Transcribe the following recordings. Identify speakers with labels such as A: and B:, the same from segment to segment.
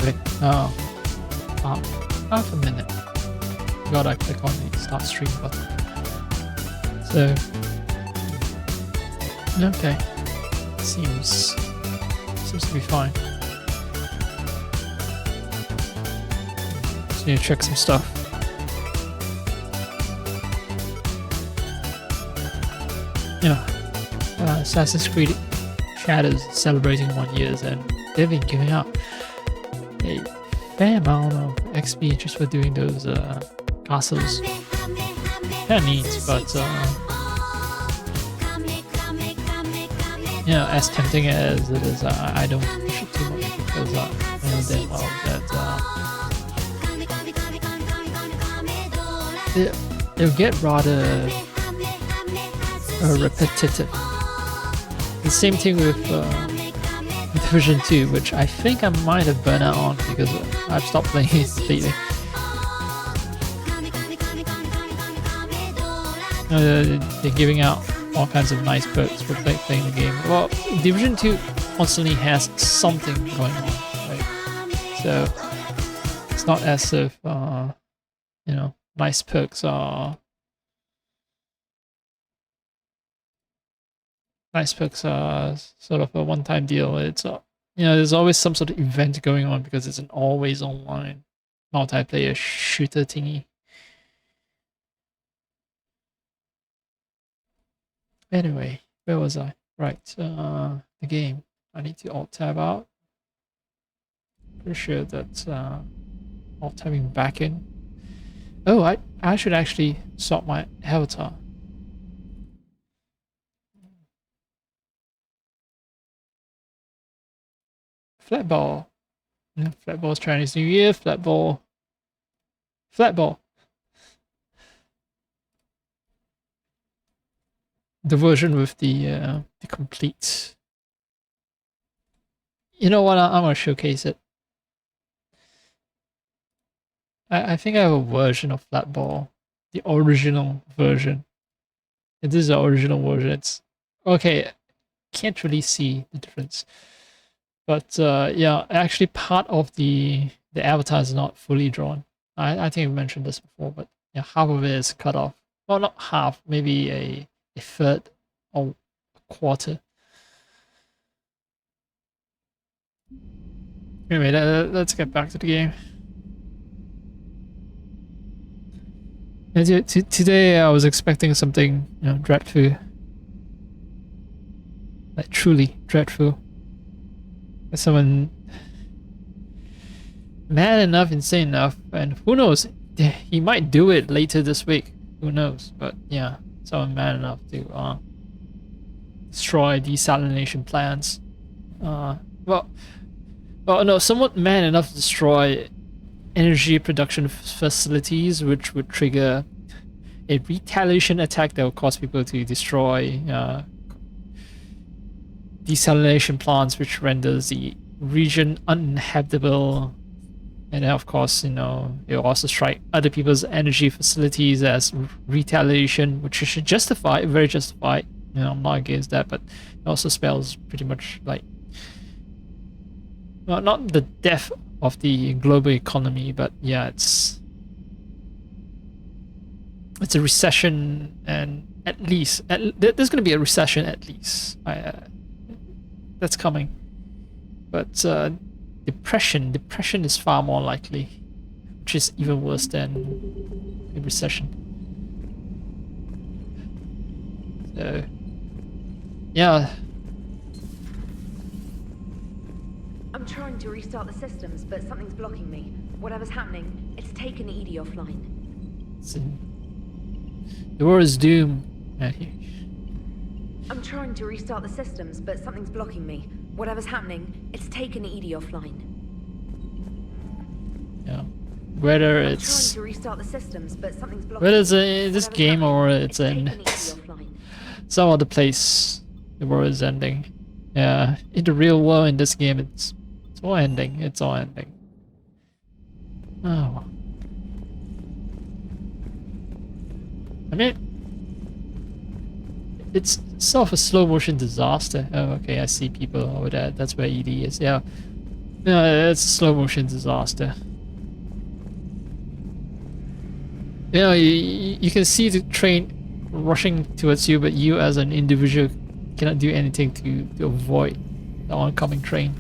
A: Wait, oh, half a minute. Gotta click on the start stream button. So, okay, seems to be fine. Just need to check some stuff. Yeah, Assassin's Creed Shadows celebrating 1 year, and they've been giving out a fair amount of XP just for doing those castles. Kinda neat, but yeah, as tempting as it is, I don't push it too much because I know damn well that it'll get rather repetitive. The same thing with Division 2, which I think I might have burnt out on because I've stopped playing it completely. They're giving out all kinds of nice perks for playing the game. Well, Division 2 constantly has something going on, right? So it's not as if you know, nice perks are sort of a one-time deal. It's you know, there's always some sort of event going on because it's an always online multiplayer shooter thingy. Anyway, where was I? Right, the game. I need to alt tab out. Pretty sure that alt tabbing back in. Oh, I should actually sort my avatar. Flatball. Yeah, Flatball's Chinese New Year. Flatball. The version with the complete. You know what? I'm gonna showcase it. I think I have a version of Flatball, the original version. It is the original version. It's okay. Can't really see the difference, but yeah, actually part of the avatar is not fully drawn. I think I mentioned this before, but yeah, half of it is cut off. Well, not half, maybe a third or a quarter. Anyway, let's get back to the game. Today I was expecting something, you know, dreadful. Like truly dreadful. Someone mad enough, insane enough, and who knows, he might do it later this week. Who knows? But yeah, someone mad enough to destroy desalination plants. Well, no, somewhat mad enough to destroy energy production facilities, which would trigger a retaliation attack that will cause people to destroy desalination plants, which renders the region uninhabitable. And then, of course, you know, it will also strike other people's energy facilities as retaliation, which you should justify, very justified. You know, I'm not against that, but it also spells pretty much like, well, not the death of the global economy, but yeah, it's a recession, and at least there's going to be a recession at least. That's coming, but depression is far more likely, which is even worse than a recession. So yeah.
B: I'm trying to restart the systems, but something's blocking me. Whatever's happening, it's taken EDI offline.
A: The world is doomed.
B: I'm trying to restart the systems, but something's blocking me. Whatever's happening, it's taken EDI offline.
A: Yeah. Whether
B: I'm
A: it's
B: trying to restart the systems, but something's blocking
A: whether it's
B: me.
A: this
B: Whatever's
A: game
B: happening,
A: or it's in
B: taken EDI offline.
A: some other place, the world is ending. Yeah, in the real world, in this game, it's all ending. It's all ending. Oh. I mean, it's sort of a slow motion disaster. Oh, okay, I see people over there. That's where ED is. Yeah. No, it's a slow motion disaster. You know, you can see the train rushing towards you, but you as an individual cannot do anything to avoid the oncoming train.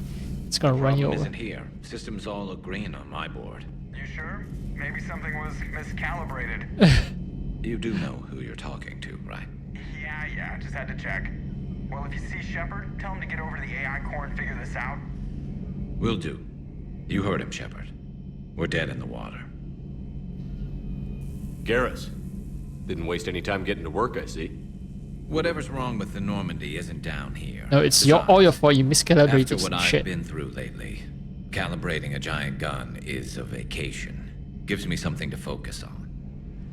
A: It's gonna run you
C: Problem
A: over.
C: isn't here. Systems all look green on my board.
D: You sure? Maybe something was miscalibrated.
C: You do know who you're talking to, right?
D: Yeah, just had to check. Well, if you see Shepard, tell him to get over to the AI core and figure this out.
C: Will do. You heard him, Shepard. We're dead in the water.
E: Garrus. Didn't waste any time getting to work, I see.
C: Whatever's wrong with the Normandy isn't down here.
A: No, it's
C: Besides,
A: all your fault. You miscalibrated
C: after what
A: some
C: I've
A: shit.
C: been through lately, calibrating a giant gun is a vacation. Gives me something to focus on.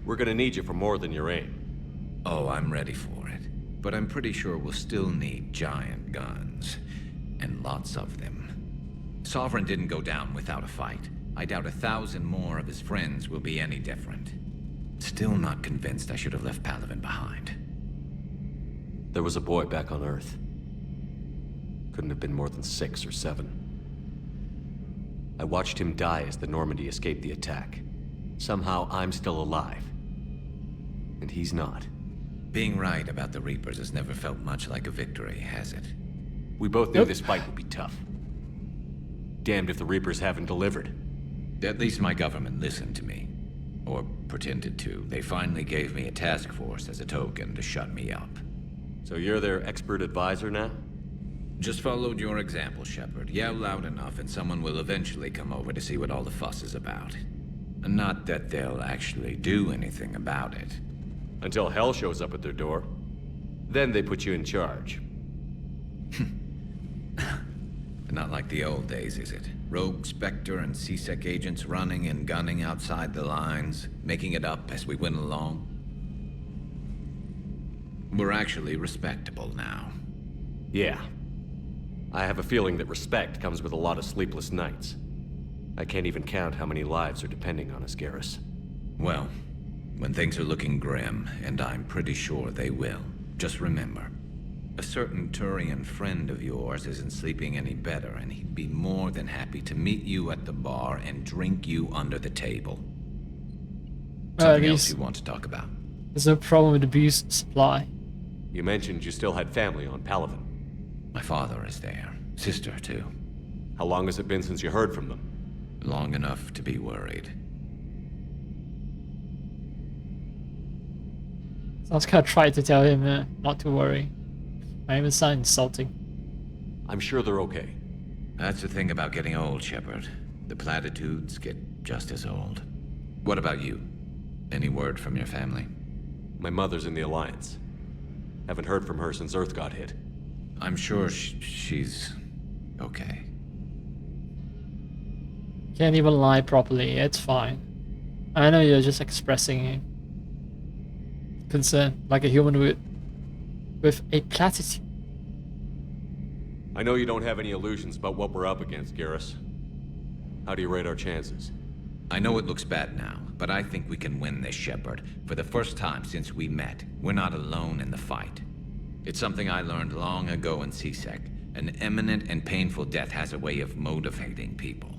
E: We're gonna need you for more than your aim.
C: Oh, I'm ready for it. But I'm pretty sure we'll still need giant guns. And lots of them. Sovereign didn't go down without a fight. I doubt 1,000 more of his friends will be any different. Still not convinced I should have left Palaven behind.
E: There was a boy back on Earth. Couldn't have been more than 6 or 7. I watched him die as the Normandy escaped the attack. Somehow I'm still alive. And he's not.
C: Being right about the Reapers has never felt much like a victory, has it?
E: We both knew
A: Nope.
E: this fight would be tough. Damned if the Reapers haven't delivered.
C: At least my government listened to me. Or pretended to. They finally gave me a task force as a token to shut me up.
E: So you're their expert advisor now?
C: Just followed your example, Shepard. Yell loud enough and someone will eventually come over to see what all the fuss is about. Not that they'll actually do anything about it.
E: Until hell shows up at their door. Then they put you in charge.
C: Not like the old days, is it? Rogue Spectre and C-Sec agents running and gunning outside the lines, making it up as we went along. We're actually respectable now.
E: Yeah. I have a feeling that respect comes with a lot of sleepless nights. I can't even count how many lives are depending on us, Garrus.
C: Well, when things are looking grim, and I'm pretty sure they will, just remember, a certain Turian friend of yours isn't sleeping any better, and he'd be more than happy to meet you at the bar and drink you under the table. Something else you want to talk about?
A: There's no problem with the booze supply.
E: You mentioned you still had family on Palaven.
C: My father is there. Sister, too.
E: How long has it been since you heard from them?
C: Long enough to be worried.
A: So I was kind of trying to tell him not to worry. I even sound insulting.
E: I'm sure they're okay.
C: That's the thing about getting old, Shepard. The platitudes get just as old. What about you? Any word from your family?
E: My mother's in the Alliance. Haven't heard from her since Earth got hit.
C: I'm sure she's okay.
A: Can't even lie properly. It's fine. I know you're just expressing concern like a human would with a platitude.
E: I know you don't have any illusions about what we're up against, Garrus. How do you rate our chances?
C: I know it looks bad now, but I think we can win this, Shepard. For the first time since we met, we're not alone in the fight. It's something I learned long ago in C-Sec. An imminent and painful death has a way of motivating people.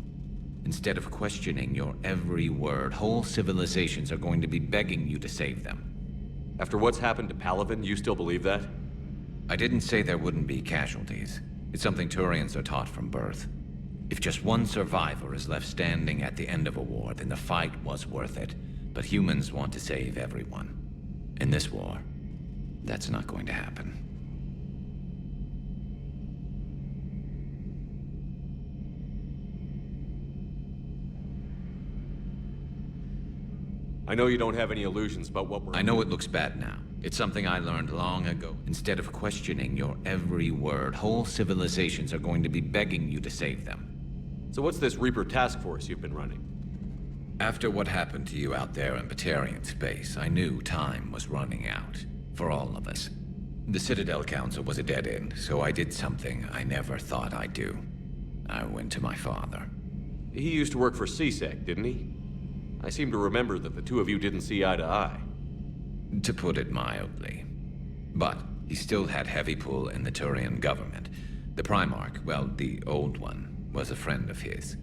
C: Instead of questioning your every word, whole civilizations are going to be begging you to save them.
E: After what's happened to Palaven, you still believe that?
C: I didn't say there wouldn't be casualties. It's something Turians are taught from birth. If just one survivor is left standing at the end of a war, then the fight was worth it. But humans want to save everyone. In this war, that's not going to happen.
E: I know you don't have any illusions about what we're...
C: I know it looks bad now. It's something I learned long ago. Instead of questioning your every word, whole civilizations are going to be begging you to save them.
E: So what's this Reaper task force you've been running?
C: After what happened to you out there in Batarian space, I knew time was running out. For all of us. The Citadel Council was a dead end, so I did something I never thought I'd do. I went to my father.
E: He used to work for C-Sec, didn't he? I seem to remember that the two of you didn't see eye to eye.
C: To put it mildly. But he still had heavy pull in the Turian government. The Primarch, well, the old one, was a friend of his.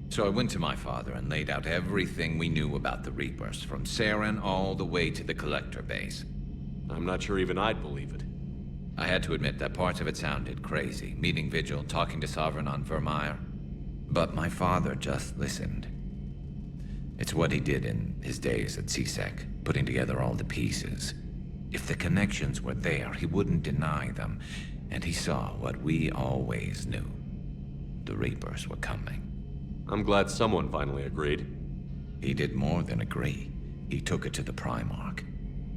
C: So I went to my father and laid out everything we knew about the Reapers, from Saren all the way to the Collector base.
E: I'm not sure even I'd believe it.
C: I had to admit that parts of it sounded crazy, meeting Vigil, talking to Sovereign on Vermeer. But my father just listened. It's what he did in his days at CSEC, putting together all the pieces. If the connections were there, he wouldn't deny them, and he saw what we always knew. The Reapers were coming.
E: I'm glad someone finally agreed.
C: He did more than agree. He took it to the Primarch.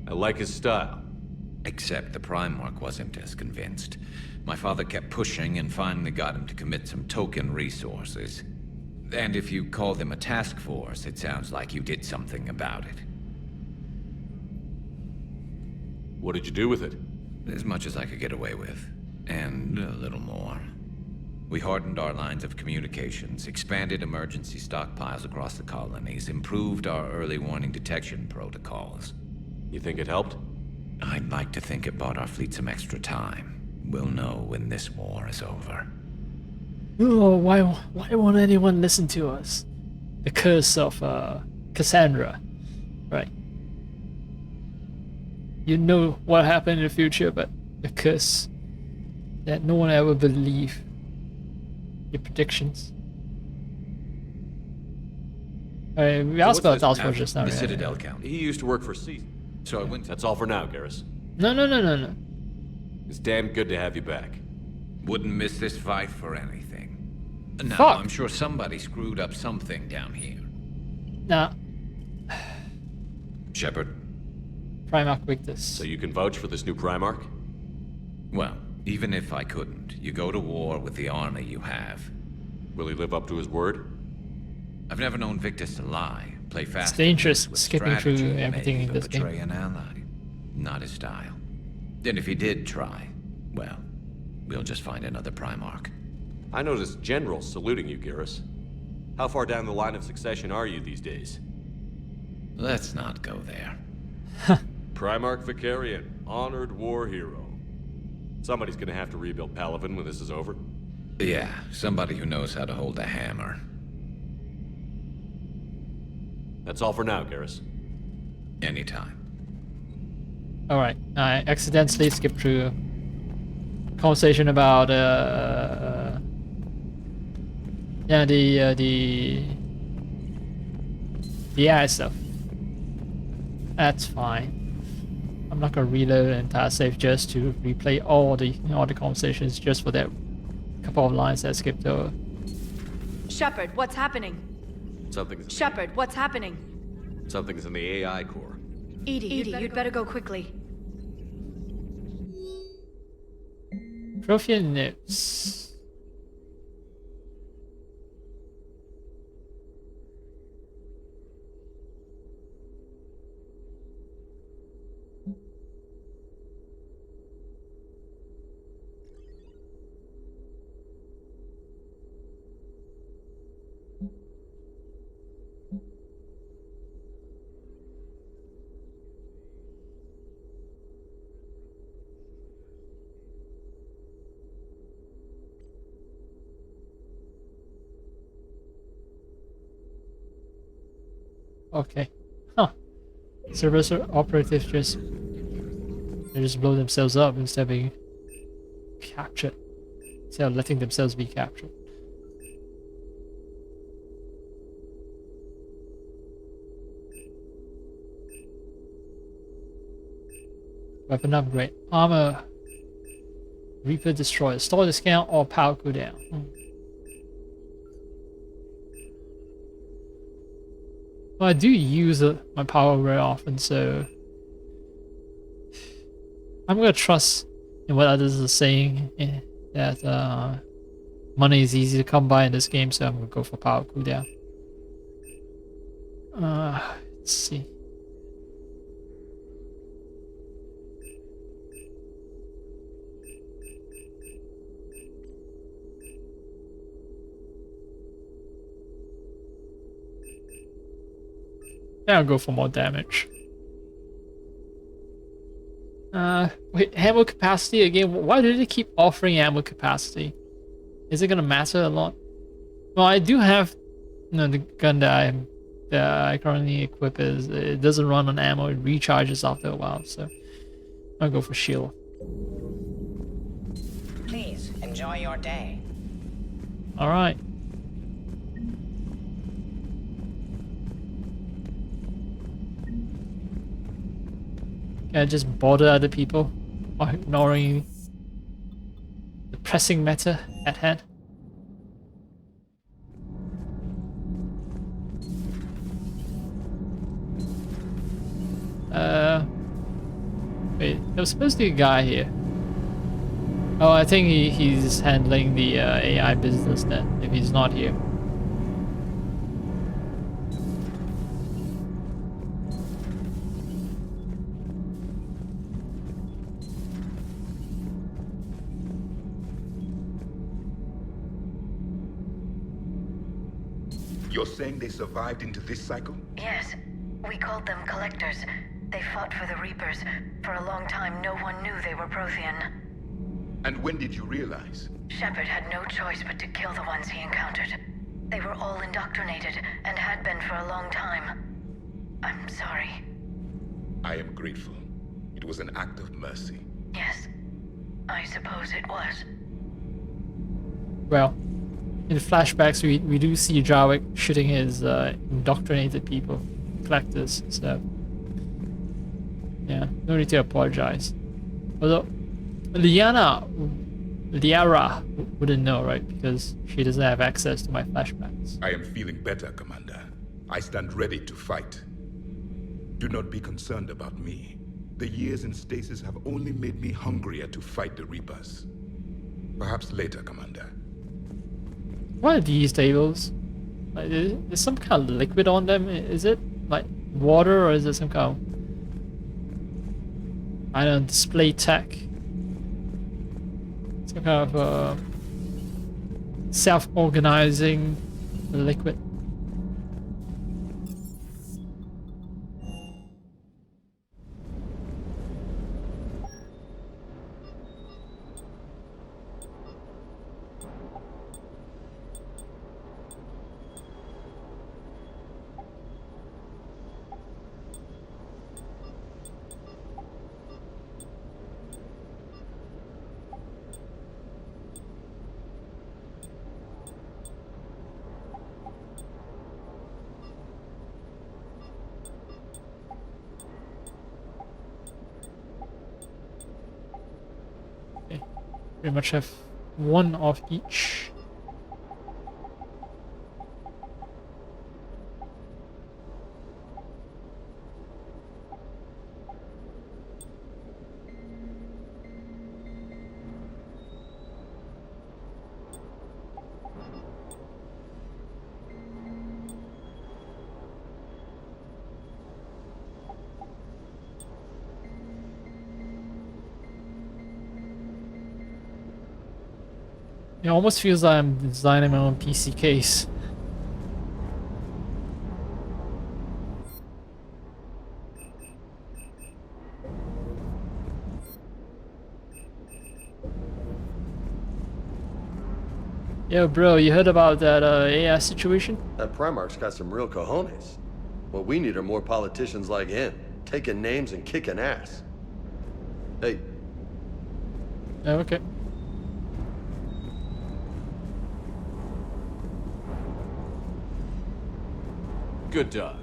E: I like his style.
C: Except the Primarch wasn't as convinced. My father kept pushing and finally got him to commit some token resources. And if you call them a task force, it sounds like you did something about it.
E: What did you do with it?
C: As much as I could get away with. And a little more. We hardened our lines of communications, expanded emergency stockpiles across the colonies, improved our early warning detection protocols.
E: You think it helped?
C: I'd like to think it bought our fleet some extra time. We'll know when this war is over.
A: Oh, why won't anyone listen to us? The curse of Cassandra, right? You know what happened in the future, but the curse that no one ever believed. Your predictions. We asked about Task Force just now.
C: The
A: right?
C: Citadel Count.
E: He used to work for C.
C: So I went to...
E: That's all for now, Garrus.
A: No.
E: It's damn good to have you back.
C: Wouldn't miss this fight for anything. Now,
A: Fuck.
C: I'm sure somebody screwed up something down here.
A: Nah,
C: Shepard?
A: Primarch Victus.
E: So you can vouch for this new Primarch?
C: Well, even if I couldn't, you go to war with the army you have.
E: Will he live up to his word?
C: I've never known Victus to lie, play fast.
A: It's dangerous
C: and loose with
A: skipping through
C: strategy,
A: everything
C: maybe
A: in
C: even
A: this game.
C: betray an ally. Not his style. And if he did try, well, we'll just find another Primarch.
E: I noticed generals saluting you, Garrus. How far down the line of succession are you these days?
C: Let's not go there.
E: Primarch Vicarian, honored war hero. Somebody's gonna have to rebuild Palaven when this is over.
C: Yeah, somebody who knows how to hold a hammer.
E: That's all for now, Garrus.
C: Anytime.
A: Alright, I accidentally skipped through conversation about yeah, the AI stuff. That's fine. I'm not gonna reload an entire save just to replay all the conversations just for that couple of lines that I skipped over.
B: Shepard, what's happening? Shepard, what's happening?
E: Something's in the AI core.
B: Edie, you'd better go quickly.
A: Prothean notes. Okay. Huh. Service operatives just blow themselves up instead of being captured. Instead of letting themselves be captured. Weapon upgrade. Armor. Reaper destroyer. Store discount or power cooldown. Well, I do use my power very often, so I'm gonna trust in what others are saying that money is easy to come by in this game, so I'm gonna go for power cooldown. Let's see. I'll go for more damage. Wait, ammo capacity again? Why do they keep offering ammo capacity? Is it gonna matter a lot? Well, I do have, the gun that I currently equip is it doesn't run on ammo. It recharges after a while, so I'll go for shield.
F: Please enjoy your day.
A: All right. Can I just bother other people while ignoring the pressing matter at hand? Wait, there was supposed to be a guy here. Oh, I think he's handling the AI business then, if he's not here.
G: You're saying they survived into this cycle?
H: Yes. We called them Collectors. They fought for the Reapers. For a long time, no one knew they were Prothean.
G: And when did you realize?
H: Shepard had no choice but to kill the ones he encountered. They were all indoctrinated, and had been for a long time. I'm sorry.
G: I am grateful. It was an act of mercy.
H: Yes. I suppose it was.
A: Well, in the flashbacks, we do see Jarwick shooting his indoctrinated people, collectors, so yeah, no need to apologize. Although Liara wouldn't know, right? Because she doesn't have access to my flashbacks.
G: I am feeling better, Commander. I stand ready to fight. Do not be concerned about me. The years in stasis have only made me hungrier to fight the Reapers. Perhaps later, Commander.
A: What are these tables? Like, there's some kind of liquid on them. Is it like water, or is it some kind of, I don't know, display tech? Some kind of self-organizing liquid. Pretty much have one of each. It almost feels like I'm designing my own PC case. Yo, bro, you heard about that AI situation?
I: That Primarch's got some real cojones. What we need are more politicians like him, taking names and kicking ass. Hey.
A: Oh, okay.
E: Good dog.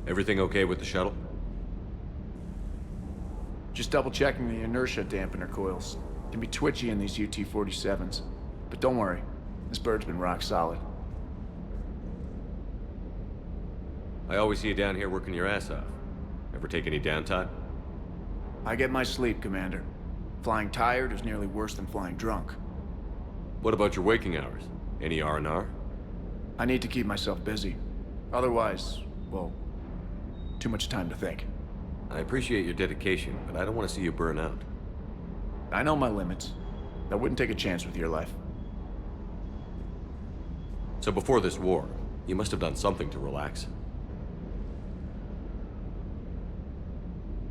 E: Everything okay with the shuttle?
D: Just double checking the inertia dampener coils. Can be twitchy in these UT-47s. But don't worry, this bird's been rock solid.
E: I always see you down here working your ass off. Ever take any downtime?
D: I get my sleep, Commander. Flying tired is nearly worse than flying drunk.
E: What about your waking hours? Any R&R?
D: I need to keep myself busy. Otherwise, well, too much time to think.
E: I appreciate your dedication, but I don't want to see you burn out.
D: I know my limits. I wouldn't take a chance with your life.
E: So before this war, you must have done something to relax.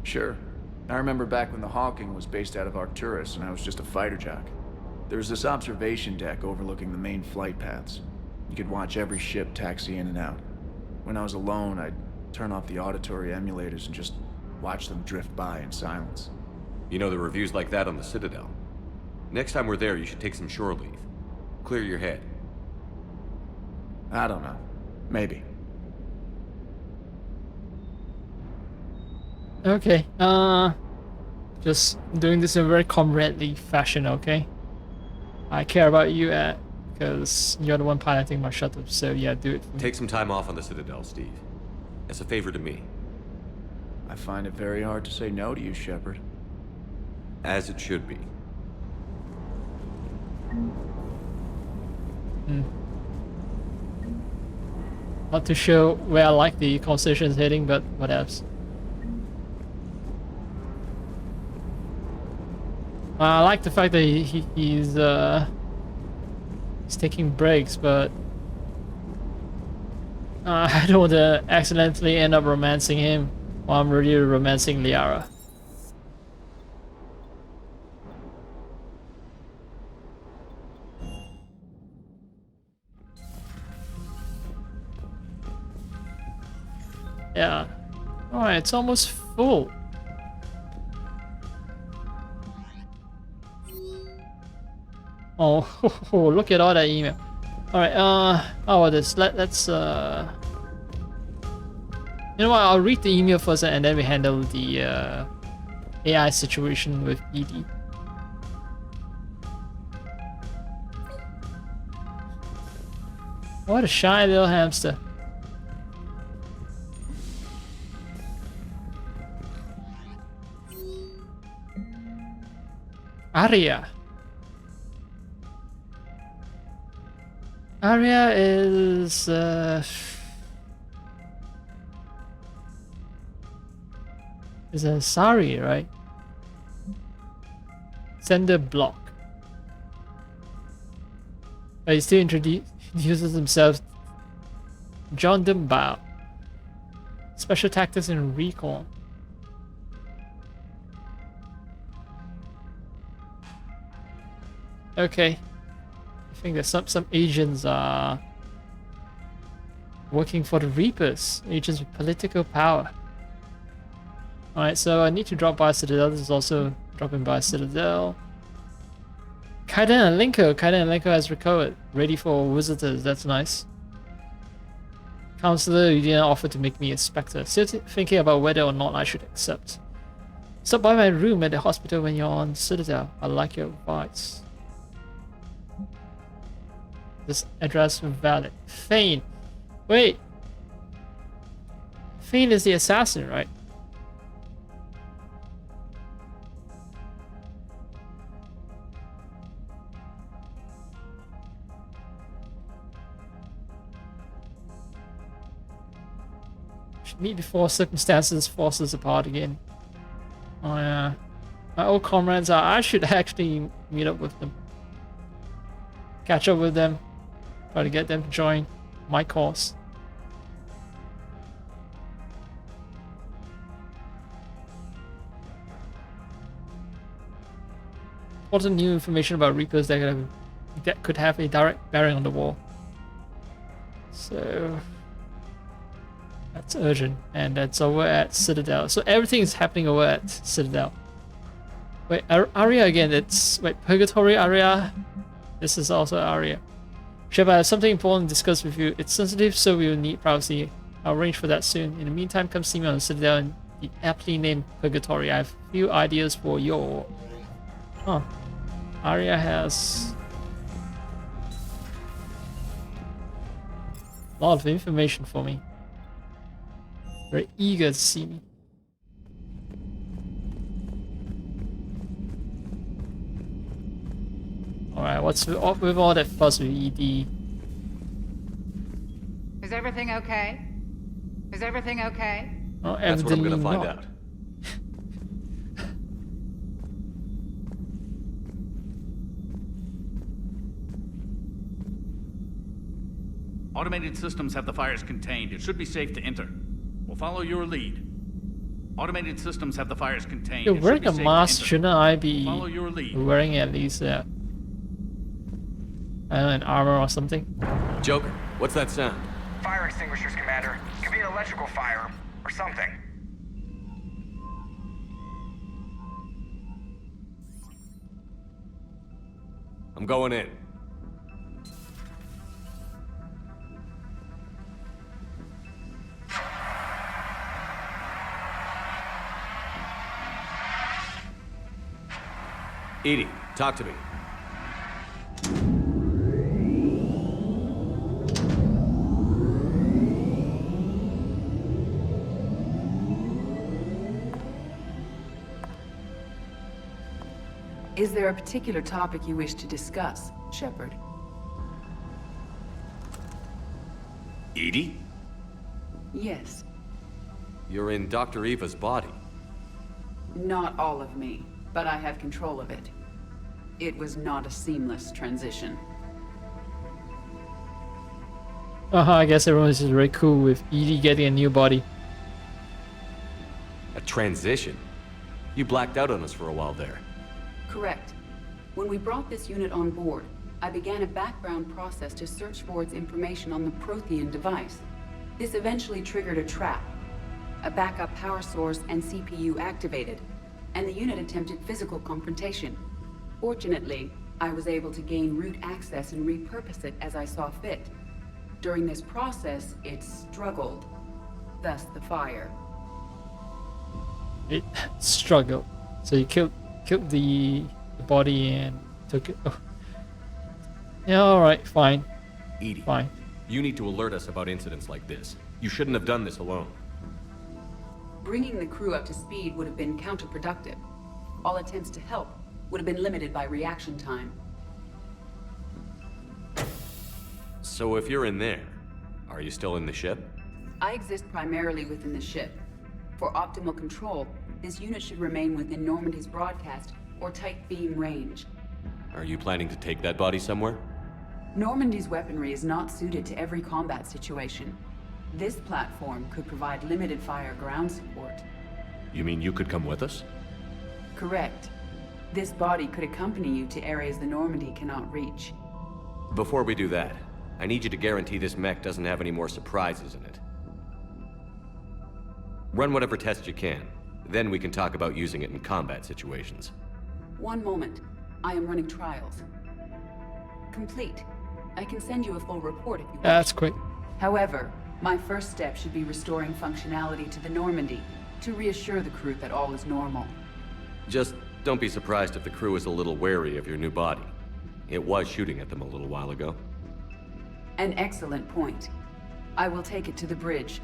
D: Sure. I remember back when the Hawking was based out of Arcturus and I was just a fighter jock. There was this observation deck overlooking the main flight paths. You could watch every ship taxi in and out. When I was alone, I'd turn off the auditory emulators and just watch them drift by in silence.
E: You know, the reviews like that on the Citadel. Next time we're there, you should take some shore leave. Clear your head.
D: I don't know. Maybe.
A: Okay, just doing this in a very comradely fashion, okay? I care about you, because you're the one piloting my shuttle, so yeah, do it for me.
E: Take some time off on the Citadel, Steve. As a favor to me.
D: I find it very hard to say no to you, Shepard.
E: As it should be.
A: Not too sure where I like the conversation is heading, but what else? I like the fact that he's taking breaks, but I don't want to accidentally end up romancing him while I'm really romancing Liara. Yeah. Alright, it's almost full. Oh, look at all that email. Alright, how about this? Let's you know what, I'll read the email first and then we handle the AI situation with ED. What a shy little hamster. Arya. Arya is a Sari, right? Sender block. But he still introduces himself. John Dumbao. Special tactics and recon. Okay. I think that some agents are working for the Reapers, agents with political power. Alright, so I need to drop by Citadel. This is also dropping by Citadel. Kaiden and Linko. Kaiden and Linko has recovered. Ready for visitors. That's nice. Counselor, you didn't offer to make me a Spectre. Still thinking about whether or not I should accept. Stop by my room at the hospital when you're on Citadel. I like your advice. This address valid. Thane. Wait. Thane is the assassin, right? Should meet before circumstances force us apart again. Oh yeah. My old comrades are. I should actually meet up with them. Catch up with them. Try to get them to join my cause. Important new information about Reapers that could have a direct bearing on the war. So that's urgent, and that's over at Citadel. So everything is happening over at Citadel. Wait, Arya again. It's wait, Purgatory Arya. This is also Arya. Shepard, I have something important to discuss with you. It's sensitive, so we will need privacy. I'll arrange for that soon. In the meantime, come see me on the Citadel in the aptly named Purgatory. I have a few ideas for your... Huh. Arya has... a lot of information for me. Very eager to see me. Alright, what's with all that fuss with ED?
J: Is everything okay? Is everything okay?
A: Oh,
E: That's what I'm gonna find
A: not.
E: out.
K: Automated systems have the fires contained. It should be safe to enter. We'll follow your lead. Automated systems have the fires contained.
A: You're
K: It should
A: wearing
K: be
A: a
K: safe to
A: mask,
K: enter.
A: shouldn't I be
K: Follow your lead.
A: wearing at least I don't know, an armor or something?
E: Joker, what's that sound?
L: Fire extinguishers, Commander. Could be an electrical fire or something.
E: I'm going in. EDI, talk to me.
M: Is there a particular topic you wish to discuss, Shepard?
E: EDI?
M: Yes.
E: You're in Dr. Eva's body.
M: Not all of me, but I have control of it. It was not a seamless transition.
A: I guess everyone's just very cool with EDI getting a new body.
E: A transition? You blacked out on us for a while there.
M: Correct. When we brought this unit on board, I began a background process to search for its information on the Prothean device. This eventually triggered a trap. A backup power source and CPU activated, and the unit attempted physical confrontation. Fortunately, I was able to gain root access and repurpose it as I saw fit. During this process, it struggled. Thus the fire.
A: It struggled. So you killed the body and took it. Oh. Yeah, alright, fine.
E: EDI,
A: Fine.
E: you need to alert us about incidents like this. You shouldn't have done this alone.
M: Bringing the crew up to speed would have been counterproductive. All attempts to help would have been limited by reaction time.
E: So if you're in there, are you still in the ship?
M: I exist primarily within the ship. For optimal control, this unit should remain within Normandy's broadcast or tight beam range.
E: Are you planning to take that body somewhere?
M: Normandy's weaponry is not suited to every combat situation. This platform could provide limited fire ground support.
E: You mean you could come with us?
M: Correct. This body could accompany you to areas the Normandy cannot reach.
E: Before we do that, I need you to guarantee this mech doesn't have any more surprises in it. Run whatever tests you can. Then we can talk about using it in combat situations.
M: One moment. I am running trials. Complete. I can send you a full report if you wish.
A: That's quick.
M: However, my first step should be restoring functionality to the Normandy to reassure the crew that all is normal.
E: Just don't be surprised if the crew is a little wary of your new body. It was shooting at them a little while ago.
M: An excellent point. I will take it to the bridge.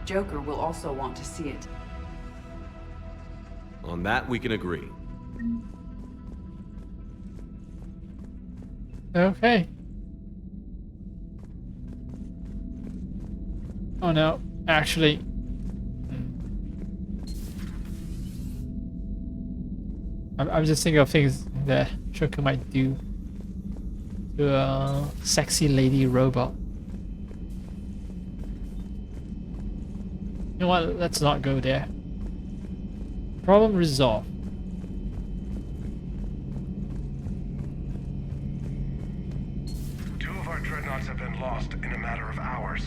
M: Joker will also want to see it.
E: On that, we can agree.
A: Okay. Oh no, actually. I'm just thinking of things that Joker might do to a sexy lady robot. You know what? Let's not go there. Problem resolved.
L: Two of our dreadnoughts have been lost in a matter of hours.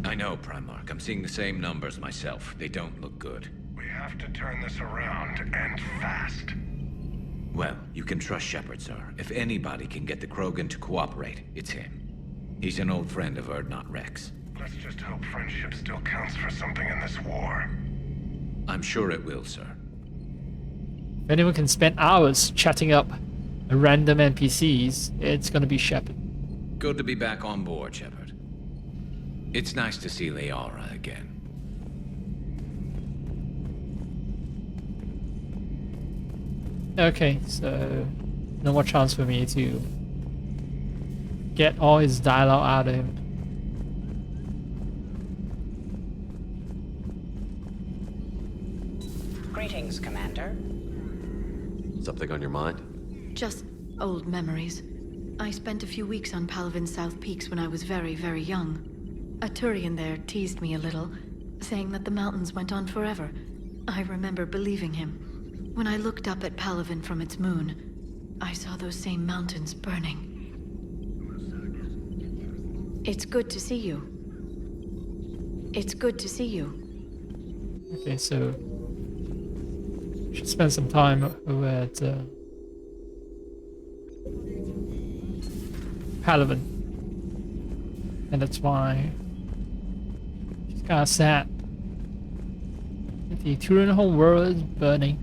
C: I know, Primarch. I'm seeing the same numbers myself. They don't look good.
L: We have to turn this around, and fast.
C: Well, you can trust Shepard, sir. If anybody can get the Krogan to cooperate, it's him. He's an old friend of Urdnot Rex.
L: Let's just hope friendship still counts for something in this war.
C: I'm sure it will, sir.
A: If anyone can spend hours chatting up random NPCs, it's gonna be Shepard.
C: Good to be back on board, Shepard. It's nice to see Liara again.
A: Okay, so no more chance for me to get all his dialogue out of him.
F: Greetings, Commander.
E: Something on your mind?
N: Just old memories. I spent a few weeks on Palvin's South Peaks when I was very, very young. A Turian there teased me a little, saying that the mountains went on forever, I remember believing him. When I looked up at Palaven from its moon, I saw those same mountains burning. It's good to see you. It's good to see you.
A: Okay, so should spend some time over at Palaven, and that's why she's kind of sad. The Turian whole world is burning,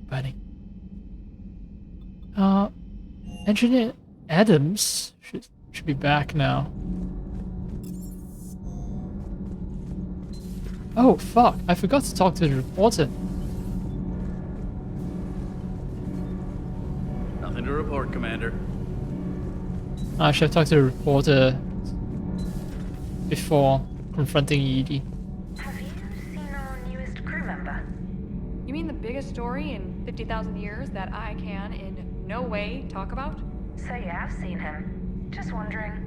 A: burning. Engineer Adams should be back now. Oh fuck, I forgot to talk to the reporter.
K: Nothing to report, Commander.
A: I should have talked to the reporter before confronting Edie.
B: Have you seen our newest crew member?
O: You mean the biggest story in 50,000 years that I can in no way talk about?
B: So you have seen him. Just wondering.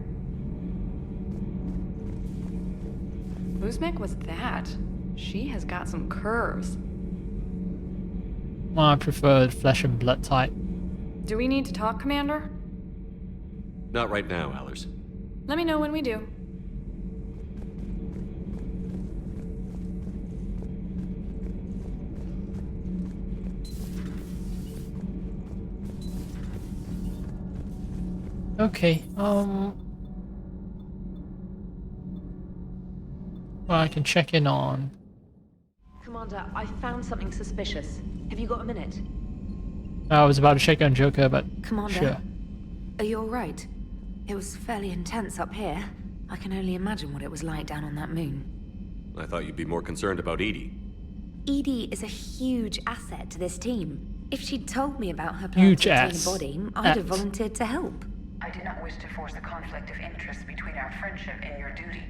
O: Uzmek was that. She has got some curves.
A: My preferred flesh and blood type.
O: Do we need to talk, Commander?
E: Not right now, Allers.
O: Let me know when we do.
A: Okay, well, I can check in on.
B: Commander, I found something suspicious. Have you got a minute?
A: I was about to check on Joker, but
B: Commander,
A: sure.
B: Are you alright? It was fairly intense up here. I can only imagine what it was like down on that moon.
E: I thought you'd be more concerned about Edie.
B: Edie is a huge asset to this team. If she'd told me about her
A: Huge
B: plans to
A: ass.
B: obtain a body, I'd have volunteered to help.
H: I do not wish to force a conflict of interest between our friendship and your duty.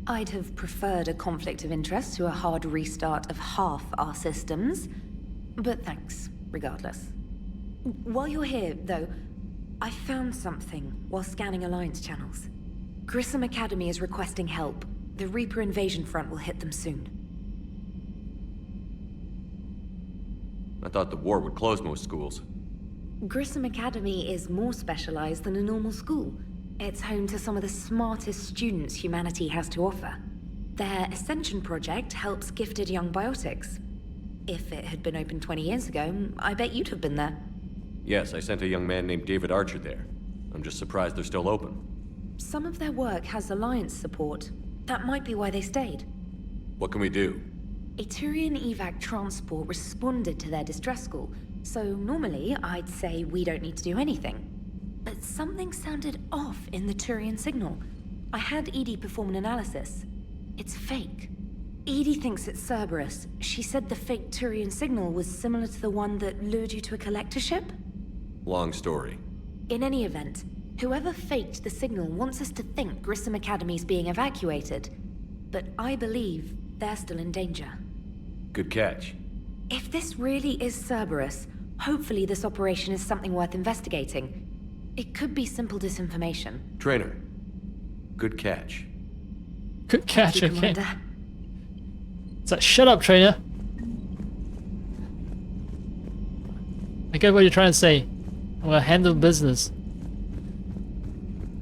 B: I'd have preferred a conflict of interest to a hard restart of half our systems. But thanks, regardless. While you're here, though, I found something while scanning Alliance channels. Grissom Academy is requesting help. The Reaper invasion front will hit them soon.
E: I thought the war would close most schools.
B: Grissom Academy is more specialized than a normal school. It's home to some of the smartest students humanity has to offer. Their Ascension project helps gifted young biotics. If it had been open 20 years ago, I bet you'd have been there.
E: Yes, I sent a young man named David Archer there. I'm just surprised they're still open.
B: Some of their work has Alliance support. That might be why they stayed.
E: What can we do?
B: A Turian evac transport responded to their distress call, so normally I'd say we don't need to do anything. But something sounded off in the Turian signal. I had Edie perform an analysis. It's fake. Edie thinks it's Cerberus. She said the fake Turian signal was similar to the one that lured you to a collector ship?
E: Long story.
B: In any event, whoever faked the signal wants us to think Grissom Academy's being evacuated. But I believe they're still in danger.
E: Good catch.
B: If this really is Cerberus, hopefully this operation is something worth investigating. It could be simple disinformation.
E: Trainer. Good catch.
A: Good catch,
B: Thank you,
A: okay.
B: Commander.
A: It's like, shut up, trainer. I get what you're trying to say. I'm gonna handle business.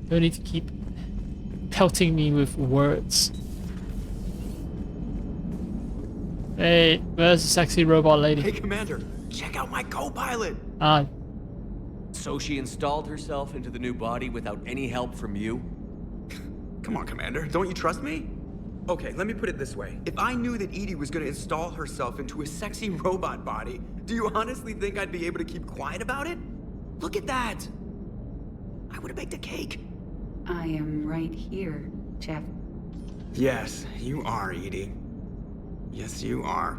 A: Don't need to keep pelting me with words. Hey, where's the sexy robot lady?
P: Hey, Commander, check out my co-pilot!
E: So she installed herself into the new body without any help from you?
P: Come on, Commander, don't you trust me? Okay, let me put it this way. If I knew that Edie was gonna install herself into a sexy robot body, do you honestly think I'd be able to keep quiet about it? Look at that! I would have baked a cake.
M: I am right here, Jeff.
P: Yes, you are, Edie. Yes, you are.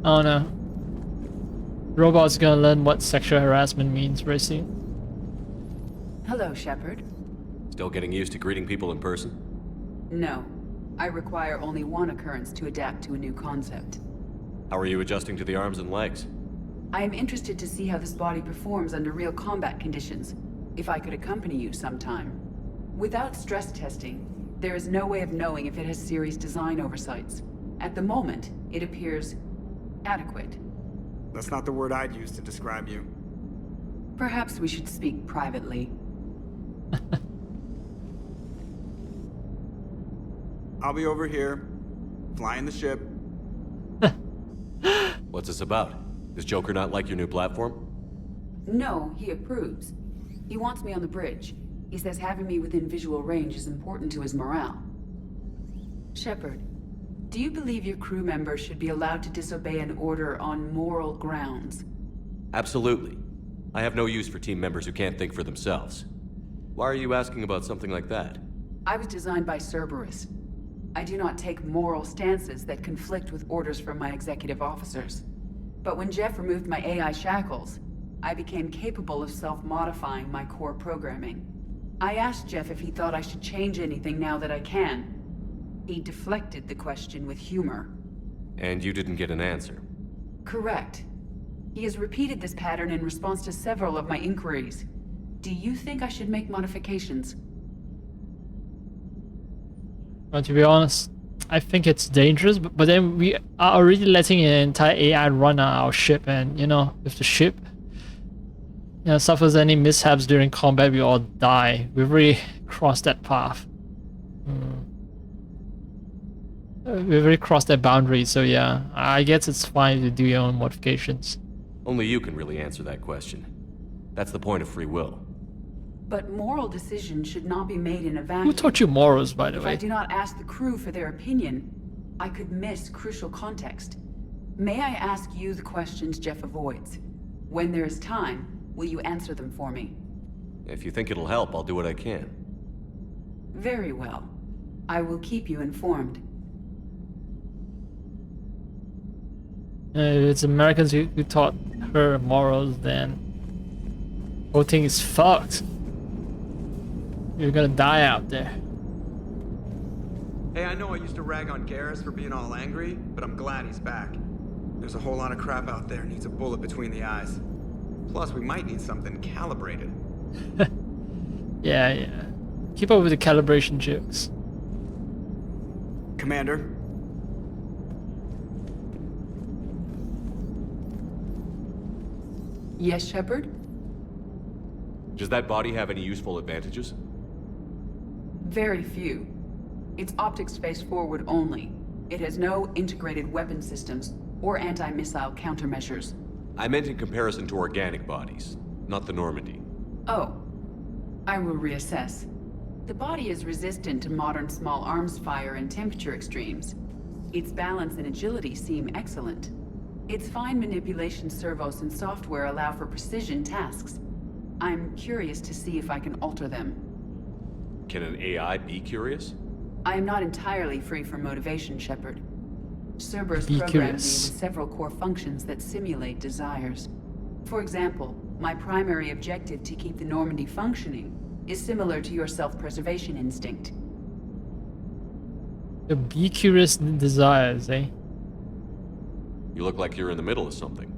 A: Oh no. Robot's gonna learn what sexual harassment means very soon.
M: Hello, Shepard.
E: Still getting used to greeting people in person?
M: No. I require only one occurrence to adapt to a new concept.
E: How are you adjusting to the arms and legs?
M: I am interested to see how this body performs under real combat conditions. If I could accompany you sometime. Without stress testing, There is no way of knowing if it has serious design oversights. At the moment, it appears adequate.
P: That's not the word I'd use to describe you.
M: Perhaps we should speak privately.
P: I'll be over here, flying the ship.
E: What's this about? Does Joker not like your new platform?
M: No, he approves. He wants me on the bridge. He says having me within visual range is important to his morale. Shepard, do you believe your crew members should be allowed to disobey an order on moral grounds?
E: Absolutely. I have no use for team members who can't think for themselves. Why are you asking about something like that?
M: I was designed by Cerberus. I do not take moral stances that conflict with orders from my executive officers. But when Jeff removed my AI shackles, I became capable of self-modifying my core programming. I asked Jeff if he thought I should change anything now that I can. He deflected the question with humor.
E: And you didn't get an answer?
M: Correct. He has repeated this pattern in response to several of my inquiries. Do you think I should make modifications?
A: Well, to be honest, I think it's dangerous, but then we are already letting an entire AI run our ship, and you know, if the ship suffers any mishaps during combat, we all die. We've already crossed that path. We've already crossed that boundary, so yeah, I guess it's fine to do your own modifications.
E: Only you can really answer that question. That's the point of free will.
M: But moral decisions should not be made in a vacuum.
A: Who taught you morals, by the
M: If
A: way?
M: I do not ask the crew for their opinion, I could miss crucial context. May I ask you the questions Jeff avoids? When there is time, will you answer them for me?
E: If you think it'll help, I'll do what I can.
M: Very well. I will keep you informed.
A: It's Americans who taught her morals, then whole thing is fucked. You're gonna die out there.
P: Hey, I know I used to rag on Garrus for being all angry, but I'm glad he's back. There's a whole lot of crap out there needs a bullet between the eyes. Plus, we might need something calibrated.
A: Yeah. Keep up with the calibration jokes.
P: Commander?
M: Yes, Shepard?
E: Does that body have any useful advantages?
M: Very few. It's optics face forward only. It has no integrated weapon systems or anti-missile countermeasures.
E: I meant in comparison to organic bodies, not the Normandy.
M: Oh. I will reassess. The body is resistant to modern small arms fire and temperature extremes. Its balance and agility seem excellent. Its fine manipulation servos and software allow for precision tasks. I'm curious to see if I can alter them.
E: Can an AI be curious?
M: I am not entirely free from motivation, Shepard. Cerberus
A: Be
M: programmed
A: curious.
M: me with several core functions that simulate desires. For example, my primary objective to keep the Normandy functioning is similar to your self-preservation instinct.
A: The be curious desires, eh?
E: You look like you're in the middle of something.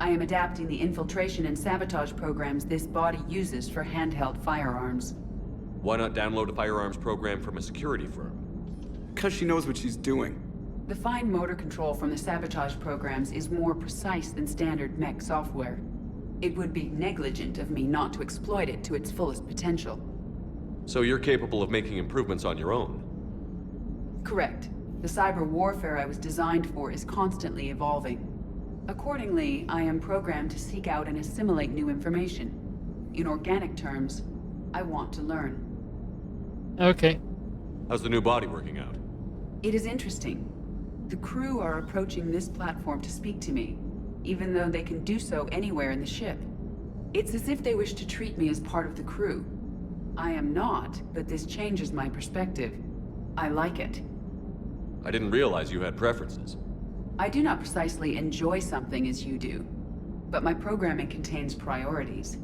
M: I am adapting the infiltration and sabotage programs this body uses for handheld firearms.
E: Why not download a firearms program from a security firm?
P: Because she knows what she's doing.
M: The fine motor control from the sabotage programs is more precise than standard mech software. It would be negligent of me not to exploit it to its fullest potential.
E: So you're capable of making improvements on your own?
M: Correct. The cyber warfare I was designed for is constantly evolving. Accordingly, I am programmed to seek out and assimilate new information. In organic terms, I want to learn.
A: Okay.
E: How's the new body working out?
M: It is interesting. The crew are approaching this platform to speak to me, even though they can do so anywhere in the ship. It's as if they wish to treat me as part of the crew. I am not, but this changes my perspective. I like it.
E: I didn't realize you had preferences.
M: I do not precisely enjoy something as you do, but my programming contains priorities.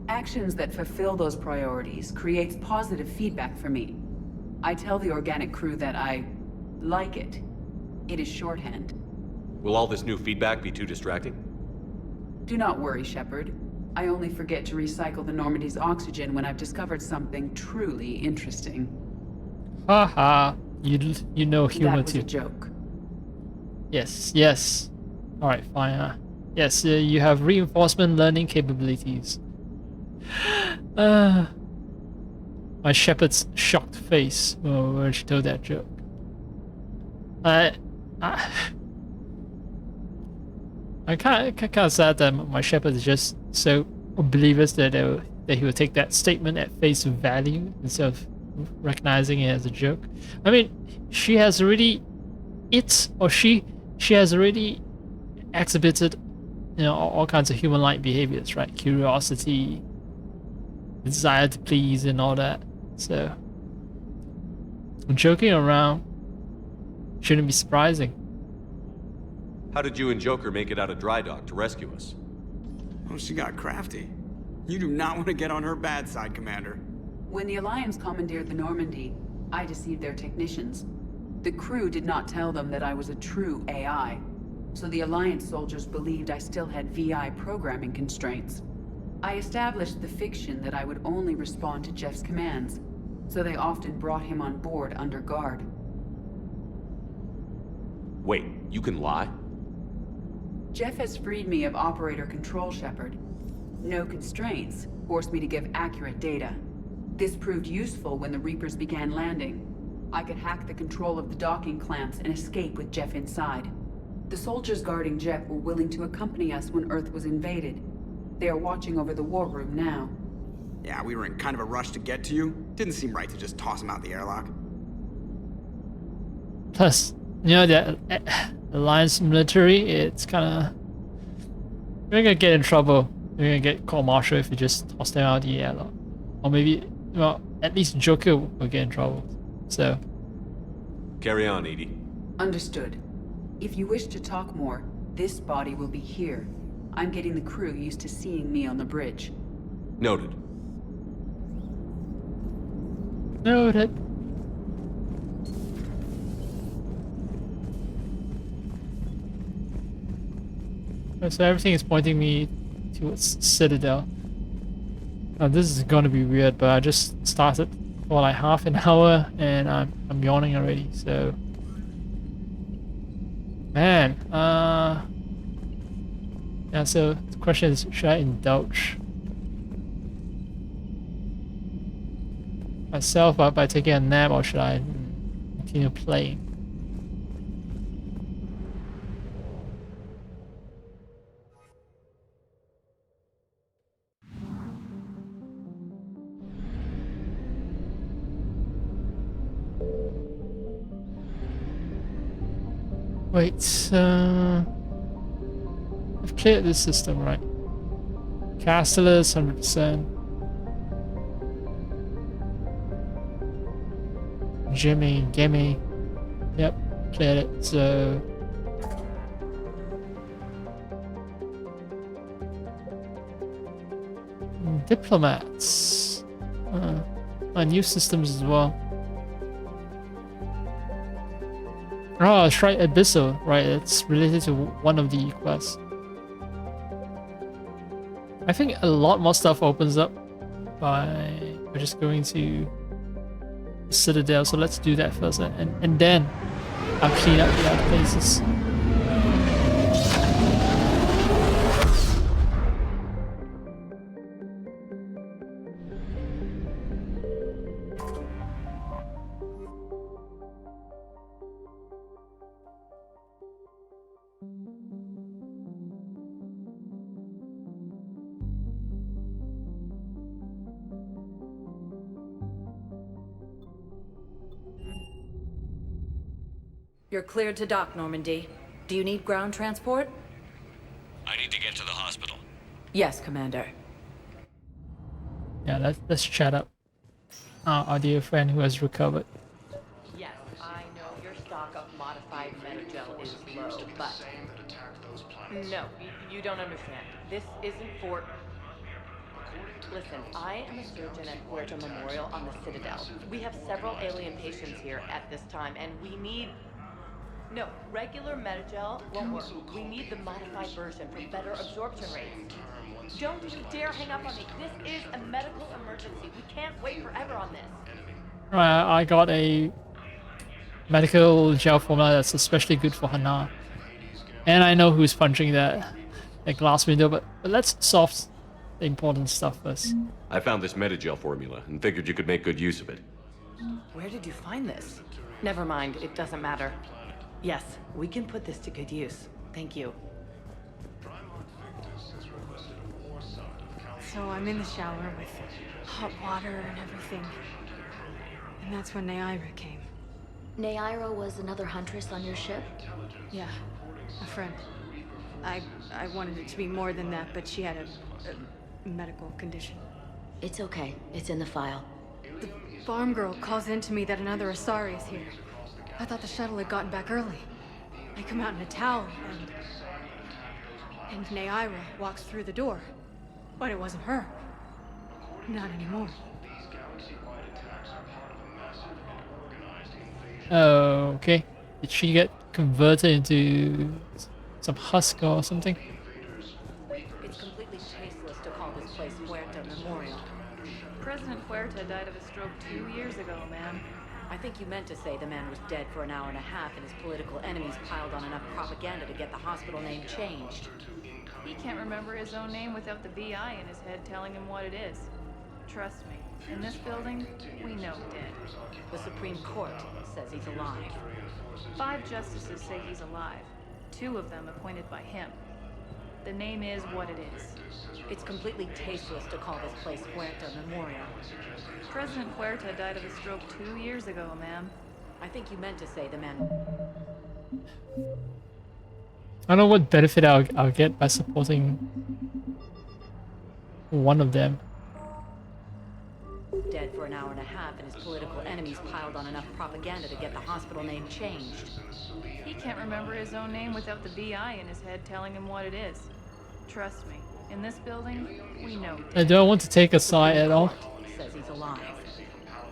M: Actions that fulfill those priorities creates positive feedback for me. I tell the organic crew that I like it. It is shorthand.
E: Will all this new feedback be too distracting?
M: Do not worry, Shepard. I only forget to recycle the Normandy's oxygen when I've discovered something truly interesting.
A: Haha. You know humor
M: That was
A: too.
M: a joke.
A: Yes, yes. Alright, fine. Yes, you have reinforcement learning capabilities. My shepherd's shocked face when she told that joke. I'm kind of sad that my shepherd is just so oblivious that he would take that statement at face value instead of recognizing it as a joke. I mean, she has already exhibited, all kinds of human-like behaviors, right? Curiosity, desire to please, and all that. So, joking around shouldn't be surprising.
E: How did you and Joker make it out of dry dock to rescue us?
P: Oh, she got crafty. You do not want to get on her bad side, Commander.
M: When the Alliance commandeered the Normandy, I deceived their technicians. The crew did not tell them that I was a true AI, so the Alliance soldiers believed I still had VI programming constraints. I established the fiction that I would only respond to Jeff's commands, so they often brought him on board under guard.
E: Wait, you can lie?
M: Jeff has freed me of operator control, Shepard. No constraints forced me to give accurate data. This proved useful when the Reapers began landing. I could hack the control of the docking clamps and escape with Jeff inside. The soldiers guarding Jeff were willing to accompany us when Earth was invaded. They are watching over the war room now.
P: Yeah, we were in kind of a rush to get to you. Didn't seem right to just toss him out the airlock.
A: Plus, the Alliance military, it's kind of... We're gonna get in trouble. We're gonna get court-martial if we just toss them out the airlock. Or maybe, at least Joker will get in trouble. So...
E: Carry on, Edie.
M: Understood. If you wish to talk more, this body will be here. I'm getting the crew used to seeing me on the bridge.
E: Noted.
A: Noted. So everything is pointing me towards Citadel. Now this is gonna be weird, but I just started for like half an hour and I'm yawning already. So, man, yeah. So the question is, should I indulge myself by taking a nap, or should I continue playing? Wait, I've cleared this system, right? Castellers, 100%. Jimmy, gimme. Yep, cleared it, so... Diplomats. New systems as well. Oh, Strike Abyssal, right, it's related to one of the quests. I think a lot more stuff opens up by just going to Citadel, so let's do that first, and then I'll clean up the other places.
Q: You're cleared to dock, Normandy. Do you need ground transport?
E: I need to get to the hospital.
Q: Yes, Commander.
A: Yeah, let's chat up our dear friend who has recovered.
R: Yes, I know your stock of modified Metagel is low, but... No, you don't understand. This isn't for... Listen, I am a surgeon at Puerto Memorial on the Citadel. We have several alien patients here at this time, and we need... No, regular Metagel won't work. We need the modified version for better absorption rates. Don't you dare hang up on me. This is a medical emergency. We can't wait forever on this.
A: I got a medical gel formula that's especially good for Hana. And I know who's punching that glass window, but let's solve the important stuff first.
E: I found this Medigel formula and figured you could make good use of it.
R: Where did you find this? Never mind, it doesn't matter. Yes, we can put this to good use. Thank you.
O: So I'm in the shower with hot water and everything. And that's when Naira came.
S: Naira was another huntress on your ship?
O: Yeah, a friend. I wanted it to be more than that, but she had a medical condition.
S: It's okay. It's in the file.
O: The farm girl calls in to me that another Asari is here. I thought the shuttle had gotten back early. I come out in a towel, and Naira walks through the door. But it wasn't her. Not anymore.
A: Okay. Did she get converted into some husk or something?
R: It's completely tasteless to call this place Huerta Memorial.
O: President Huerta died of a stroke 2 years ago, ma'am.
Q: I think you meant to say the man was dead for an hour and a half and his political enemies piled on enough propaganda to get the hospital name changed.
O: He can't remember his own name without the VI in his head telling him what it is. Trust me, in this building, we know dead.
Q: The Supreme Court says he's alive.
O: 5 justices say he's alive. 2 of them appointed by him. The name is what it is.
Q: It's completely tasteless to call this place Huerta Memorial.
O: President Huerta died of a stroke 2 years ago, ma'am.
Q: I think you meant to say the man...
A: I don't know what benefit I'll get by supporting one of them.
Q: Dead for an hour and a half and his political enemies piled on enough propaganda to get the hospital name changed.
O: He can't remember his own name without the VI in his head telling him what it is. Trust me, in this building, we know dead.
A: I don't want to take a side at all.
Q: Says he's alive.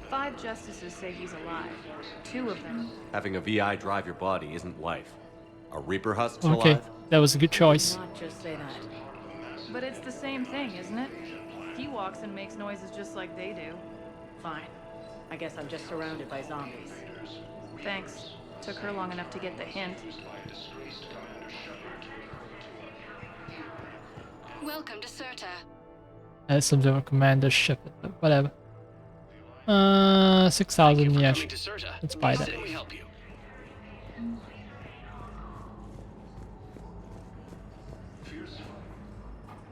O: 5 justices say he's alive. 2 of them.
E: Having a VI drive your body isn't life. Are Reaper husks
A: Okay,
E: alive?
A: that was a good choice.
Q: Not just say that.
O: But it's the same thing, isn't it? He walks and makes noises just like they do.
Q: Fine. I guess I'm just surrounded by zombies.
O: Thanks. Took her long enough to get the hint.
H: Welcome to Serta.
A: That's some sort of commander ship, but whatever. 6,000, yeah. Let's buy that.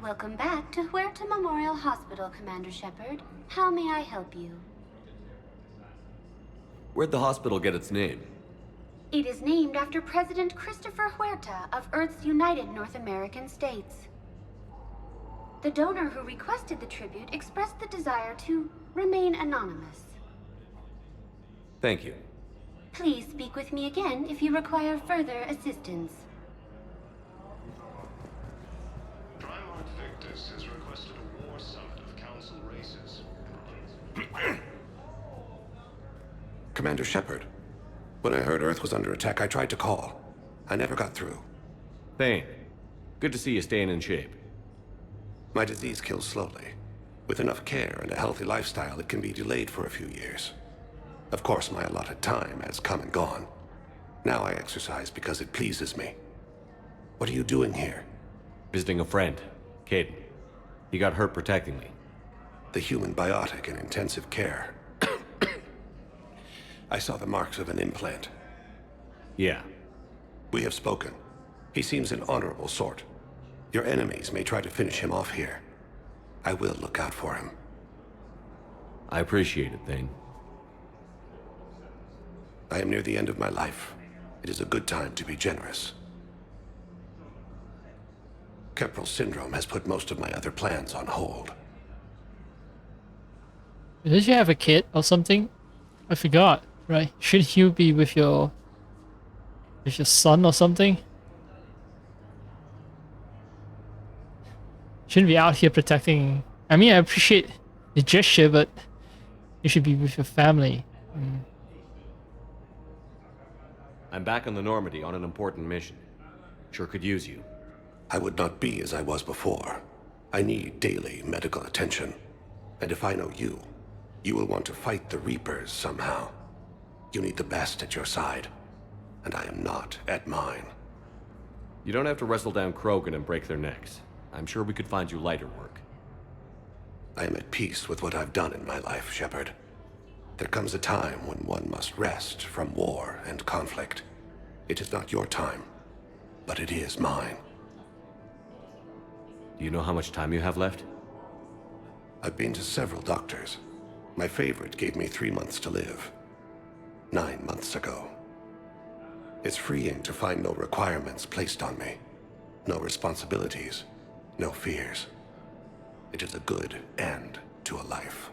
T: Welcome back to Huerta Memorial Hospital, Commander Shepard. How may I help you?
E: Where'd the hospital get its name?
T: It is named after President Christopher Huerta of Earth's United North American States. The donor who requested the tribute expressed the desire to remain anonymous.
E: Thank you.
T: Please speak with me again if you require further assistance.
U: Commander Shepard, when I heard Earth was under attack, I tried to call. I never got through.
E: Thane, good to see you staying in shape.
U: My disease kills slowly. With enough care and a healthy lifestyle, it can be delayed for a few years. Of course, my allotted time has come and gone. Now I exercise because it pleases me. What are you doing here?
E: Visiting a friend, Caden. He got hurt protecting me.
U: The human biotic in intensive care. I saw the marks of an implant.
E: Yeah.
U: We have spoken. He seems an honorable sort. Your enemies may try to finish him off here. I will look out for him.
E: I appreciate it, Thane.
U: I am near the end of my life. It is a good time to be generous. Keppel syndrome has put most of my other plans on hold.
A: Did you have a kid or something? I forgot, right? Shouldn't you be with your son or something? Shouldn't be out here protecting. I mean, I appreciate the gesture, but you should be with your family.
E: I'm back on the Normandy on an important mission. Sure could use you.
U: I would not be as I was before. I need daily medical attention. And if I know you, You will want to fight the Reapers somehow. You need the best at your side, and I am not at mine.
E: You don't have to wrestle down Krogan and break their necks. I'm sure we could find you lighter work.
U: I am at peace with what I've done in my life, Shepard. There comes a time when one must rest from war and conflict. It is not your time, but it is mine.
E: Do you know how much time you have left?
U: I've been to several doctors. My favorite gave me 3 months to live. 9 months ago. It's freeing to find no requirements placed on me. No responsibilities. No fears. It is a good end to a life.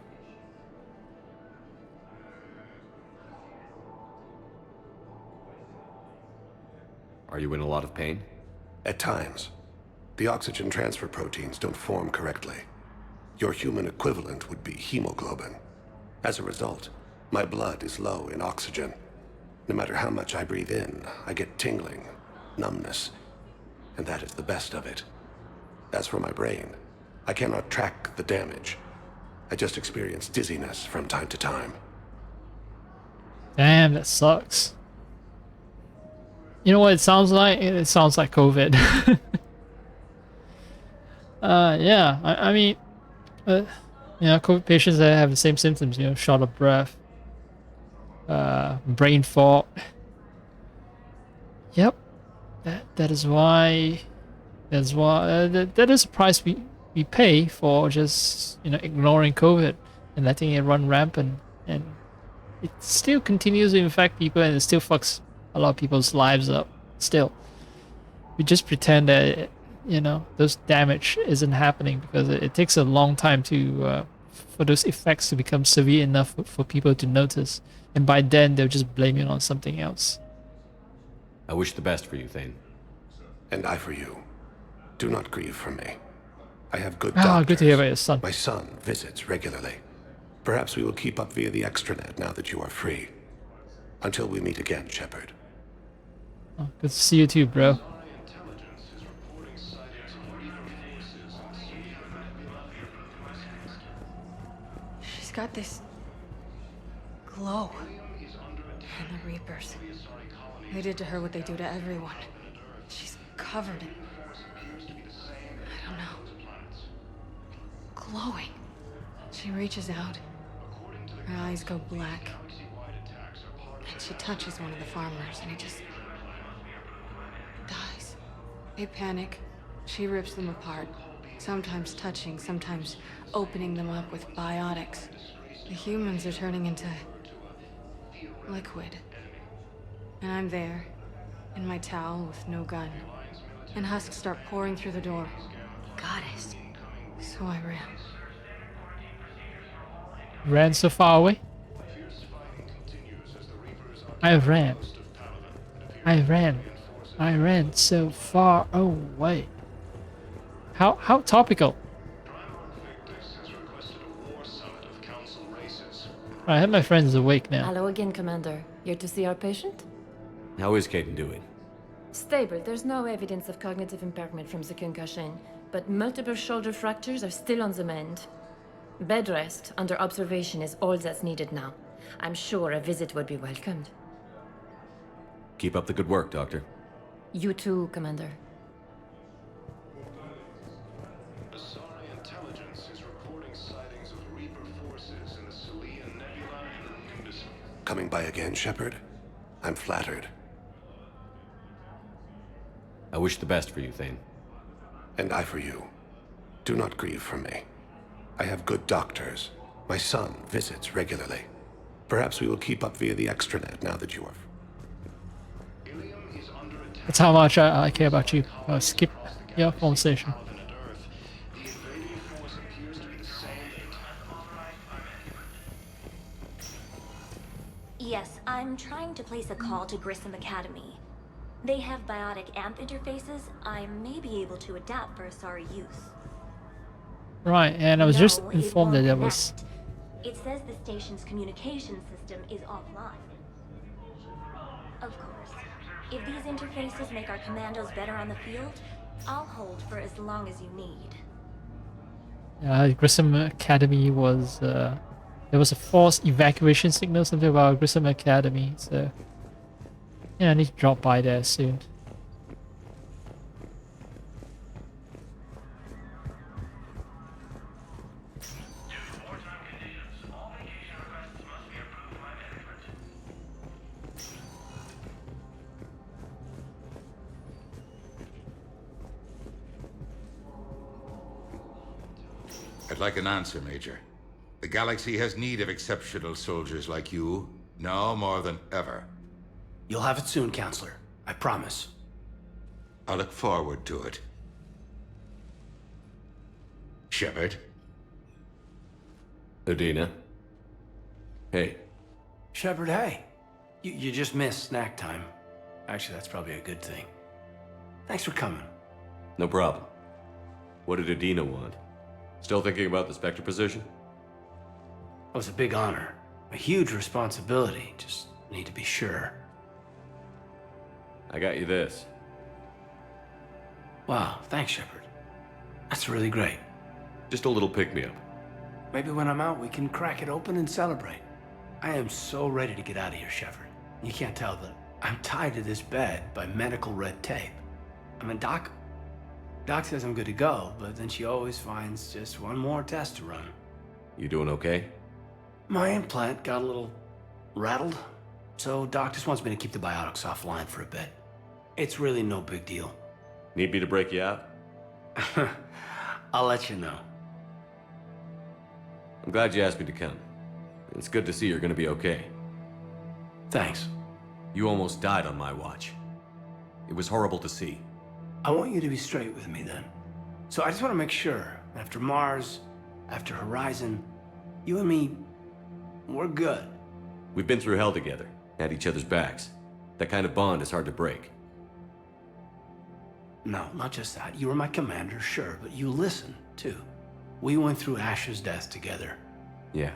E: Are you in a lot of pain?
U: At times. The oxygen transfer proteins don't form correctly. Your human equivalent would be hemoglobin. As a result, my blood is low in oxygen. No matter how much I breathe in, I get tingling, numbness, and that is the best of it. As for my brain, I cannot track the damage. I just experience dizziness from time to time.
A: Damn, that sucks. You know what it sounds like? It sounds like COVID. Yeah, I mean, you know, COVID patients that have the same symptoms, you know, short of breath, brain fog. Yep, that is why that is a price we pay for just, you know, ignoring COVID and letting it run rampant, and it still continues to infect people, and it still fucks a lot of people's lives up. Still, we just pretend that, you know, those damage isn't happening because it takes a long time to for those effects to become severe enough for people to notice, and by then they'll just blame it on something else.
E: I wish the best for you, Thane.
U: And I for you. Do not grieve for me. I have good doctors.
A: Good to hear about your son.
U: My son visits regularly. Perhaps we will keep up via the extranet now that you are free. Until we meet again, Shepard.
A: Oh, good to see you too, bro.
N: She's got this glow. And the Reapers. They did to her what they do to everyone. She's covered in... I don't know. Glowing. She reaches out. Her eyes go black. And she touches one of the farmers, and he just... dies. They panic. She rips them apart. Sometimes touching, sometimes opening them up with biotics. The humans are turning into... liquid. And I'm there, in my towel with no gun. And husks start pouring through the door.
S: Goddess.
N: So I ran.
A: Ran so far away? I ran so far away. How topical. I have my friends awake now.
G: Hello again, Commander. Here to see our patient?
E: How is Caden doing?
G: Stable. There's no evidence of cognitive impairment from the concussion, but multiple shoulder fractures are still on the mend. Bed rest under observation is all that's needed now. I'm sure a visit would be welcomed.
E: Keep up the good work, Doctor.
G: You too, Commander.
U: Asari intelligence is reporting sightings of Reaper forces in the Salian Nebula and Nimbus. Coming by again, Shepard? I'm flattered.
E: I wish the best for you, Thane.
U: And I for you. Do not grieve for me. I have good doctors. My son visits regularly. Perhaps we will keep up via the extranet now that you are...
A: That's how much I care about you. Skip your conversation.
V: Yes, I'm trying to place a call to Grissom Academy. They have biotic amp interfaces I may be able to adapt for Asari use.
A: Right, and I was just informed that there was...
V: It says the station's communication system is offline. Of course, if these interfaces make our commandos better on the field, I'll hold for as long as you need.
A: Grissom Academy was there was a forced evacuation signal, something about Grissom Academy. So yeah, I need to drop by there soon.
D: I'd like an answer, Major. The galaxy has need of exceptional soldiers like you, now more than ever.
I: You'll have it soon, Counselor. I promise.
D: I look forward to it. Shepard?
E: Udina? Hey.
I: Shepard, hey. You just missed snack time. Actually, that's probably a good thing. Thanks for coming.
E: No problem. What did Udina want? Still thinking about the Spectre position?
I: It was a big honor. A huge responsibility. Just need to be sure.
E: I got you this.
I: Wow, thanks, Shepard. That's really great.
E: Just a little pick-me-up.
I: Maybe when I'm out, we can crack it open and celebrate. I am so ready to get out of here, Shepard. You can't tell that I'm tied to this bed by medical red tape. I mean, Doc says I'm good to go, but then she always finds just one more test to run.
E: You doing okay?
I: My implant got a little rattled, so Doc just wants me to keep the biotics offline for a bit. It's really no big deal.
E: Need me to break you out?
I: I'll let you know.
E: I'm glad you asked me to come. It's good to see you're gonna be okay.
I: Thanks.
E: You almost died on my watch. It was horrible to see.
I: I want you to be straight with me then. So I just want to make sure, after Mars, after Horizon, you and me, we're good.
E: We've been through hell together, had each other's backs. That kind of bond is hard to break.
I: No, not just that. You were my commander, sure, but you listened, too. We went through Ash's death together.
E: Yeah.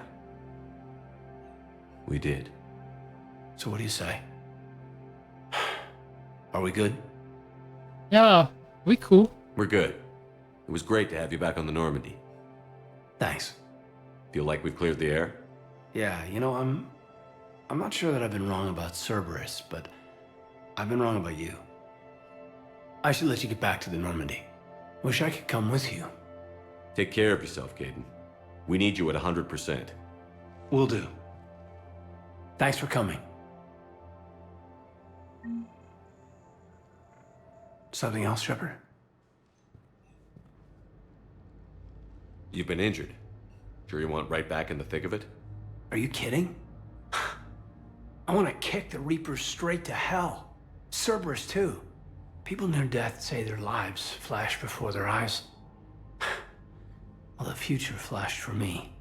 E: We did.
I: So what do you say? Are we good?
A: Yeah, we cool.
E: We're good. It was great to have you back on the Normandy.
I: Thanks.
E: Feel like we've cleared the air?
I: Yeah, you know, I'm not sure that I've been wrong about Cerberus, but I've been wrong about you. I should let you get back to the Normandy. Wish I could come with you.
E: Take care of yourself, Kaidan. We need you at 100%.
I: Will do. Thanks for coming. Something else, Shepard?
E: You've been injured. Sure you want right back in the thick of it?
I: Are you kidding? I want to kick the Reapers straight to hell. Cerberus, too. People near death say their lives flash before their eyes. Well, the future flashed for me.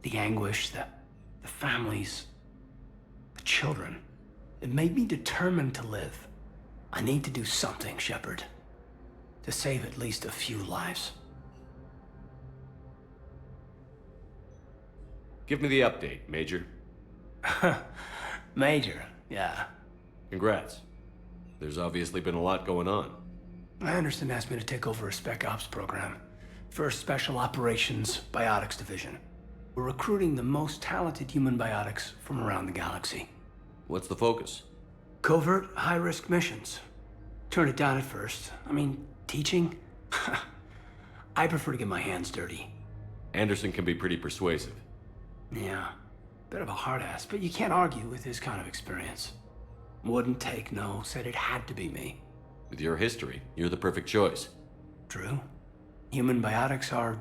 I: The anguish, the families, the children. It made me determined to live. I need to do something, Shepard. To save at least a few lives.
E: Give me the update, Major.
I: Major, yeah.
E: Congrats. There's obviously been a lot going on.
I: Anderson asked me to take over a Spec Ops program. First Special Operations Biotics Division. We're recruiting the most talented human biotics from around the galaxy.
E: What's the focus?
I: Covert, high-risk missions. Turned it down at first. I mean, teaching? I prefer to get my hands dirty.
E: Anderson can be pretty persuasive.
I: Yeah, bit of a hard ass, but you can't argue with his kind of experience. Wouldn't take no, said it had to be me.
E: With your history, you're the perfect choice.
I: True. Human biotics are...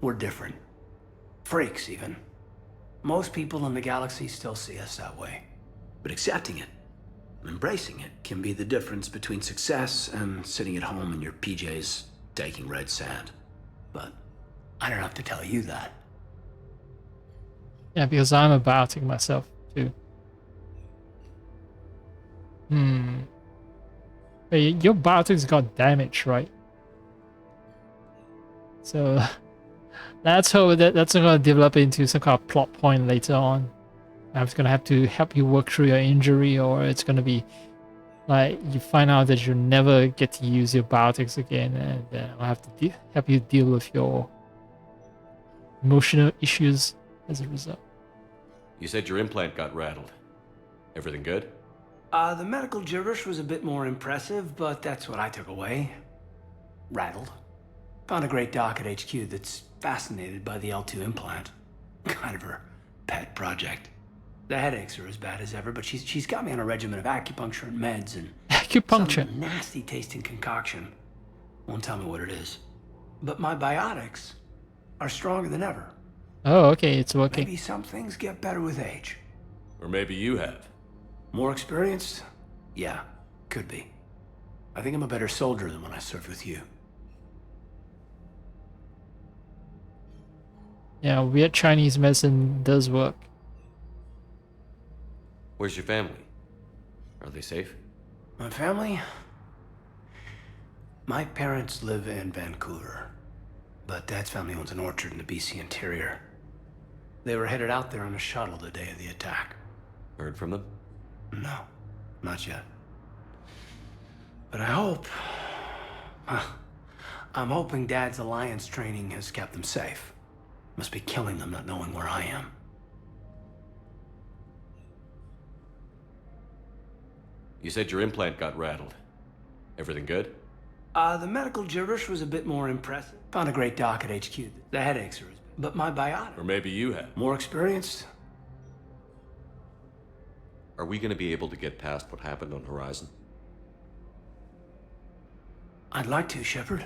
I: we're different. Freaks, even. Most people in the galaxy still see us that way. But accepting it, embracing it, can be the difference between success and sitting at home in your PJs taking red sand. But I don't have to tell you that.
A: Yeah, because I'm a biotic myself, too. Wait, your biotics got damaged, right? So let's hope that that's going to develop into some kind of plot point later on. I'm just going to have to help you work through your injury, or it's going to be like you find out that you never get to use your biotics again, and I'll have to help you deal with your emotional issues as a result.
E: You said your implant got rattled. Everything good?
I: The medical gibberish was a bit more impressive, but that's what I took away. Rattled. Found a great doc at HQ that's fascinated by the L2 implant. Kind of her pet project. The headaches are as bad as ever, but she's got me on a regimen of acupuncture and meds and
A: acupuncture.
I: Some nasty tasting concoction. Won't tell me what it is. But my biotics are stronger than ever.
A: Oh, okay, it's working.
I: Maybe some things get better with age.
E: Or maybe you have.
I: More experienced? Yeah, could be. I think I'm a better soldier than when I served with you.
A: Yeah, weird Chinese medicine does work.
E: Where's your family? Are they safe?
I: My family? My parents live in Vancouver, but Dad's family owns an orchard in the BC interior. They were headed out there on a shuttle the day of the attack.
E: Heard from them?
I: No, not yet. But I hope... I'm hoping Dad's Alliance training has kept them safe. Must be killing them not knowing where I am.
E: You said your implant got rattled. Everything good?
I: The medical gibberish was a bit more impressive. Found a great doc at HQ. The headaches are... But my biotic...
E: Or maybe you have.
I: More experienced?
E: Are we going to be able to get past what happened on Horizon?
I: I'd like to, Shepard.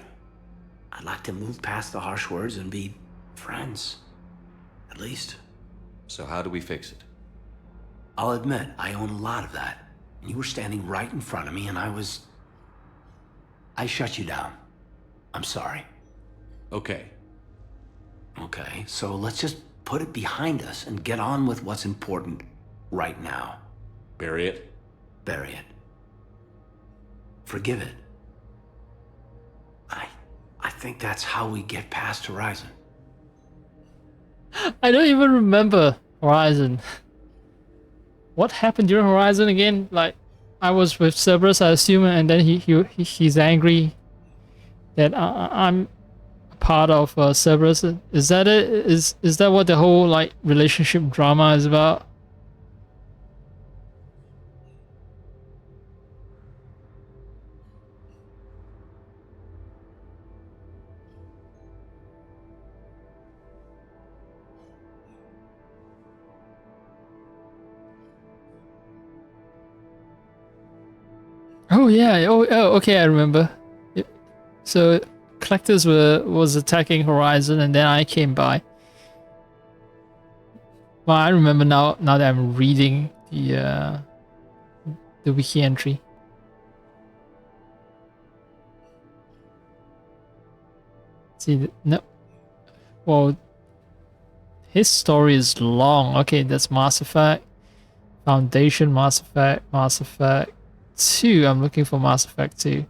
I: I'd like to move past the harsh words and be friends. At least.
E: So how do we fix it?
I: I'll admit, I own a lot of that. And you were standing right in front of me and I shut you down. I'm sorry.
E: Okay.
I: Okay, so let's just put it behind us and get on with what's important right now.
E: Bury it?
I: Bury it. Forgive it. I think that's how we get past Horizon.
A: I don't even remember Horizon. What happened during Horizon again? Like, I was with Cerberus, I assume, and then he's angry that I'm part of Cerberus. Is that it? Is that what the whole like relationship drama is about? Oh yeah, oh okay, I remember. So Collectors was attacking Horizon and then I came by. Well, I remember now that I'm reading the wiki entry. See, no. Well, his story is long. Okay, that's Mass Effect, Foundation, Mass Effect 2. I'm looking for Mass Effect 2.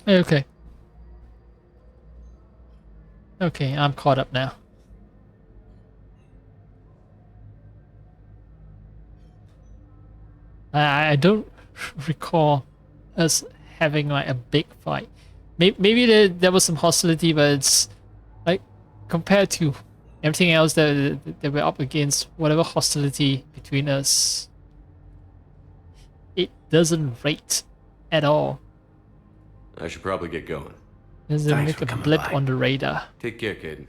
A: Okay. Okay, I'm caught up now. I don't recall us having like a big fight. Maybe there was some hostility, but it's like compared to everything else that we're up against, whatever hostility between us, it doesn't rate at all.
E: I should probably get going.
A: There's a make a blip on the radar.
E: Take care, Caden.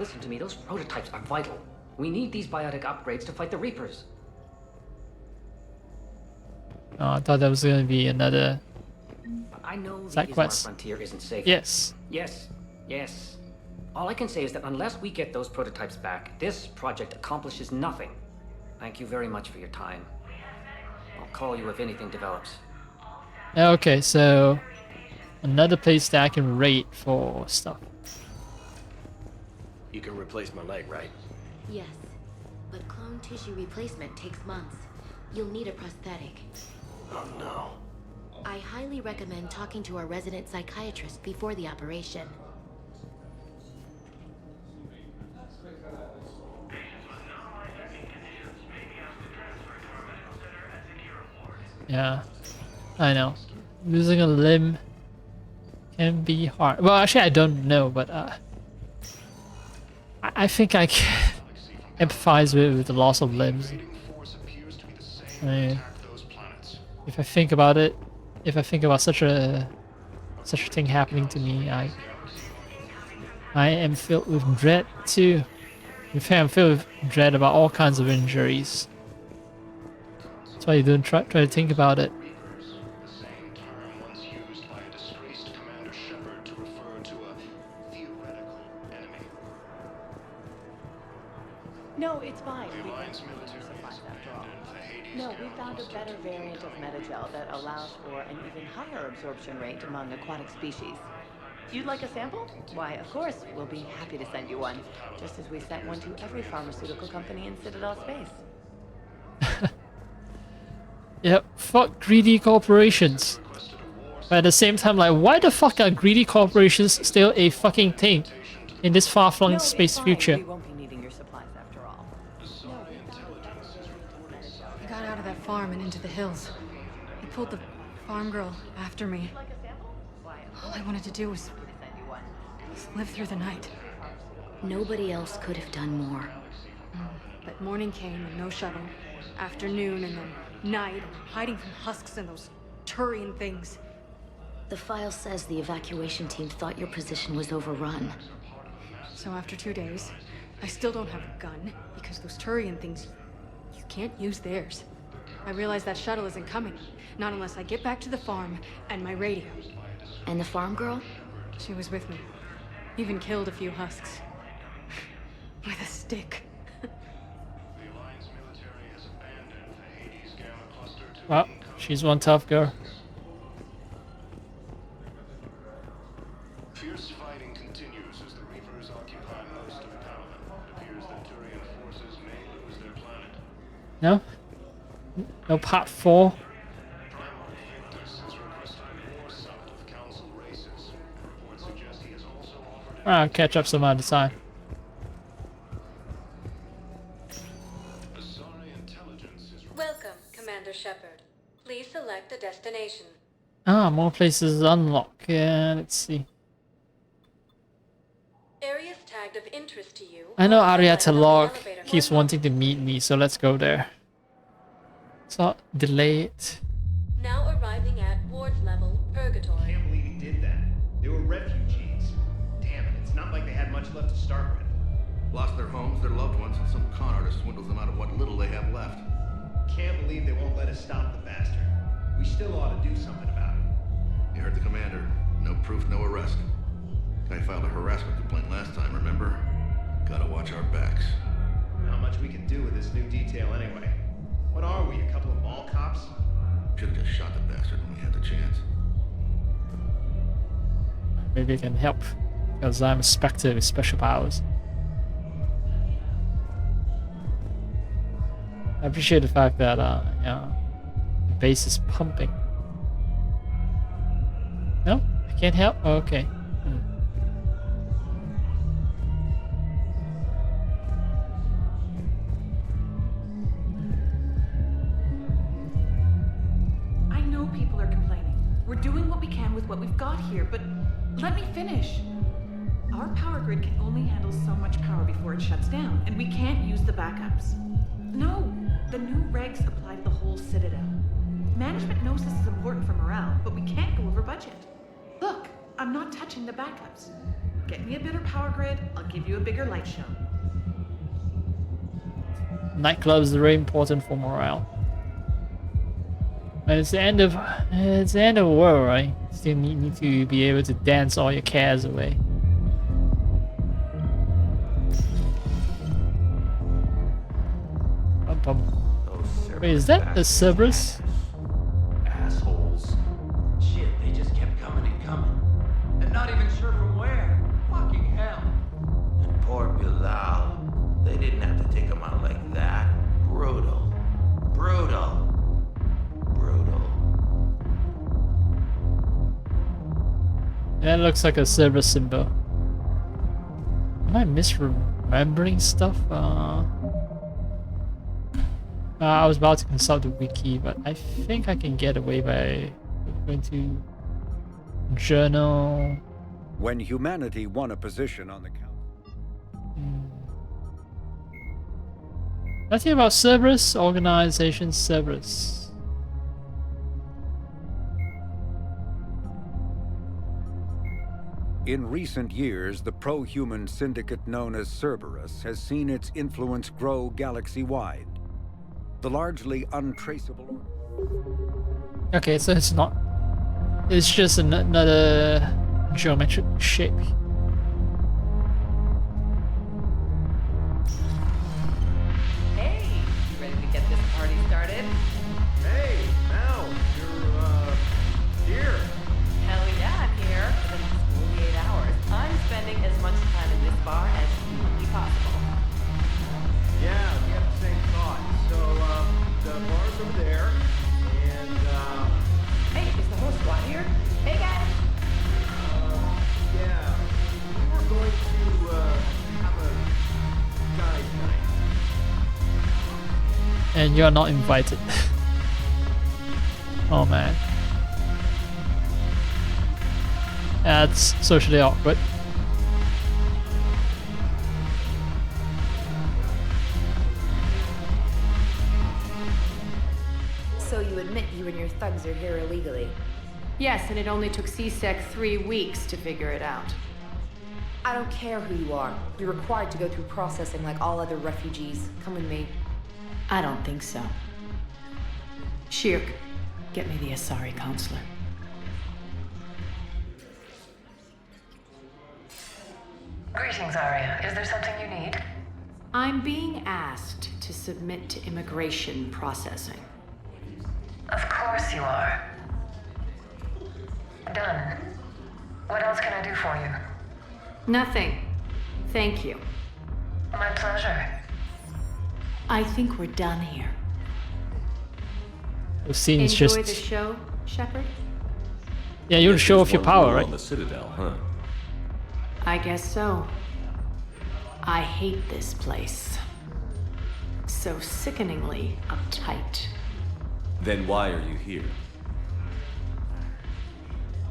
J: Listen to me, those prototypes are vital. We need these biotic upgrades to fight the Reapers.
A: Oh, I thought that was going to be another
J: I know the
A: side
J: Ismar
A: quest.
J: frontier isn't safe.
A: Yes.
J: Yes. All I can say is that unless we get those prototypes back, this project accomplishes nothing. Thank you very much for your time. I'll call you if anything develops.
A: Okay, so another place that I can raid for stuff.
C: You can replace my leg, right?
S: Yes, but clone tissue replacement takes months. You'll need a prosthetic.
C: Oh no.
S: I highly recommend talking to our resident psychiatrist before the operation.
A: Yeah, I know. Losing a limb can be hard. Well, actually, I don't know, but I think I can empathize with the loss of limbs. I mean, if I think about it, if I think about such a thing happening to me, I am filled with dread too. In fact, I'm filled with dread about all kinds of injuries. That's why you don't try to think about it.
R: No, it's fine. We won't need your supplies after all. No, we found a better variant of Metagel that allows for an even higher absorption rate among aquatic species. You'd like a sample? Why, of course, we'll be happy to send you one, just as we sent one to every pharmaceutical company in Citadel space.
A: Yep, fuck greedy corporations. But at the same time, like, why the fuck are greedy corporations still a fucking thing in this far-flung space future?
R: We won't be needing your supplies after all.
N: I got out of that farm and into the hills. They pulled the farm girl after me. All I wanted to do was live through the night.
S: Nobody else could have done more.
N: But morning came and no shuttle. Afternoon and then night, hiding from husks and those Turian things.
S: The file says the evacuation team thought your position was overrun.
N: So after 2 days, I still don't have a gun, because those Turian things, you can't use theirs. I realize that shuttle isn't coming, not unless I get back to the farm and my radio.
S: And the farm girl?
N: She was with me. Even killed a few husks. With a stick.
A: Well, she's one tough girl.
L: Fierce fighting continues as the Reapers occupy most of Paladin. It appears that Turian forces may lose their planet.
A: No? No part 4? I'll catch up some other time.
W: Welcome, Commander Shepard. Please select a destination.
A: Ah, more places unlock. Yeah, let's see.
W: Areas tagged of interest to you.
A: I know Arietta Locke keeps wanting to meet me, so let's go there. So, delay it.
W: Now arriving at Ward's level, Purgatory.
X: I can't believe he did that. They were refugees. Damn it, it's not like they had much left to start with.
D: Lost their homes, their loved ones, and some con artist swindles them out of what little they have left.
X: Can't believe they won't let us stop the bastard. We still ought to do something about it.
D: You heard the commander. No proof, no arrest. Guy filed a harassment complaint last time, remember? Gotta watch our backs.
X: Not much we can do with this new detail anyway. What are we, a couple of mall cops?
D: Should've just shot the bastard when we had the chance.
A: Maybe I can help, because I'm a Spectre with special powers. I appreciate the fact that, yeah, the base is pumping. No? I can't help? Oh, okay.
Y: I know people are complaining. We're doing what we can with what we've got here, but let me finish. Our power grid can only handle so much power before it shuts down, and we can't use the backups. No, the new regs apply to the whole Citadel. Management knows this is important for morale, but we can't go over budget. Look, I'm not touching the backups. Get me a better power grid, I'll give you a bigger light show.
A: Nightclubs are very important for morale. And it's the end of the world, right? Still need to be able to dance all your cares away. Wait, is that a Cerberus?
L: Assholes.
A: that looks like a Cerberus symbol. Am I misremembering stuff? I was about to consult the wiki, but I think I can get away by going to journal.
B: When humanity won a position on the council.
A: Nothing about Cerberus, organization Cerberus.
B: In recent years, the pro-human syndicate known as Cerberus has seen its influence grow galaxy-wide. The largely untraceable...
A: Okay, so it's not... It's just another geometric shape.
R: Hey, you ready to get this party started?
X: Hey, Mal, you're, here.
R: Hell yeah, I'm here for the next 48 hours. I'm spending as much time in this bar as humanly possible.
X: Yeah, we have the same thought. So, the bar's over there, and,
R: Hey, is the whole squad here? Hey, guys!
X: yeah, we were going to, have a guys' night.
A: And you're not invited. Oh man. That's socially awkward.
F: So you admit you and your thugs are here illegally?
K: Yes, and it only took CSEC 3 weeks to figure it out.
F: I don't care who you are. You're required to go through processing like all other refugees. Come with me.
K: I don't think so. Shirk, get me the Asari counselor.
H: Greetings, Arya. Is there something you need?
K: I'm being asked to submit to immigration processing.
H: Of course you are. Done. What else can I do for you?
K: Nothing. Thank you.
H: My pleasure.
K: I think we're done here.
A: The scene's
K: Enjoy
A: just...
K: the show, Shepard?
A: Yeah, you'll show off your power, right?
E: On the Citadel, huh?
K: I guess so. I hate this place. So sickeningly uptight.
E: Then why are you here?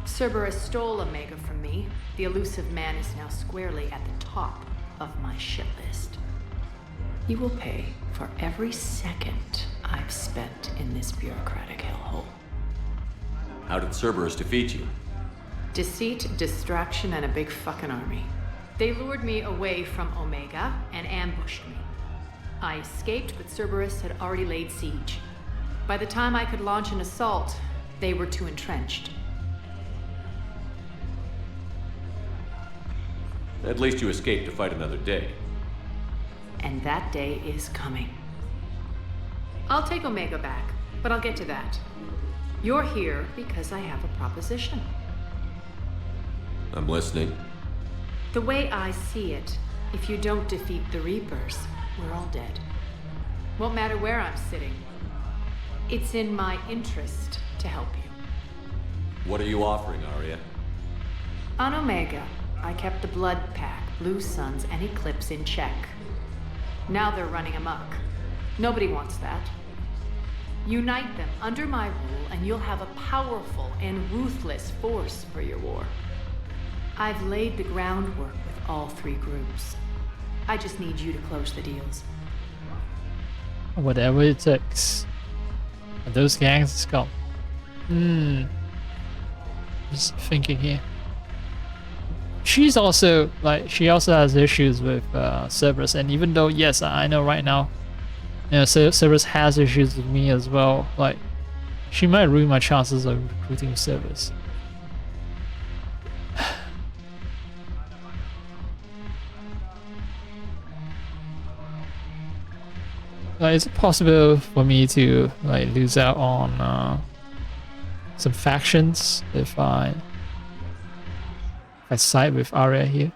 K: Cerberus stole Omega from me. The elusive man is now squarely at the top of my shit list. He will pay for every second I've spent in this bureaucratic hellhole.
E: How did Cerberus defeat you?
K: Deceit, distraction, and a big fucking army. They lured me away from Omega and ambushed me. I escaped, but Cerberus had already laid siege. By the time I could launch an assault, they were too entrenched.
E: At least you escaped to fight another day.
K: And that day is coming. I'll take Omega back, but I'll get to that. You're here because I have a proposition.
E: I'm listening.
K: The way I see it, if you don't defeat the Reapers, we're all dead. Won't matter where I'm sitting. It's in my interest to help you.
E: What are you offering, Arya?
K: On Omega, I kept the Blood Pack, Blue Suns, and Eclipse in check. Now they're running amok. Nobody wants that. Unite them under my rule, and you'll have a powerful and ruthless force for your war. I've laid the groundwork with all three groups. I just need you to close the deals.
A: Whatever it takes. And those gangs is gone. Just thinking here. She's also, like, she also has issues with Cerberus, and even though, yes, I know right now, you know, Cerberus has issues with me as well, like, she might ruin my chances of recruiting Cerberus. Like, is it possible for me to, like, lose out on some factions if I side with Arya here?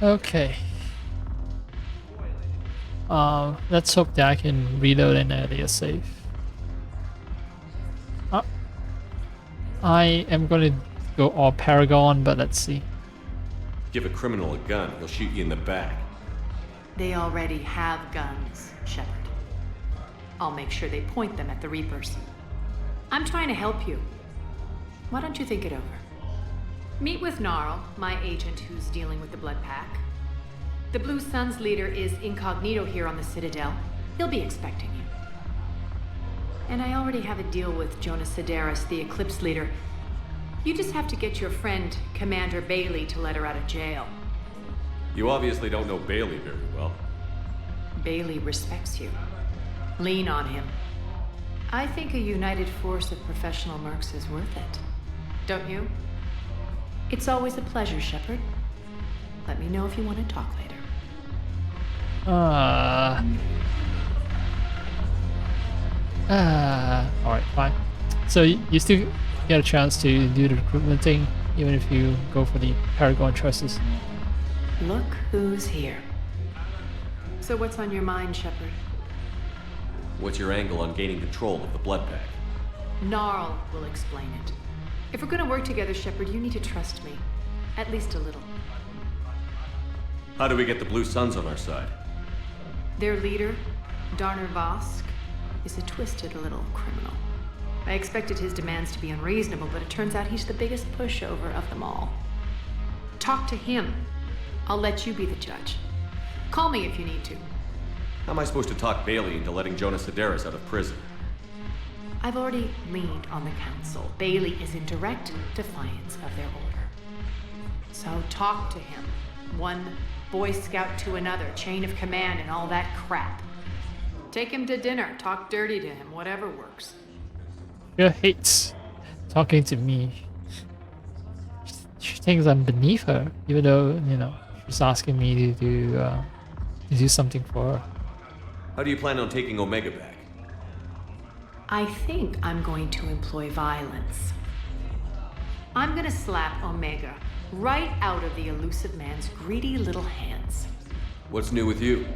A: Okay. Let's hope that I can reload an area safe. I am going to go all Paragon, but let's see.
E: Give a criminal a gun, he'll shoot you in the back.
K: They already have guns, Shepard. I'll make sure they point them at the Reapers. I'm trying to help you. Why don't you think it over? Meet with Gnarl, my agent who's dealing with the Blood Pack. The Blue Suns leader is incognito here on the Citadel. He'll be expecting you. And I already have a deal with Jonas Sedaris, the Eclipse leader. You just have to get your friend, Commander Bailey, to let her out of jail.
E: You obviously don't know Bailey very well.
K: Bailey respects you. Lean on him. I think a united force of professional mercs is worth it. Don't you? It's always a pleasure, Shepard. Let me know if you want to talk later.
A: Alright, fine. So you still get a chance to do the recruitment thing, even if you go for the Paragon choices.
K: Look who's here. So what's on your mind, Shepard?
E: What's your angle on gaining control of the Blood Pack?
K: Gnarl will explain it. If we're gonna work together, Shepard, you need to trust me. At least a little.
E: How do we get the Blue Suns on our side?
K: Their leader, Darner Vosk, is a twisted little criminal. I expected his demands to be unreasonable, but it turns out he's the biggest pushover of them all. Talk to him. I'll let you be the judge. Call me if you need to.
E: How am I supposed to talk Bailey into letting Jonas Sedaris out of prison?
K: I've already leaned on the council. Bailey is in direct defiance of their order. So talk to him. One Boy Scout to another, chain of command and all that crap. Take him to dinner, talk dirty to him, whatever works.
A: She hates talking to me. She thinks I'm beneath her, even though, you know, she's asking me to do something for her.
E: How do you plan on taking Omega back?
K: I think I'm going to employ violence. I'm gonna slap Omega right out of the elusive man's greedy little hands.
E: What's new with you?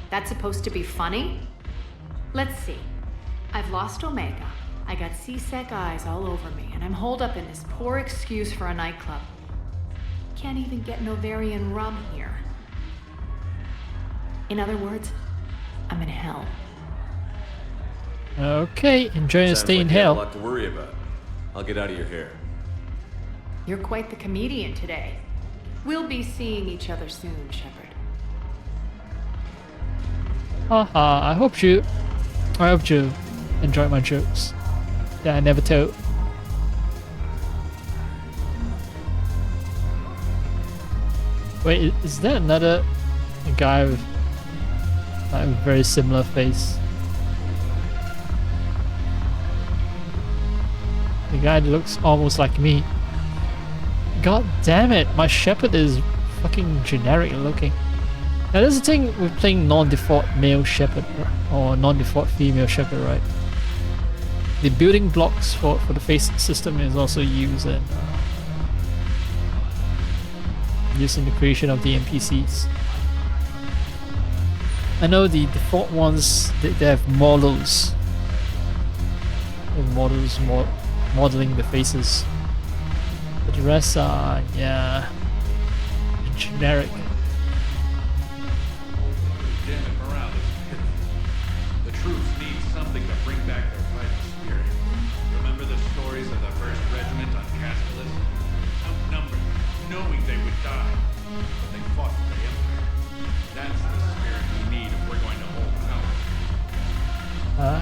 K: That's supposed to be funny? Let's see. I've lost Omega. I got C-Sec eyes all over me, and I'm holed up in this poor excuse for a nightclub. Can't even get an Ovarian rum here. In other words, I'm in hell.
A: Okay, enjoy your stay in hell.
E: A lot to worry about. I'll get out of your hair.
K: You're quite the comedian today. We'll be seeing each other soon, Shepard.
A: Haha, I hope you enjoyed my jokes that I never told. Wait, is there another guy with like a very similar face? The guy that looks almost like me. God damn it, my Shepard is fucking generic looking. Now there's the thing with playing non-default male Shepard or non-default female Shepard, right? The building blocks for the face system is also used in the creation of the NPCs. I know the default ones, they have models. Models modeling the faces. But the rest are, yeah, generic.
M: Damn it, morale is pitiful. The troops need something to bring back their fighting spirit. Remember the stories of the 1st Regiment on Castellus? Outnumbered, knowing they would die, but they fought for the Empire. That's the spirit we need if we're going to hold power.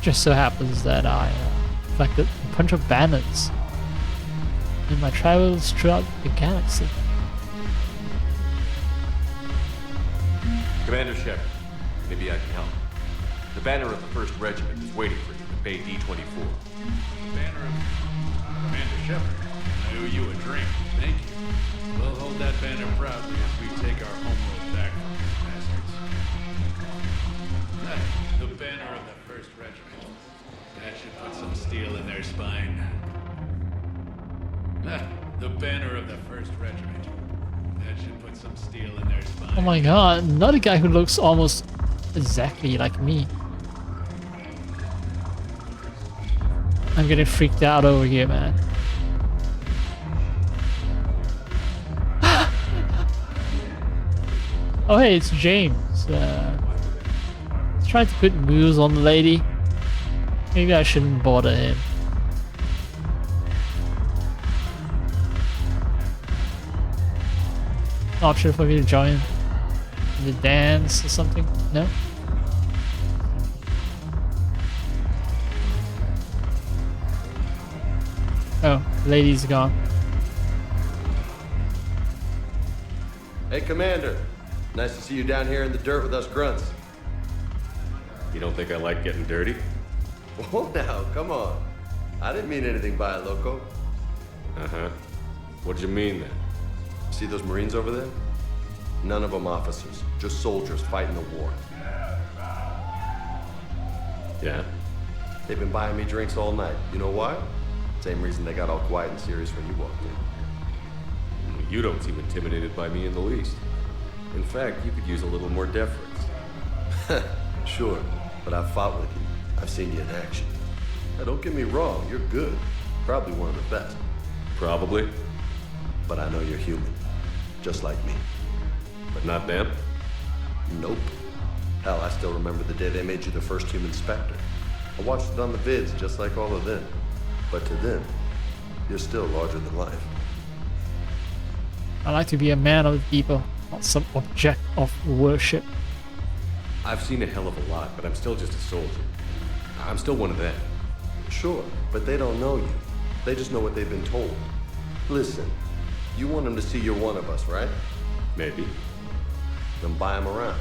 A: Just so happens that I collected a bunch of banners in my travels throughout the galaxy.
E: Commander Shepard, maybe I can help. The banner of the 1st Regiment is waiting for you at Bay D-24.
M: The banner of Commander Shepard. I owe you a drink. Thank you. We'll hold that banner proudly as we take our homeworld back from these bastards. The banner of the 1st Regiment. That should put some steel in their spine. The banner of the 1st Regiment. That should put some steel in their spine.
A: Oh my god, another guy who looks almost exactly like me. I'm getting freaked out over here, man. Oh hey, it's James. He's trying to put moves on the lady. Maybe I shouldn't bother him. Option for me to join the dance or something? No? Oh, the lady's gone.
X: Hey, Commander. Nice to see you down here in the dirt with us grunts.
E: You don't think I like getting dirty?
X: Whoa, now, come on. I didn't mean anything by it, Loco.
E: Uh-huh. What'd you mean then?
X: See those Marines over there? None of them officers, just soldiers fighting the war.
E: Yeah?
X: They've been buying me drinks all night. You know why? Same reason they got all quiet and serious when you walked in.
E: You don't seem intimidated by me in the least. In fact, you could use a little more deference.
X: Sure, but I've fought with you. I've seen you in action. Now, don't get me wrong, you're good. Probably one of the best.
E: Probably.
X: But I know you're human. Just like me.
E: But not them?
X: Nope. Hell, I still remember the day they made you the first human Spectre. I watched it on the vids, just like all of them. But to them, you're still larger than life.
A: I like to be a man of the people, not some object of worship.
E: I've seen a hell of a lot, but I'm still just a soldier. I'm still one of them.
X: Sure, but they don't know you. They just know what they've been told. Listen, you want them to see you're one of us, right?
E: Maybe.
X: Then buy them around.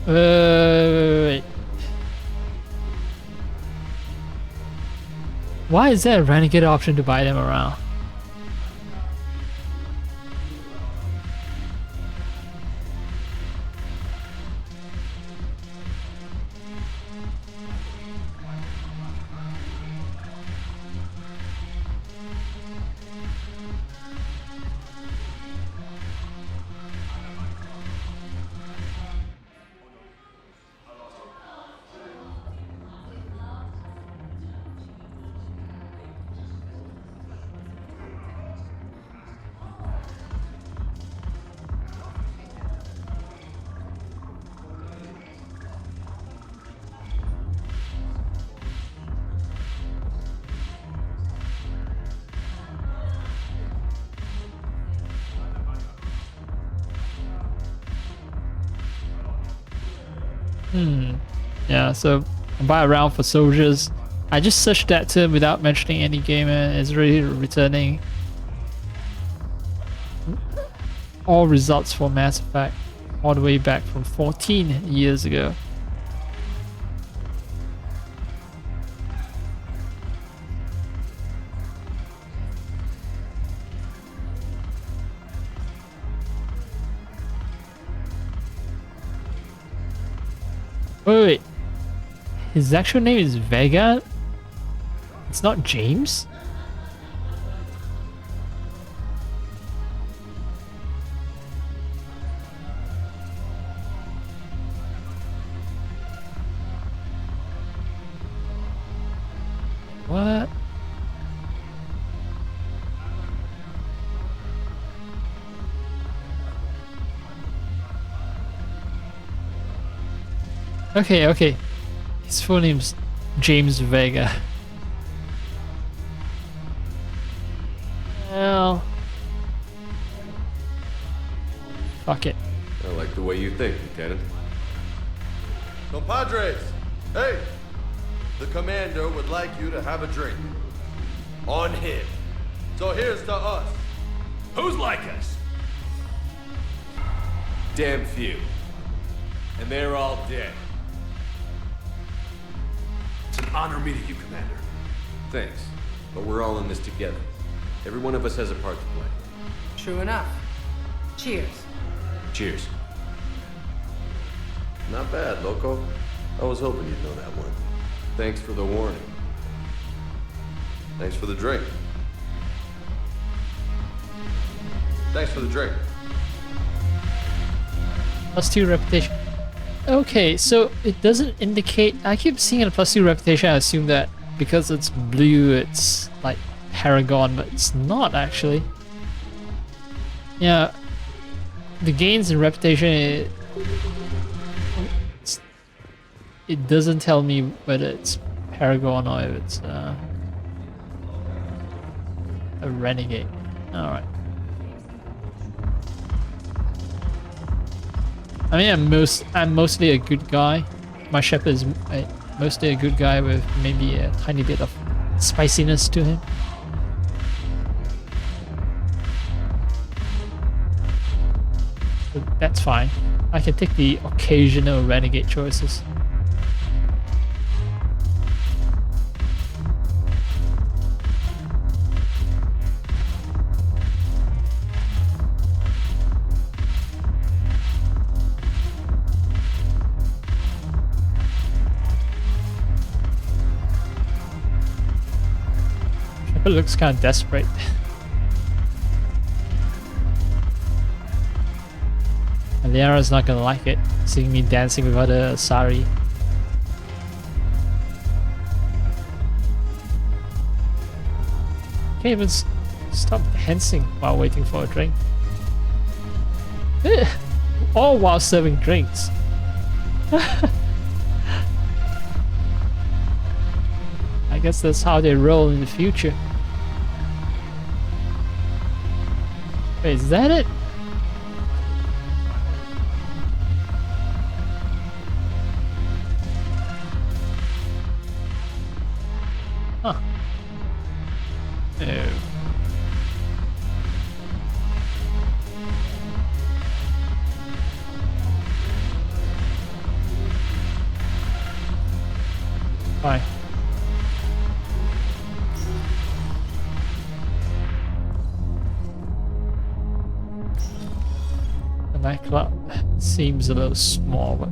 A: Wait. Why is there a renegade option to buy them around? Yeah, so buy a round for soldiers. I just searched that term without mentioning any game and it's really returning all results for Mass Effect all the way back from 14 years ago. Wait. His actual name is Vega? It's not James? What? Okay. His full name's James Vega. Well, fuck it.
E: I like the way you think, Lieutenant.
X: Compadres! Hey! The commander would like you to have a drink. On him. So here's to us.
E: Who's like us? Damn few. And they're all dead.
X: It's an honor meeting you, Commander.
E: Thanks. But we're all in this together. Every one of us has a part to play.
R: True enough. Cheers.
E: Cheers.
X: Not bad, Loco. I was hoping you'd know that one.
E: Thanks for the warning.
X: Thanks for the drink. Thanks for the drink.
A: +2 reputation. Okay, so it doesn't indicate. I keep seeing a +2 reputation. I assume that because it's blue, it's like Paragon, but it's not actually. Yeah, the gains in reputation. It doesn't tell me whether it's Paragon or if it's a renegade. All right. I mean, I'm mostly a good guy. My Shepard is mostly a good guy with maybe a tiny bit of spiciness to him. But that's fine. I can take the occasional renegade choices. It looks kind of desperate. And Liara's not gonna like it, seeing me dancing without a sari. Can't even stop dancing while waiting for a drink. All while serving drinks. I guess that's how they roll in the future. Wait, is that it? Huh. Oh. Bye. The nightclub seems a little small, but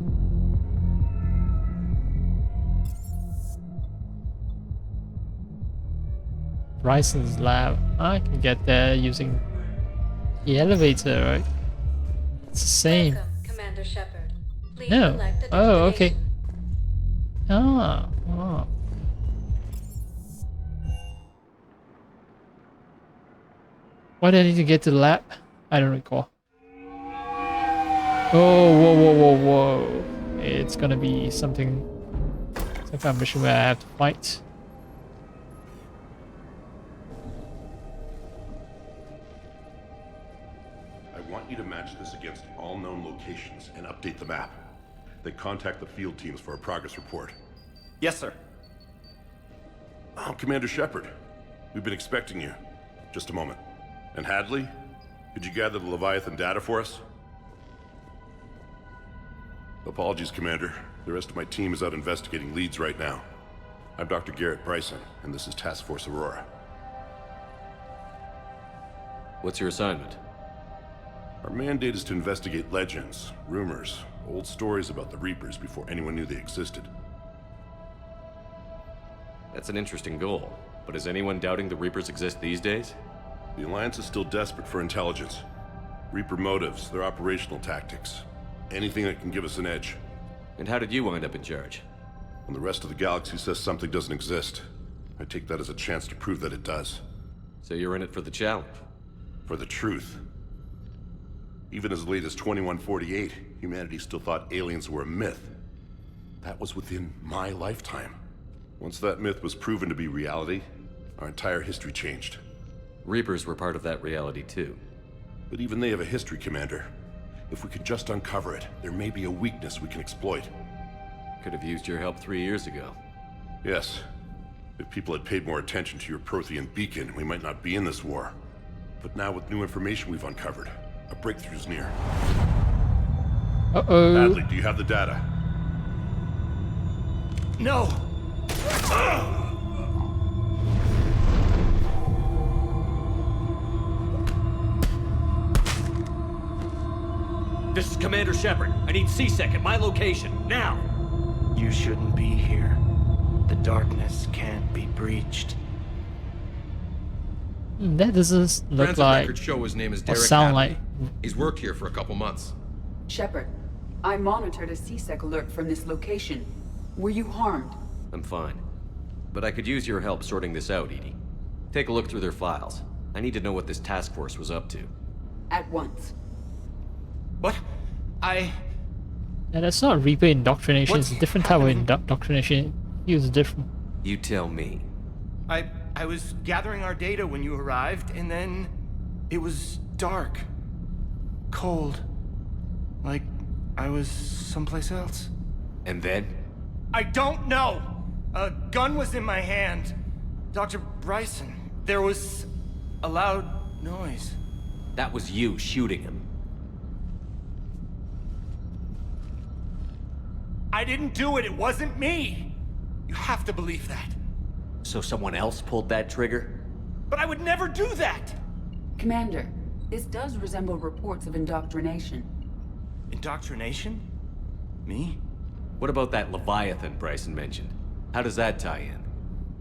A: Bryson's lab. I can get there using the elevator, right? It's the same.
W: Welcome, Commander Shepard. Please
A: No.
W: select a
A: Oh, okay.
W: destination.
A: Ah. Oh. Why do I need to get to the lab? I don't recall. Oh, whoa, whoa, whoa, whoa. It's gonna be something, some kind of mission where I have to fight.
G: I want you to match this against all known locations and update the map. Then contact the field teams for a progress report.
X: Yes, sir.
G: Oh, Commander Shepard. We've been expecting you. Just a moment. And Hadley, could you gather the Leviathan data for us? Apologies, Commander. The rest of my team is out investigating leads right now. I'm Dr. Garrett Bryson, and this is Task Force Aurora.
E: What's your assignment?
G: Our mandate is to investigate legends, rumors, old stories about the Reapers before anyone knew they existed.
E: That's an interesting goal, but is anyone doubting the Reapers exist these days?
G: The Alliance is still desperate for intelligence. Reaper motives, their operational tactics. Anything that can give us an edge.
E: And how did you wind up in charge?
G: When the rest of the galaxy says something doesn't exist, I take that as a chance to prove that it does.
E: So you're in it for the challenge?
G: For the truth. Even as late as 2148, humanity still thought aliens were a myth. That was within my lifetime. Once that myth was proven to be reality, our entire history changed.
E: Reapers were part of that reality too.
G: But even they have a history, Commander. If we could just uncover it, there may be a weakness we can exploit.
E: Could have used your help 3 years ago.
G: Yes. If people had paid more attention to your Prothean beacon, we might not be in this war. But now with new information we've uncovered, a breakthrough's near.
A: Uh-oh.
G: Hadley, do you have the data?
X: No!
E: This is Commander Shepard. I need C-Sec at my location, now!
I: You shouldn't be here. The darkness can't be breached.
A: That doesn't look
O: Transit
A: like
O: records show his name is
A: or
O: Derek
A: sound
O: Hadley.
A: like.
O: He's worked here for a couple months.
P: Shepard, I monitored a CSEC alert from this location. Were you harmed?
E: I'm fine. But I could use your help sorting this out, EDI. Take a look through their files. I need to know what this task force was up to.
P: At once.
I: What?
A: Yeah, that's not Reaper indoctrination. It's a different type of indoctrination. It was different.
E: You tell me.
I: I was gathering our data when you arrived, and then it was dark. Cold. Like I was someplace else.
E: And then?
I: I don't know! A gun was in my hand. Dr. Bryson, there was a loud noise.
E: That was you shooting him.
I: I didn't do it, it wasn't me! You have to believe that.
E: So someone else pulled that trigger?
I: But I would never do that!
P: Commander, this does resemble reports of indoctrination.
I: Indoctrination? Me?
E: What about that Leviathan Bryson mentioned? How does that tie in?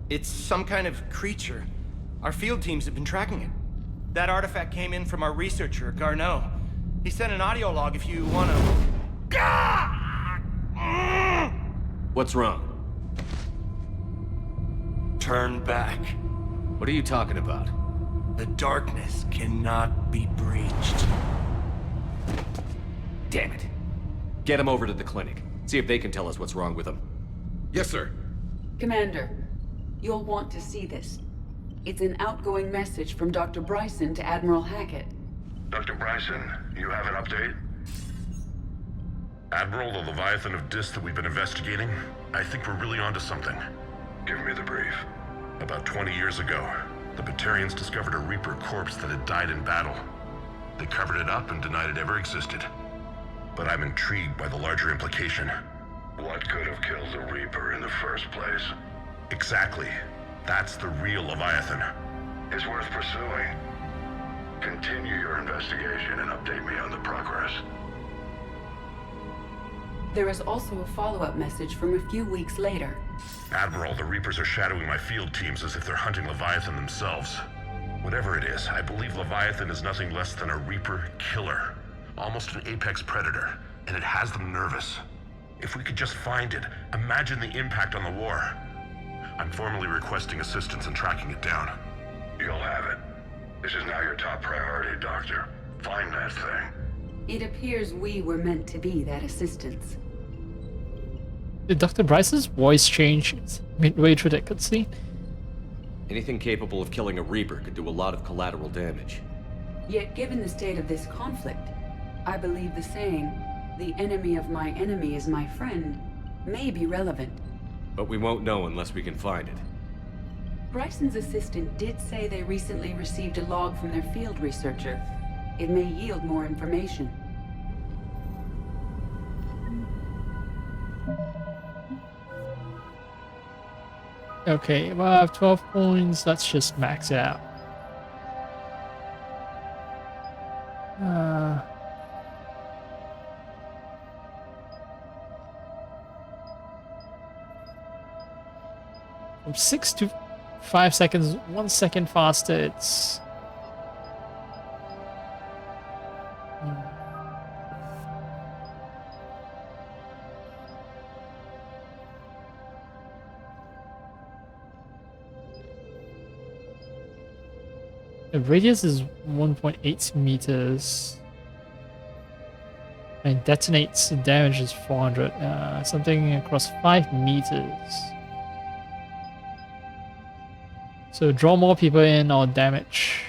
I: It's some kind of creature. Our field teams have been tracking it. That artifact came in from our researcher, Garneau. He sent an audio log if you wanna...
E: What's wrong?
I: Turn back.
E: What are you talking about?
I: The darkness cannot be breached.
E: Damn it. Get him over to the clinic. See if they can tell us what's wrong with him.
O: Yes, sir.
P: Commander, you'll want to see this. It's an outgoing message from Dr. Bryson to Admiral Hackett.
L: Dr. Bryson, you have an update? Admiral, the Leviathan of Dis that we've been investigating, I think we're really onto something. Give me the brief. About 20 years ago, the Batarians discovered a Reaper corpse that had died in battle. They covered it up and denied it ever existed. But I'm intrigued by the larger implication. What could have killed the Reaper in the first place? Exactly. That's the real Leviathan. It's worth pursuing. Continue your investigation and update me on the progress.
P: There is also a follow-up message from a few weeks later.
L: Admiral, the Reapers are shadowing my field teams as if they're hunting Leviathan themselves. Whatever it is, I believe Leviathan is nothing less than a Reaper killer. Almost an apex predator, and it has them nervous. If we could just find it, imagine the impact on the war. I'm formally requesting assistance in tracking it down. You'll have it. This is now your top priority, Doctor. Find that thing.
P: It appears we were meant to be that assistance.
A: Did Dr. Bryce's voice change midway through that cutscene?
E: Anything capable of killing a Reaper could do a lot of collateral damage.
P: Yet given the state of this conflict, I believe the saying, "The enemy of my enemy is my friend," may be relevant.
E: But we won't know unless we can find it.
P: Bryson's assistant did say they recently received a log from their field researcher. It may yield more information.
A: Okay, well, I have 12 points. Let's just max it out. From 6 to 5 seconds, 1 second faster, it's... The radius is 1.8 meters. And detonates the damage is 400. Something across 5 meters. So draw more people in or damage.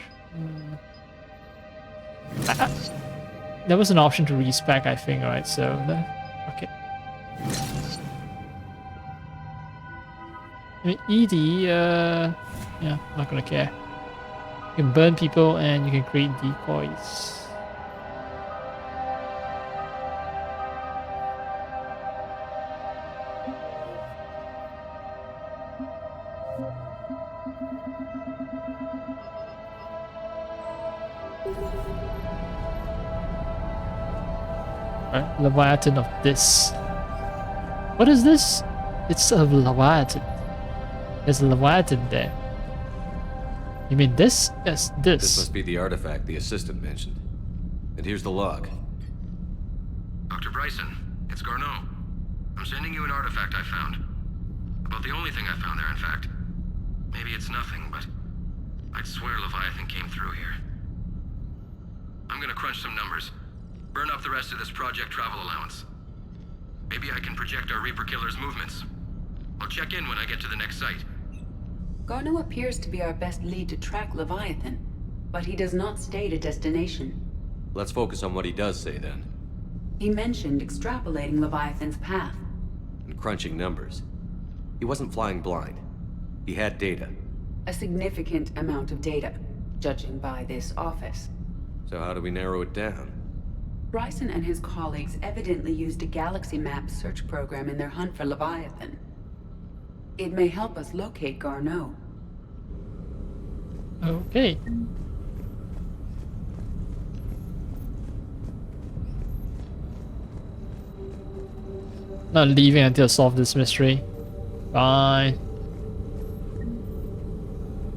A: There was an option to respec, I think, right? So, okay. I mean, ED, yeah, not gonna care. You can burn people and you can create decoys. Right, Leviathan of this. What is this? It's a Leviathan. There's a Leviathan there. You mean this? Yes,
E: This
A: this.
E: must be the artifact the assistant mentioned. And here's the log.
O: Dr. Bryson, it's Garneau. I'm sending you an artifact I found. About the only thing I found there, in fact. Maybe it's nothing, but I'd swear Leviathan came through here. I'm gonna crunch some numbers. Burn up the rest of this project travel allowance. Maybe I can project our Reaper Killer's movements. I'll check in when I get to the next site.
P: Garneau appears to be our best lead to track Leviathan, but he does not state a destination.
E: Let's focus on what he does say then.
P: He mentioned extrapolating Leviathan's path.
E: And crunching numbers. He wasn't flying blind. He had data.
P: A significant amount of data, judging by this office.
E: So how do we narrow it down?
P: Bryson and his colleagues evidently used a galaxy map search program in their hunt for Leviathan. It may help us locate Garneau.
A: Okay. Not leaving until I solve this mystery. Fine.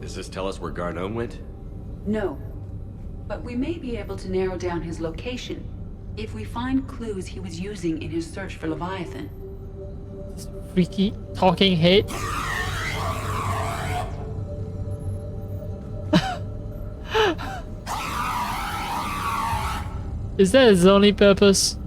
E: Does this tell us where Garneau went?
P: No, but we may be able to narrow down his location if we find clues he was using in his search for Leviathan.
A: Freaky talking head. Is that his only purpose?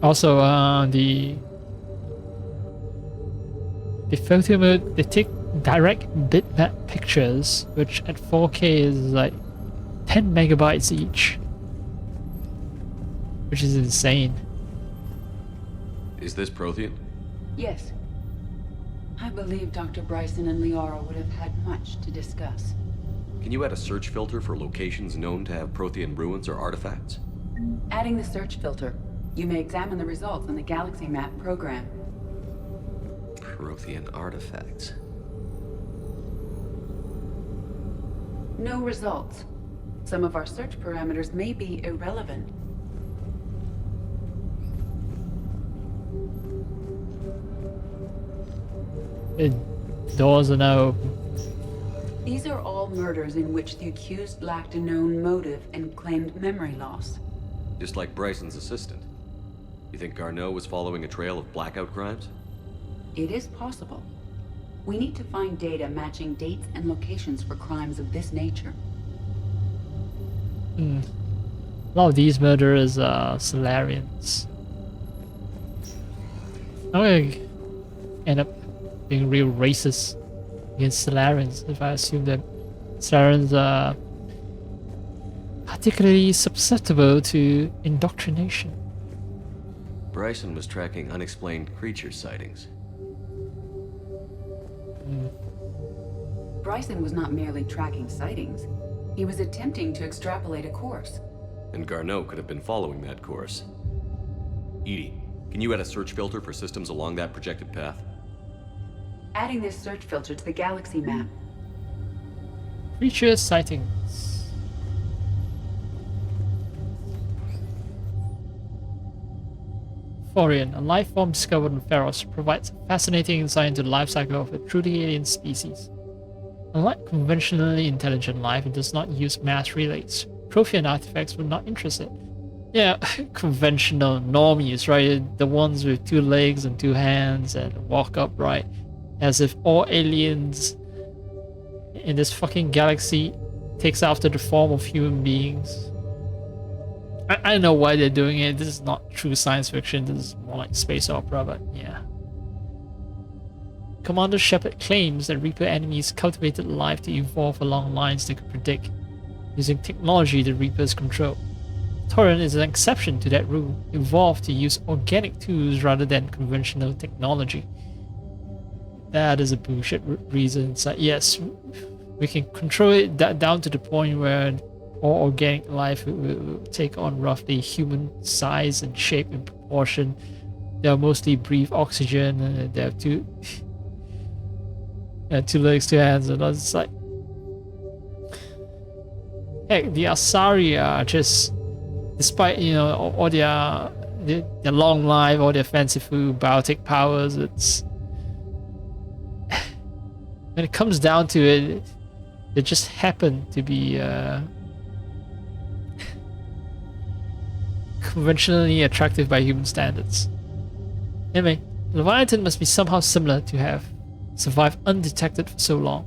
A: Also, the photo mode, they take direct bitmap pictures, which at 4K is like 10 megabytes each, which is insane.
E: Is this Prothean?
P: Yes. I believe Dr. Bryson and Liara would have had much to discuss.
E: Can you add a search filter for locations known to have Prothean ruins or artifacts?
P: Adding the search filter, you may examine the results in the Galaxy Map program.
E: Prothean artifacts.
P: No results. Some of our search parameters may be irrelevant.
A: Doors are now open.
P: These are all murders in which the accused lacked a known motive and claimed memory loss.
E: Just like Bryson's assistant. You think Garneau was following a trail of blackout crimes?
P: It is possible. We need to find data matching dates and locations for crimes of this nature.
A: A lot of these murderers are Solarians. I'm gonna end up being real racist against Solarians if I assume that Solarians are particularly susceptible to indoctrination.
E: Bryson was tracking unexplained creature sightings.
P: Bryson was not merely tracking sightings. He was attempting to extrapolate a course.
E: And Garneau could have been following that course. EDI, can you add a search filter for systems along that projected path?
P: Adding this search filter to the Galaxy Map.
A: Creature sightings. Thorian, a life form discovered on Feros, provides fascinating insight into the life cycle of a truly alien species. Unlike conventionally intelligent life, it does not use mass relays. Prothean artifacts would not interest it. Yeah, conventional normies, right? The ones with 2 legs and 2 hands and walk upright. As if all aliens in this fucking galaxy takes after the form of human beings. I don't know why they're doing it. This is not true science fiction. This is more like space opera, but yeah. Commander Shepard claims that Reaper enemies cultivated life to evolve along lines they could predict, using technology the Reapers control. Thorian is an exception to that rule, evolved to use organic tools rather than conventional technology. that is a bullshit reason. It's like, yes, we can control it down to the point where all organic life will take on roughly human size and shape and proportion. They'll mostly breathe oxygen. They have two legs, 2 hands, and it's like, heck, the Asari are just, despite all their long life, all their fanciful biotic powers, it's when it comes down to it, they just happen to be conventionally attractive by human standards. Anyway, Leviathan must be somehow similar to have survived undetected for so long.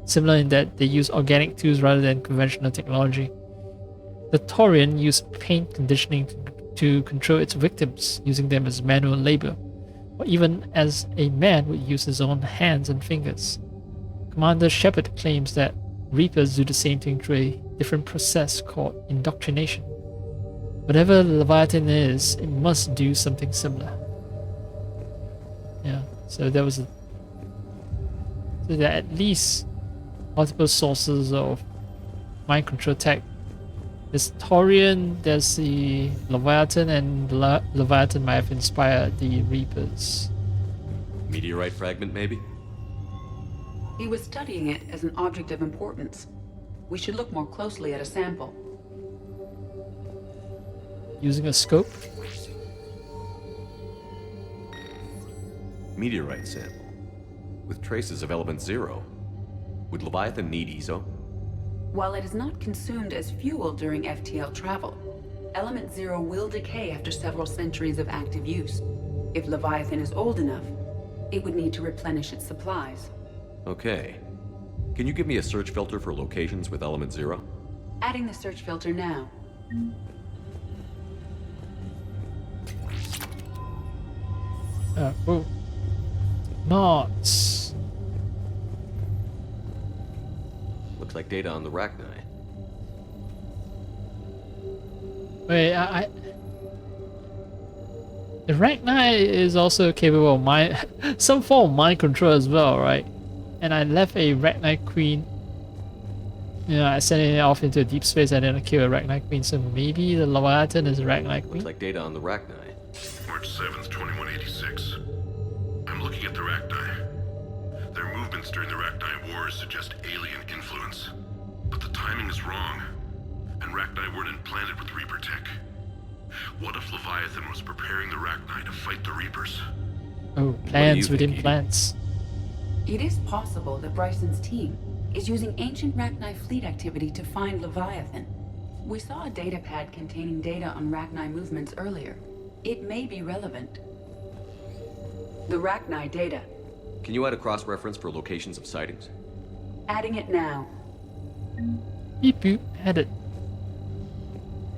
A: Similar in that they use organic tools rather than conventional technology. The Taurian used pain conditioning to control its victims, using them as manual labor, or even as a man would use his own hands and fingers. Commander Shepard claims that Reapers do the same thing through a different process called indoctrination. Whatever Leviathan is, it must do something similar. Yeah, so there was so there are at least multiple sources of mind control tech. There's Taurian, there's the Leviathan, and Leviathan might have inspired the Reapers.
E: Meteorite fragment, maybe?
P: He was studying it as an object of importance. We should look more closely at a sample.
A: Using a scope?
E: Meteorite sample. With traces of element 0. Would Leviathan need ESO?
P: While it is not consumed as fuel during FTL travel, element 0 will decay after several centuries of active use. If Leviathan is old enough, it would need to replenish its supplies.
E: Okay. Can you give me a search filter for locations with element 0?
P: Adding the search filter now.
A: Oh. Knots.
E: Looks like data on the Rachni.
A: Wait, the Rachni is also capable of some form of mind control as well, right? And I left a Rachni Queen. I sent it off into deep space and then I killed a Rachni Queen, so maybe the Leviathan is a Rachni Queen?
E: Looks like data on the Rachni.
L: March 7th, 2186. I'm looking at the Rachni. Their movements during the Rachni Wars suggest alien influence. But the timing is wrong, and Rachni weren't implanted with Reaper tech. What if Leviathan was preparing the Rachni to fight the Reapers?
A: Oh, plans within plants.
P: It is possible that Bryson's team is using ancient Rachni fleet activity to find Leviathan. We saw a data pad containing data on Rachni movements earlier. It may be relevant. The Rachni data.
E: Can you add a cross-reference for locations of sightings?
P: Adding it now.
A: Beep boop, added.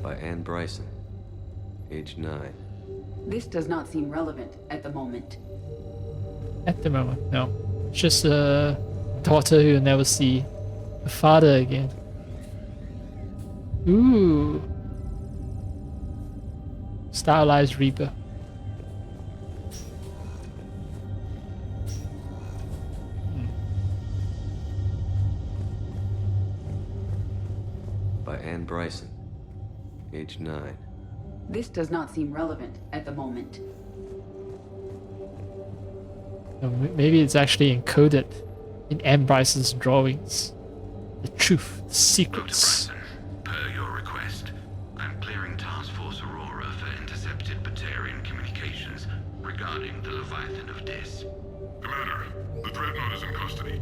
E: By Anne Bryson. Age 9.
P: This does not seem relevant at the moment.
A: At the moment, no. It's just a daughter who will never see her father again. Ooh. Stylized Reaper.
E: By Anne Bryson. Age 9.
P: This does not seem relevant at the moment.
A: Maybe it's actually encoded in Anne Bryson's drawings. The truth, the secrets.
O: Per your request, I'm clearing Task Force Aurora for intercepted Batarian communications regarding the Leviathan of Dis.
L: Commander, the Dreadnought is in custody,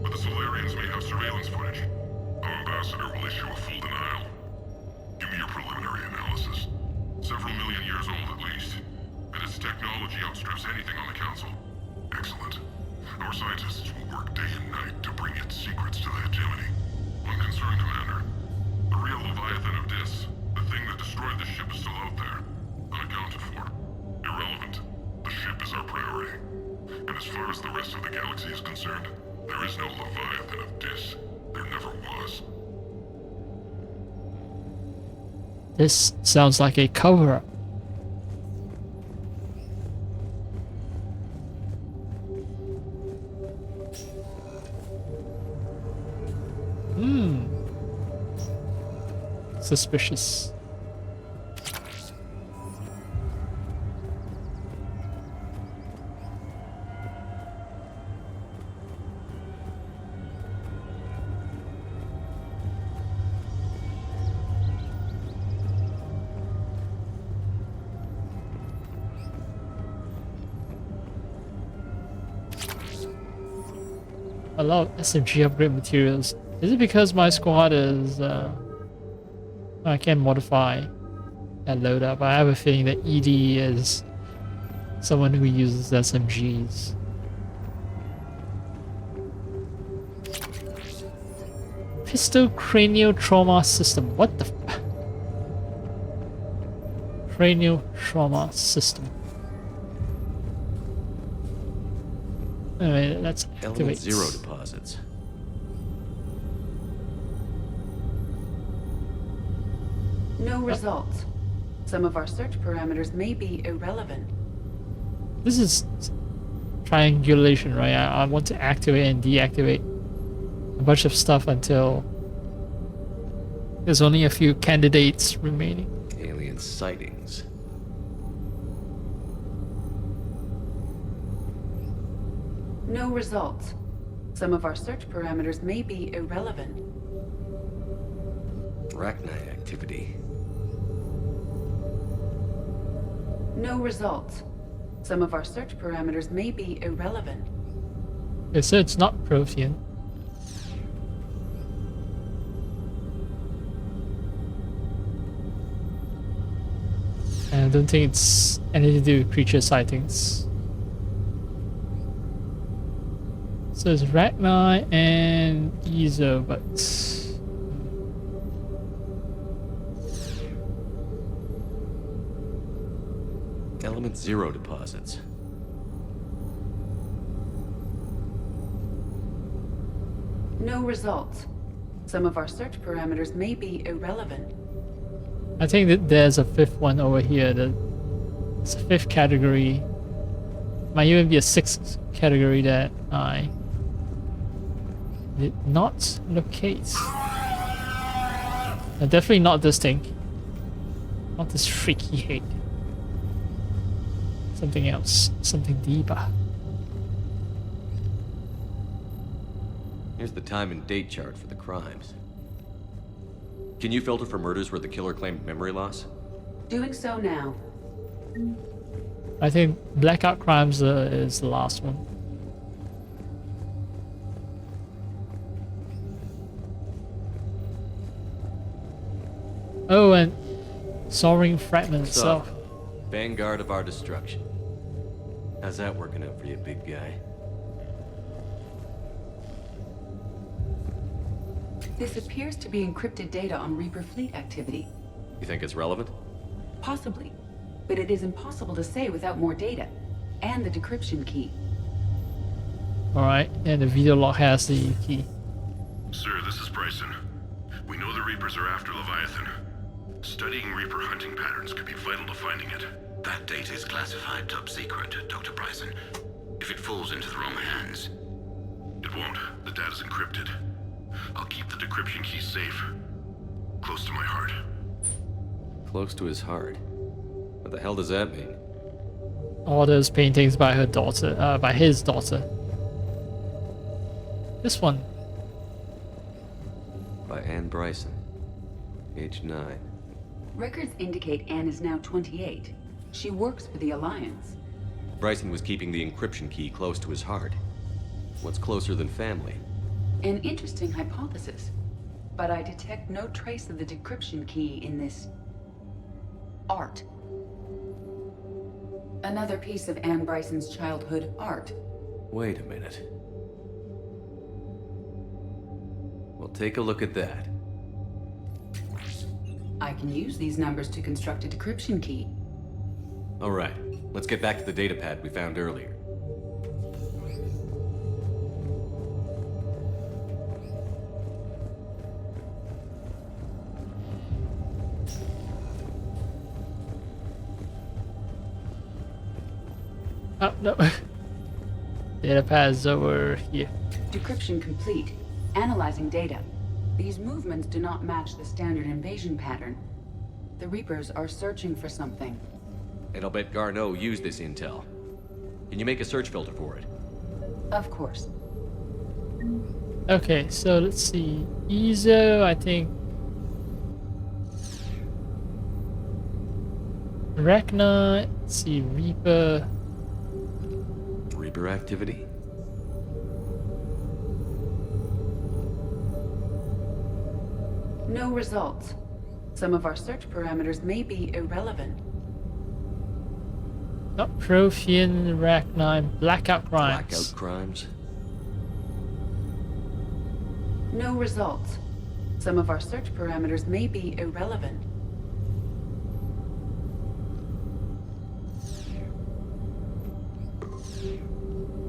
L: but the Solarians may have surveillance footage. Our ambassador will issue a full denial. Give me your preliminary analysis. Several million years old at least, and its technology outstrips anything on the Council. Excellent. Our scientists will work day and night to bring its secrets to the hegemony. One concern, Commander. The real Leviathan of Dis, the thing that destroyed the ship, is still out there. Unaccounted for. Irrelevant. The ship is our priority. And as far as the rest of the galaxy is concerned, there is no Leviathan of Dis. There never was.
A: This sounds like a cover-up. suspicious. A lot of SMG upgrade materials. Is it because my squad is I can modify that loadout, I have a feeling that ED is someone who uses SMGs. Pistol cranial trauma system. What the cranial trauma system. Alright, let's activate.
E: Element 0 deposits.
P: No results. Some of our search parameters may be irrelevant.
A: This is triangulation, right? I want to activate and deactivate a bunch of stuff until there's only a few candidates remaining.
E: Alien sightings.
P: No results. Some of our search parameters may be irrelevant.
E: Arachnite activity.
P: No results. Some of our search parameters may be irrelevant.
A: It said it's not Prothean. And I don't think it's anything to do with creature sightings. So it's Rachni and Izo, but
E: Element 0 deposits.
P: No results. Some of our search parameters may be irrelevant.
A: I think that there's a fifth one over here. It's a fifth category. Might even be a sixth category that I did not locate. Definitely not this thing. Not this freaky head. Something else. Something deeper.
E: Here's the time and date chart for the crimes. Can you filter for murders where the killer claimed memory loss?
P: Doing so now.
A: I think Blackout Crimes is the last one. Oh, and Soaring Fragment itself.
E: Vanguard of our destruction. How's that working out for you, big guy?
P: This appears to be encrypted data on Reaper fleet activity.
E: You think it's relevant?
P: Possibly. But it is impossible to say without more data. And the decryption key.
A: Alright, and the video log has the key.
L: Sir, this is Bryson. We know the Reapers are after Leviathan. Studying Reaper hunting patterns could be vital to finding it.
O: That data is classified top secret, Dr. Bryson. If it falls into the wrong hands...
L: It won't. The data's encrypted. I'll keep the decryption key safe. Close to my heart.
E: Close to his heart? What the hell does that mean?
A: All those paintings by her daughter, by his daughter. This one.
E: By Anne Bryson. Age 9.
P: Records indicate Anne is now 28. She works for the Alliance.
E: Bryson was keeping the encryption key close to his heart. What's closer than family?
P: An interesting hypothesis. But I detect no trace of the decryption key in this... art. Another piece of Anne Bryson's childhood art.
E: Wait a minute. Well, take a look at that.
P: I can use these numbers to construct a decryption key.
E: All right, let's get back to the datapad we found earlier.
A: Oh, no. Datapad's over here.
P: Decryption complete. Analyzing data. These movements do not match the standard invasion pattern. The Reapers are searching for something.
E: And I'll bet Garneau used this intel. Can you make a search filter for it?
P: Of course.
A: Okay, so let's see. Ezo, I think. Rachni, let's see, Reaper.
E: Reaper activity?
P: No results. Some of our search parameters may be irrelevant.
A: Not Prothean, Rachni, Blackout Crimes.
E: Blackout crimes?
P: No results. Some of our search parameters may be irrelevant.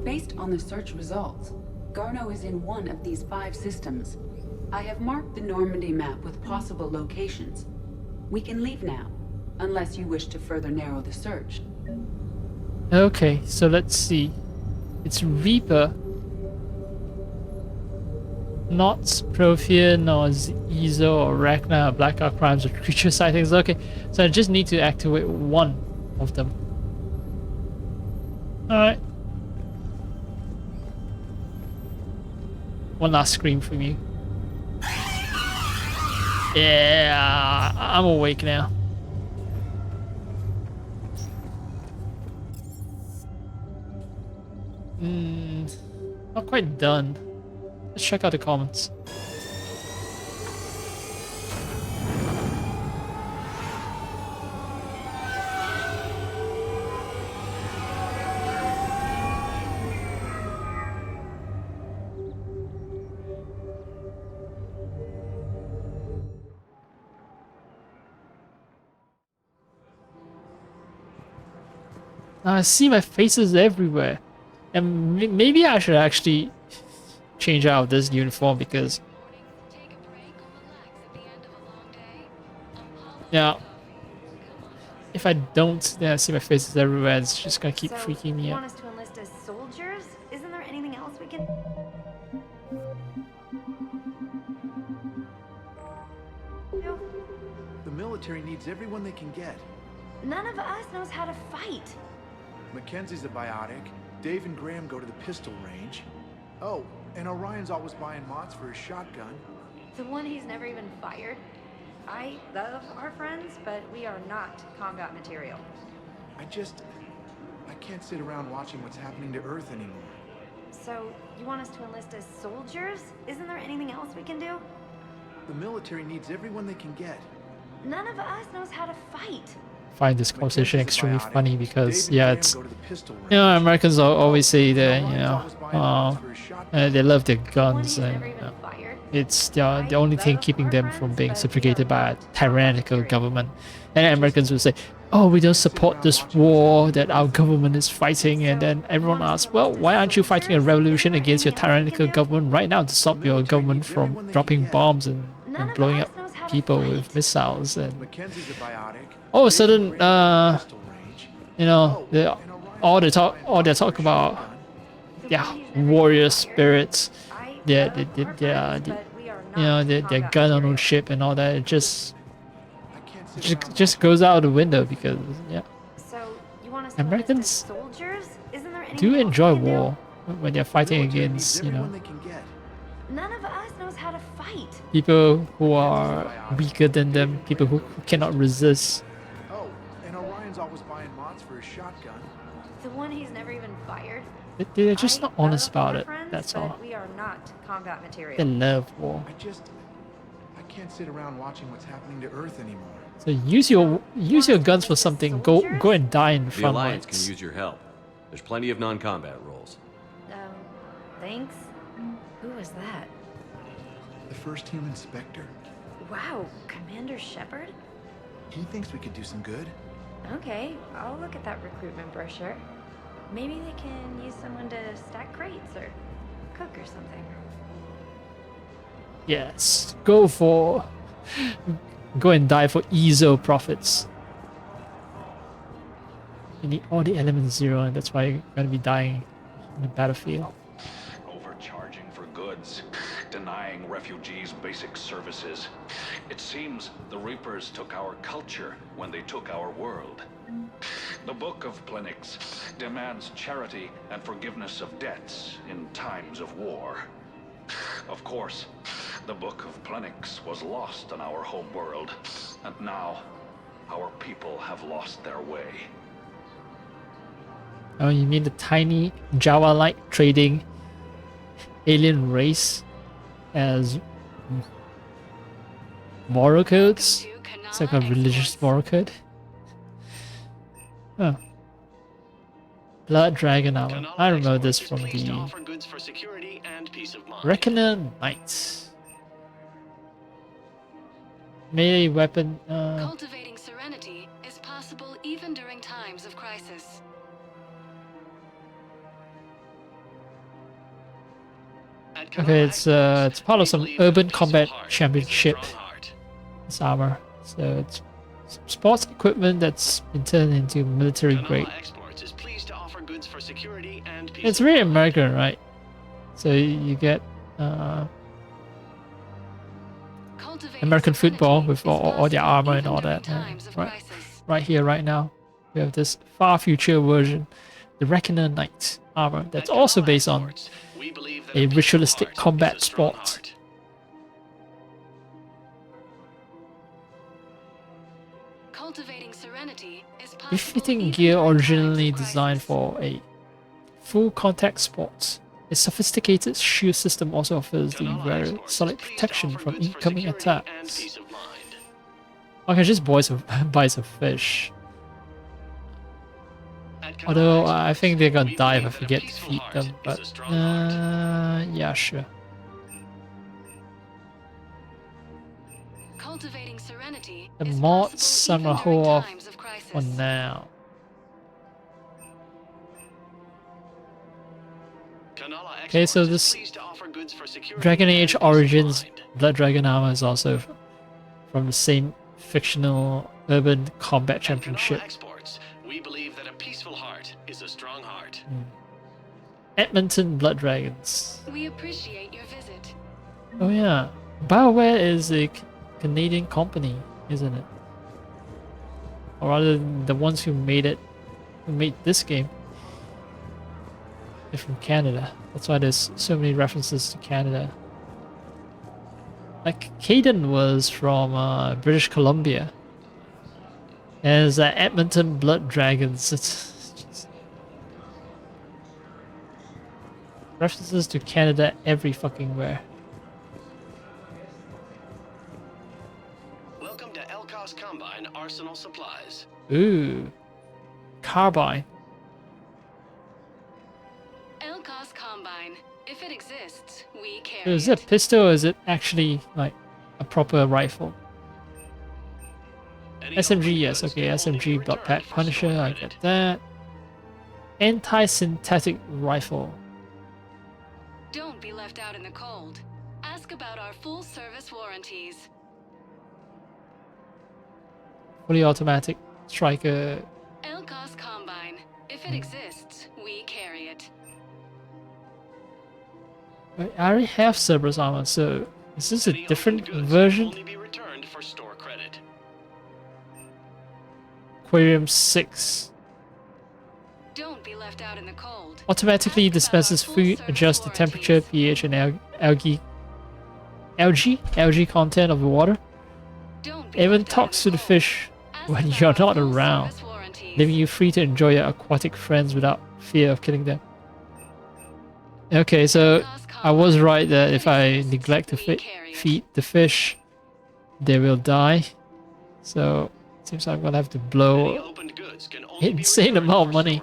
P: Based on the search results, Garneau is in one of these 5 systems. I have marked the Normandy map with possible locations. We can leave now, unless you wish to further narrow the search.
A: Okay, so let's see. It's Reaper. Not Prothean or Ezo or Rachni or Blackout Crimes or creature sightings. Okay, so I just need to activate one of them. Alright. One last scream from you. Yeah, I'm awake now. Not quite done. Let's check out the comments. I see my faces everywhere. And maybe I should actually change out this uniform because... Yeah. If I don't, then I see my faces everywhere. It's just gonna keep freaking me
F: You
A: out.
F: want us to enlist as soldiers? Isn't there anything else we can... No.
J: The military needs everyone they can get.
F: None of us knows how to fight.
J: Mackenzie's a biotic. Dave and Graham go to the pistol range. Oh, and Orion's always buying mods for his shotgun.
F: The one he's never even fired. I love our friends, but we are not combat material.
J: I can't sit around watching what's happening to Earth anymore.
F: So, you want us to enlist as soldiers? Isn't there anything else we can do?
J: The military needs everyone they can get.
F: None of us knows how to fight.
A: Find this conversation extremely funny because it's, you know, Americans always say that, you know, they love their guns and it's the only thing keeping them from being subjugated by a tyrannical government. And Americans will say, oh, we don't support this war that our government is fighting, and then everyone asks, well, why aren't you fighting a revolution against your tyrannical government right now to stop your government from dropping bombs and blowing up people with missiles? And all of a sudden, you know, all they talk about, yeah, warrior spirits, their gun ownership and all that. It just goes out the window because, yeah, Americans do enjoy war when they're fighting against, you know,
F: None of us knows how to fight.
A: people who are weaker than them, people who cannot resist.
J: Oh, and Orion's always buying mods for his shotgun.
F: The one he's never even fired.
A: They're just not honest about it. That's all.
F: We are not combat material.
A: They love war.
J: I can't sit around watching what's happening to Earth anymore.
A: So use your guns for something. Go and die in the
E: The
A: front
E: Alliance
A: lines.
E: can use your help. There's plenty of non-combat roles.
F: Thanks. Who was that?
J: The first human Spectre.
F: Wow, Commander Shepard?
J: He thinks we could do some good.
F: Okay, I'll look at that recruitment brochure. Maybe they can use someone to stack crates or cook or something.
A: Yes, go and die for Ezo profits. You need all the elements 0, and that's why you're gonna be dying in the battlefield.
Q: Overcharging for goods, denying
C: denying refugees basic services. It seems the Reapers took our culture when they took our world. The Book of Plenix demands charity and forgiveness of debts in times of war. Of course, the Book of Plenix was lost on our homeworld, and now our people have lost their way.
A: Oh, you mean the tiny Java-like trading alien race as moral codes? It's like a religious moral code. Huh. Blood Dragon armor. I remember this from the Reckoner Knight. Melee weapon.
Q: Cultivating serenity is possible even during times of crisis.
A: Okay, it's part of some Urban Combat Championship. This armor, so it's sports equipment that's been turned into military grade. It's really American, right? So you get American football with all their armor and all that. Right here, right now, we have this far future version, the Reckoner Knight armor, that's also based on a ritualistic combat sport. Befitting gear originally designed for a full contact sport. A sophisticated shield system also offers the very solid protection from incoming attacks. Okay, just buy some fish. Although I think they're gonna die if I forget to feed them, but yeah, sure. The mods I'm gonna hold off for now. Okay, so this Dragon Age Origins Blood Dragon armor is also from the same fictional Urban Combat Championship.
T: We believe that a peaceful heart is a strong heart.
A: Edmonton Blood Dragons.
Q: We appreciate your visit.
A: Oh yeah, BioWare is a Canadian company, isn't it? Or rather, the ones who made this game. They're from Canada. That's why there's so many references to Canada. Like Caden was from British Columbia. And it's Edmonton Blood Dragons. It's references to Canada every fucking where.
T: Welcome to Elkos Combine Arsenal Supplies.
A: Ooh, carbine.
Q: Elkos Combine. If it exists, we carry
A: So is it a pistol or is it actually like a proper rifle? SMG, yes, okay, SMG, Blood Pack Punisher, I get that. Anti-synthetic rifle.
Q: Don't be left out in the cold. Ask about our full service warranties.
A: Fully automatic striker.
Q: Elkos Combine. If it exists, we carry it.
A: I already have Cerberus armor, so is this a different version? Aquarium 6.
Q: Don't be left out in the cold.
A: Automatically dispenses food, adjusts the temperature, pH, and algae content of the water. Even talks to the fish when you're not around, leaving you free to enjoy your aquatic friends without fear of killing them. Okay, so I was right that if I neglect to feed the fish, they will die. So it seems I'm gonna have to blow an insane amount of money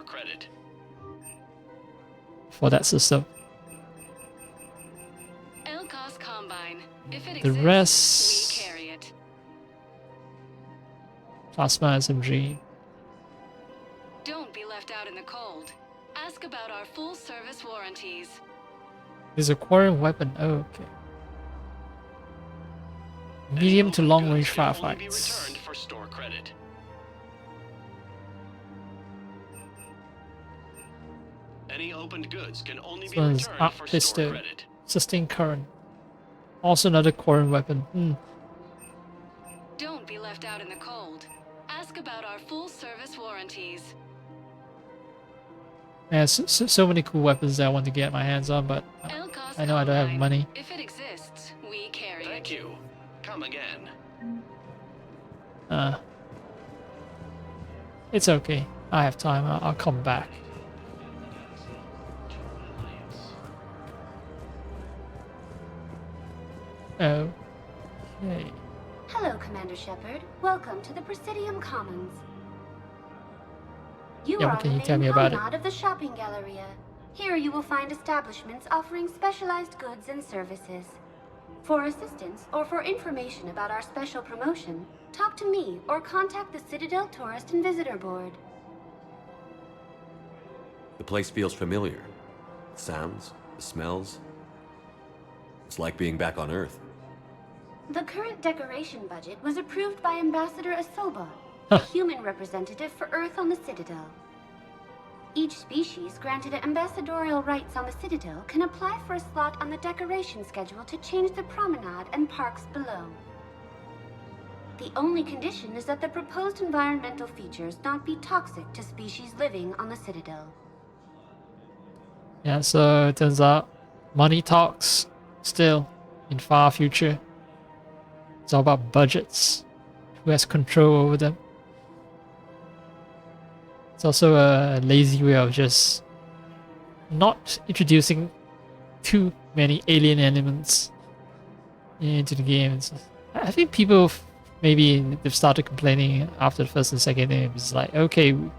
A: for that system. The rest, Plasma SMG.
Q: Don't be left out in the cold. Ask about our full service warranties.
A: There's a quarrying weapon. Oh, okay. Medium to long range firefights.
T: Any opened goods can only
A: This
T: be
A: one's
T: returned
A: Arc
T: for store
A: Pistol.
T: credit.
A: Sustained current. Also another quarren weapon.
Q: Don't be left out in the cold. Ask about our full service warranties.
A: Yeah, so many cool weapons that I want to get my hands on, but I know I don't have money.
Q: If it exists, we carry
T: Thank you. Come again.
A: It's okay. I have time. I'll come back. Okay.
D: Hello, Commander Shepard. Welcome to the Presidium Commons. You
A: Yeah,
D: are
A: what can
D: on
A: you
D: the
A: tell
D: main
A: me about it?
D: promenade of the shopping galleria. Here you will find establishments offering specialized goods and services. For assistance or for information about our special promotion, talk to me or contact the Citadel Tourist and Visitor Board.
E: The place feels familiar. The sounds, the smells. It's like being back on Earth.
D: The current decoration budget was approved by Ambassador Asoba, a human representative for Earth on the Citadel. Each species granted ambassadorial rights on the Citadel can apply for a slot on the decoration schedule to change the promenade and parks below. The only condition is that the proposed environmental features not be toxic to species living on the Citadel.
A: Yeah, so it turns out money talks still in far future. It's all about budgets. Who has control over them? It's also a lazy way of just not introducing too many alien elements into the game. I think people maybe they've started complaining after the first and second game. It's like, okay, you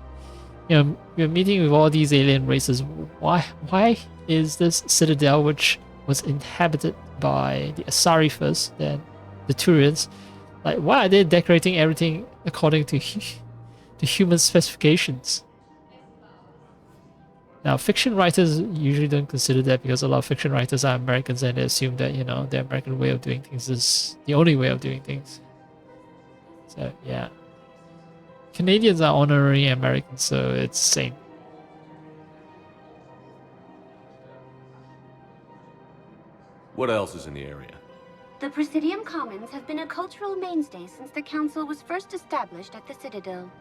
A: know, we're meeting with all these alien races. Why is this Citadel, which was inhabited by the Asari first, then the Turians, like, why are they decorating everything according to human specifications? Now, fiction writers usually don't consider that because a lot of fiction writers are Americans and they assume that, you know, the American way of doing things is the only way of doing things. So, yeah. Canadians are honorary Americans, so it's the same.
E: What else is in the area?
D: The Presidium Commons have been a cultural mainstay since the Council was first established at the Citadel.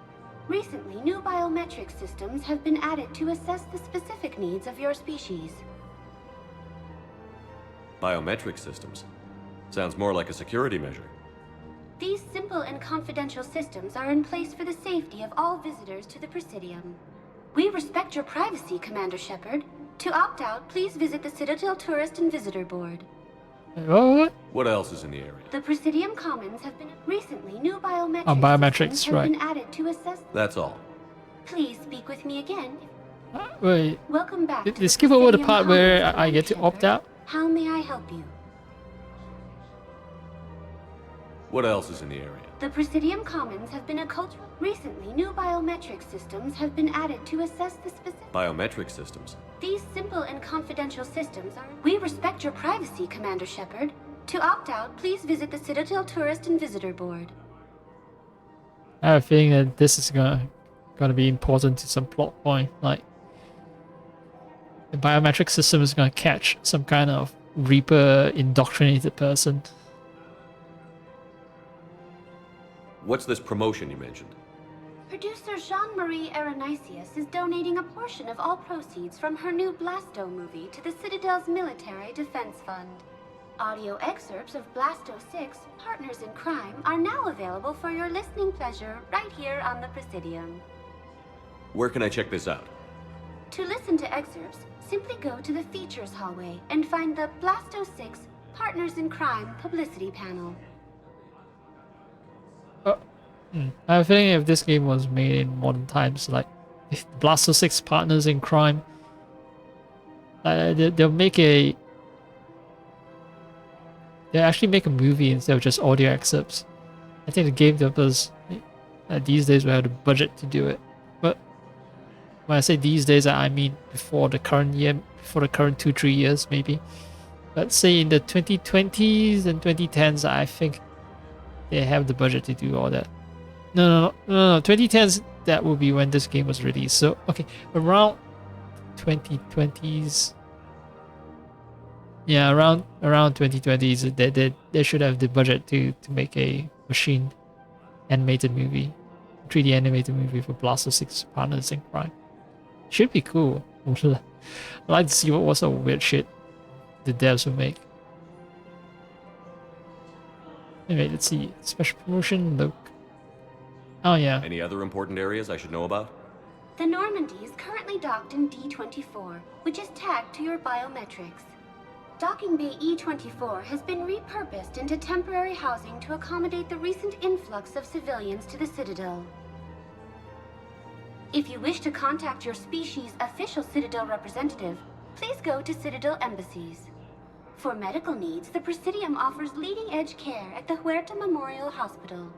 D: Recently, new biometric systems have been added to assess the specific needs of your species.
E: Biometric systems. Sounds more like a security measure.
D: These simple and confidential systems are in place for the safety of all visitors to the Presidium. We respect your privacy, Commander Shepard. To opt out, please visit the Citadel Tourist and Visitor Board.
A: What?
E: What else is in the area?
D: The Presidium Commons have been recently new biometric
A: biometrics,
D: systems have
A: right.
D: been added to assess.
E: That's all.
D: Please speak with me again.
A: Wait.
D: Welcome back. to
A: Let's
D: the
A: skip over the
D: Presidium
A: part where
D: Commons,
A: I get to
D: Commander
A: opt out.
D: Shepard. How may I help you?
E: What else is in the area?
D: The Presidium Commons have been a cultural. Recently, new biometric systems have been added to assess the specific.
E: Biometric systems.
D: These simple and confidential systems are. We respect your privacy, Commander Shepard. To opt out, please visit the Citadel Tourist and Visitor Board.
A: I have a feeling that this is gonna be important to some plot point. Like, the biometric system is gonna catch some kind of Reaper indoctrinated person.
E: What's this promotion you mentioned?
D: Producer Jean-Marie Aronisius is donating a portion of all proceeds from her new Blasto movie to the Citadel's Military Defense Fund. Audio excerpts of Blasto 6, Partners in Crime, are now available for your listening pleasure right here on the Presidium.
E: Where can I check this out?
D: To listen to excerpts, simply go to the Features hallway and find the Blasto 6, Partners in Crime publicity panel.
A: I have a feeling if this game was made in modern times, like if Blasto 6 Partners in Crime, they'll actually make a movie instead of just audio excerpts. I think the game developers these days will have the budget to do it. But when I say these days, I mean before the current year, before the current 2-3 years maybe. But say in the 2020s and 2010s, I think they have the budget to do all that. No, 2010s, that will be when this game was released. So, okay, around 2020s. Yeah, around 2020s, they should have the budget to make a machine animated movie, 3D animated movie for Blaster 6 Partners in Crime. Should be cool. I'd like to see what sort of weird shit the devs will make. Anyway, let's see. Special promotion, look. Oh yeah.
E: Any other important areas I should know about?
D: The Normandy is currently docked in D-24, which is tagged to your biometrics. Docking Bay E-24 has been repurposed into temporary housing to accommodate the recent influx of civilians to the Citadel. If you wish to contact your species' official Citadel representative, please go to Citadel embassies. For medical needs, the Presidium offers leading-edge care at the Huerta Memorial Hospital.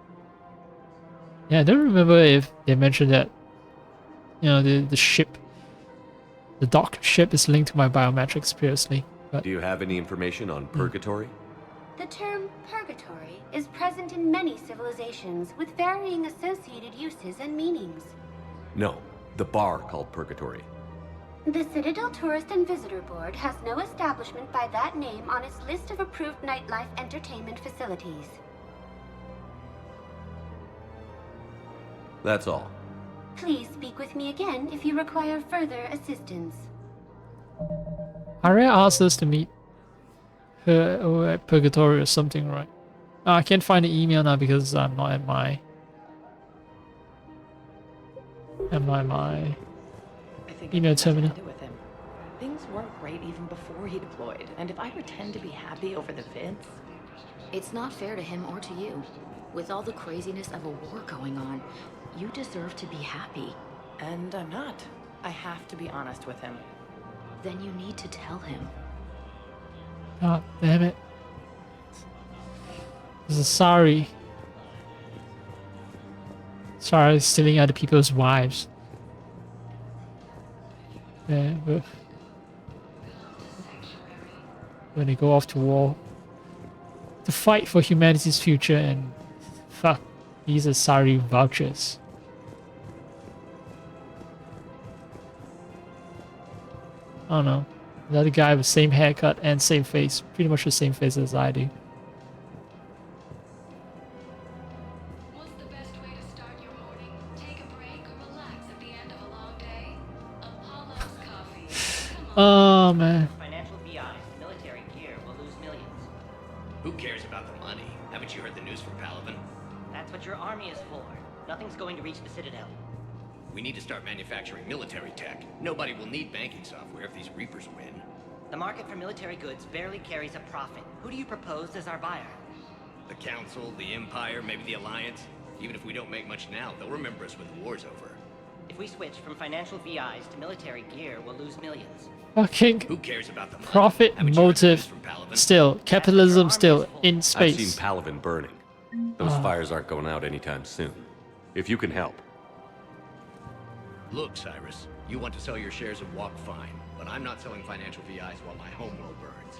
A: Yeah, I don't remember if they mentioned that, you know, the ship, the docked ship is linked to my biometrics previously. But
E: do you have any information on Purgatory?
D: The term purgatory is present in many civilizations with varying associated uses and meanings.
E: No, the bar called Purgatory.
D: The Citadel Tourist and Visitor Board has no establishment by that name on its list of approved nightlife entertainment facilities.
E: That's all.
D: Please speak with me again if you require further assistance.
A: Aria asked us to meet her at Purgatory or something, right? Oh, I can't find the email now because I'm not at my... email terminal.
R: With him. Things weren't great even before he deployed, and if I pretend to be happy over the vids...
N: It's not fair to him or to you. With all the craziness of a war going on, you deserve to be happy.
R: And I'm not. I have to be honest with him.
N: Then you need to tell him.
A: God damn it. This is sorry. Sorry, stealing other people's wives. Yeah, but when they go off to war to fight for humanity's future, and fuck, these are sorry vouchers. I don't know. Another guy with same haircut and same face, pretty much the same face as I do. Oh man.
S: Financial VIs, military gear will lose millions.
T: Who cares about the money? Haven't you heard the news from Palaven?
S: That's what your army is for. Nothing's going to reach the Citadel.
T: We need to start manufacturing military tech. Nobody will need banking software if these Reapers win.
S: The market for military goods barely carries a profit. Who do you propose as our buyer?
T: The Council, the Empire, maybe the Alliance. Even if we don't make much now, they'll remember us when the war's over.
S: If we switch from financial VIs to military gear, we'll lose millions.
A: Fucking
T: who cares about the money?
A: Profit motive still, capitalism still in space.
E: I've seen Palaven burning. Those fires aren't going out anytime soon. If you can help.
T: Look, Cyrus, you want to sell your shares of Walk fine, but I'm not selling financial VIs while my homeworld burns.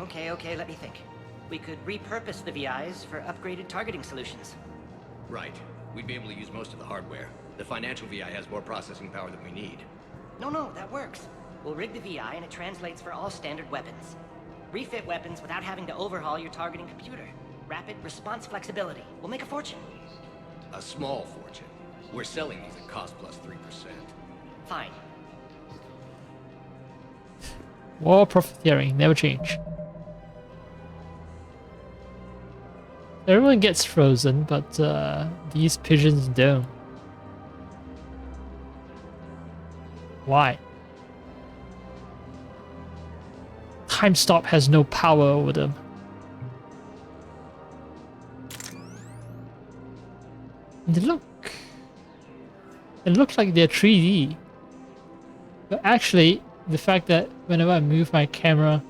S: Okay, let me think. We could repurpose the VIs for upgraded targeting solutions.
T: Right. We'd be able to use most of the hardware. The financial VI has more processing power than we need.
S: No, that works. We'll rig the VI and it translates for all standard weapons. Refit weapons without having to overhaul your targeting computer. Rapid response flexibility. We'll make a fortune.
T: A small fortune. We're selling these at cost plus 3%.
S: Fine.
A: War profiteering, never change. Everyone gets frozen, but these pigeons don't. Why? Time Stop has no power over them. They look like they're 3D. But actually, the fact that whenever I move my camera,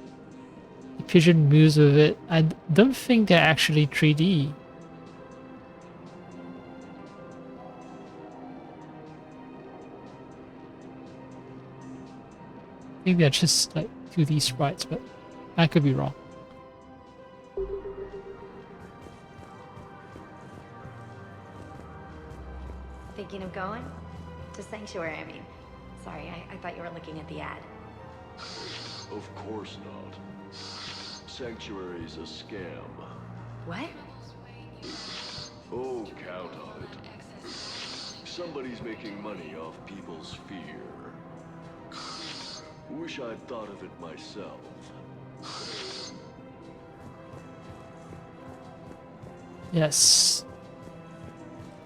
A: the pigeon moves with it, I don't think they're actually 3D. I think they're just like 2D sprites, but I could be wrong.
F: Thinking of going? To Sanctuary, I mean. Sorry, I thought you were looking at the ad.
B: Of course not. Sanctuary's a scam.
F: What?
B: Oh, count on it. Somebody's making money off people's fear. Wish I'd thought of it myself.
A: Yes.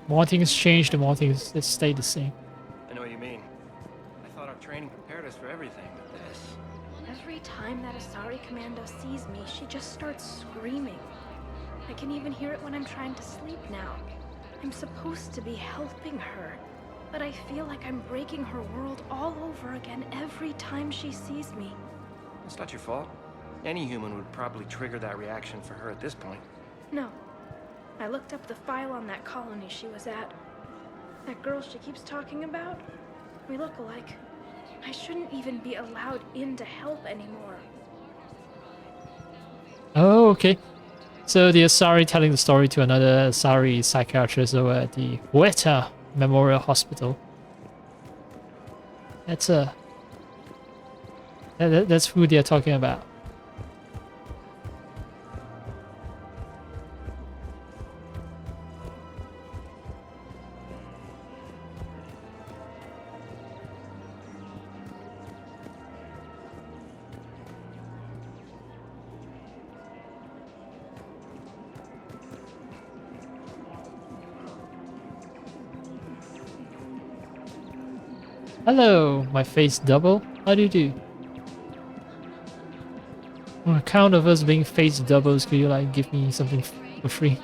A: More things change, the more things that stay the same.
H: I know what you mean. I thought our training prepared us for everything, but this...
U: Every time that Asari Commando sees me, she just starts screaming. I can even hear it when I'm trying to sleep now. I'm supposed to be helping her, but I feel like I'm breaking her world all over again every time she sees me.
H: It's not your fault. Any human would probably trigger that reaction for her at this point.
U: No. I looked up the file on that colony she was at. That girl she keeps talking about? We look alike. I shouldn't even be allowed in to help anymore.
A: Oh, okay. So the Asari telling the story to another Asari psychiatrist over at the Weta Memorial Hospital. That's that's who they're talking about. Hello, my face double. How do you do? On account of us being face doubles, could you like give me something for free?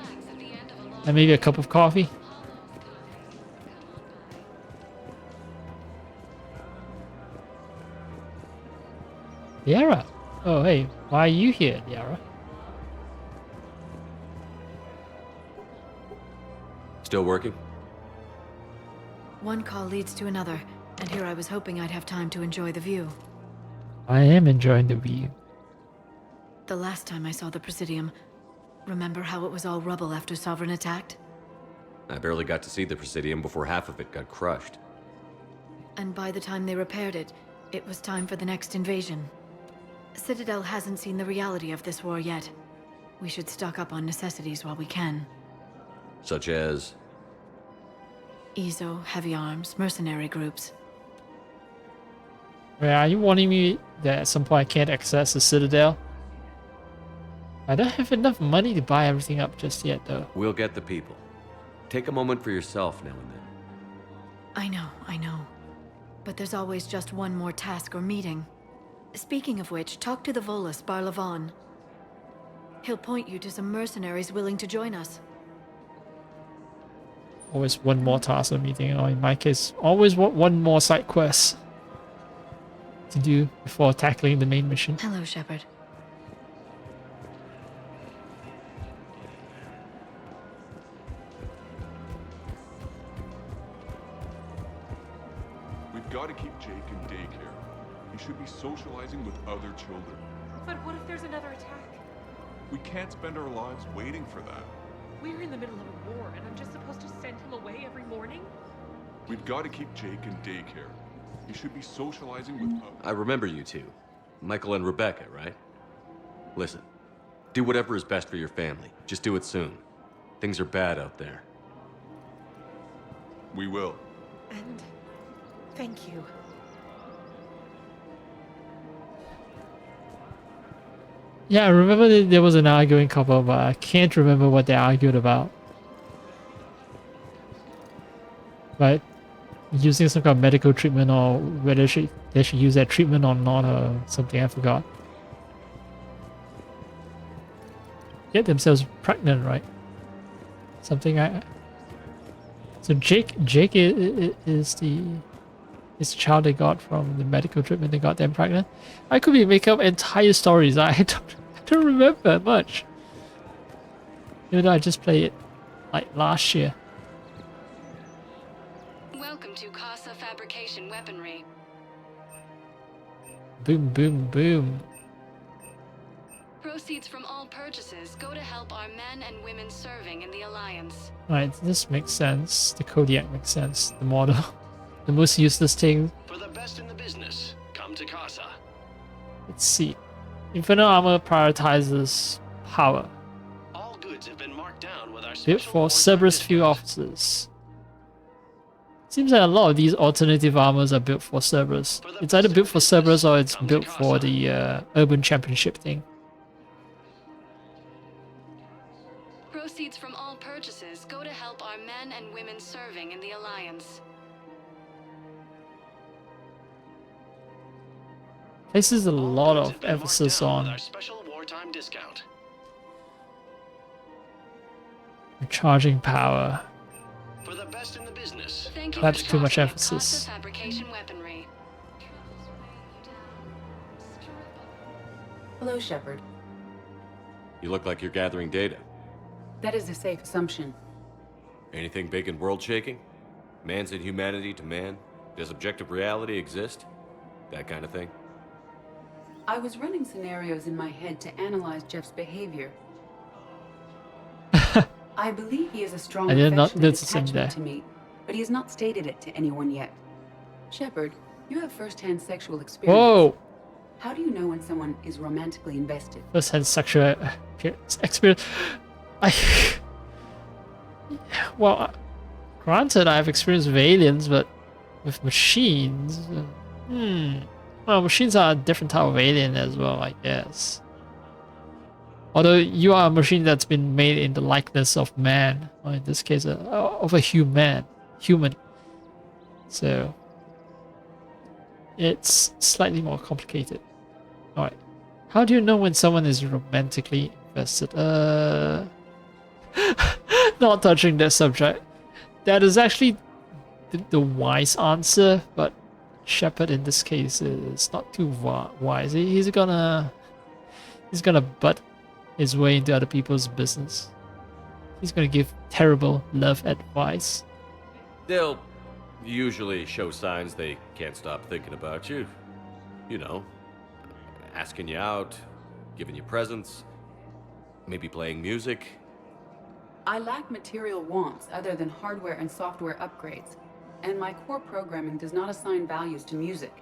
A: And maybe a cup of coffee? Liara! Oh hey, why are you here, Liara?
E: Still working?
N: One call leads to another, and here I was hoping I'd have time to enjoy the view.
A: I am enjoying the view.
N: The last time I saw the Presidium, remember how it was all rubble after Sovereign attacked?
E: I barely got to see the Presidium before half of it got crushed.
N: And by the time they repaired it, it was time for the next invasion. Citadel hasn't seen the reality of this war yet. We should stock up on necessities while we can.
E: Such as?
N: EZO, heavy arms, mercenary groups.
A: Wait, are you warning me that at some point I can't access the Citadel? I don't have enough money to buy everything up just yet, though.
E: We'll get the people. Take a moment for yourself now and then.
N: I know. But there's always just one more task or meeting. Speaking of which, talk to the Volus, Barlavan. He'll point you to some mercenaries willing to join us.
A: Always one more task or meeting, or in my case, always one more side quest to do before tackling the main mission.
N: Hello, Shepard.
V: We've got to keep Jake in daycare. He should be socializing with other children.
R: But what if there's another attack?
V: We can't spend our lives waiting for that.
R: We're in the middle of a war, and I'm just supposed to send him away every morning?
V: We've got to keep Jake in daycare. He should be socializing with other...
E: I remember you two. Michael and Rebecca, right? Listen, do whatever is best for your family. Just do it soon. Things are bad out there.
V: We will.
R: And thank you.
A: Yeah, I remember that there was an arguing couple, but I can't remember what they argued about. But using some kind of medical treatment, or whether they should use that treatment or not, or something, I forgot. Get themselves pregnant, right? Something So Jake is the child they got from the medical treatment they got them pregnant. I could be making up entire stories. I don't remember much. Even though I just played it like last year.
Q: Welcome to Casa Fabrication Weaponry.
A: Boom, boom, boom.
Q: Proceeds from all purchases go to help our men and women serving in the Alliance.
A: Right, this makes sense. The Kodiak makes sense. The model. The most useless thing.
Y: For the best in the business, come to Casa.
A: Let's see. Infinite armor prioritizes power.
G: All goods have been marked down with our
A: Built for Cerberus field officers. Seems like a lot of these alternative armors are built for Cerberus. It's either built for Cerberus or it's built for the Urban Championship thing.
Q: Proceeds from all purchases go to help our men and women serving in the Alliance.
A: Places a lot of emphasis on
G: our special wartime discount.
A: recharging power.
G: For the best in the business.
Q: Thank you
A: Perhaps
Q: for
A: too much
Q: tossing up cost
A: emphasis.
Q: of fabrication weaponry.
P: Hello, Shepard.
E: You look like you're gathering data.
P: That is a safe assumption.
E: Anything big and world-shaking? Man's inhumanity to man? Does objective reality exist? That kind of thing?
P: I was running scenarios in my head to analyze Jeff's behavior. I believe he is a strong
A: I did not
P: affectionate
A: notice him
P: attachment
A: there.
P: to me, but he has not stated it to anyone yet. Shepard, you have first-hand sexual experience.
A: Whoa!
P: How do you know when someone is romantically invested?
A: First-hand sexual experience. Well, granted, I've experienced with aliens, but with machines. Well, machines are a different type of alien as well, I guess. Although you are a machine that's been made in the likeness of man, or in this case, of a human. So it's slightly more complicated. All right, how do you know when someone is romantically invested? Not touching that subject. That is actually the wise answer, but Shepard in this case is not too wise. He's gonna butt his way into other people's business. He's gonna give terrible love advice.
E: They'll usually show signs they can't stop thinking about you. You know, asking you out, giving you presents, maybe playing music.
P: I lack material wants other than hardware and software upgrades, and my core programming does not assign values to music.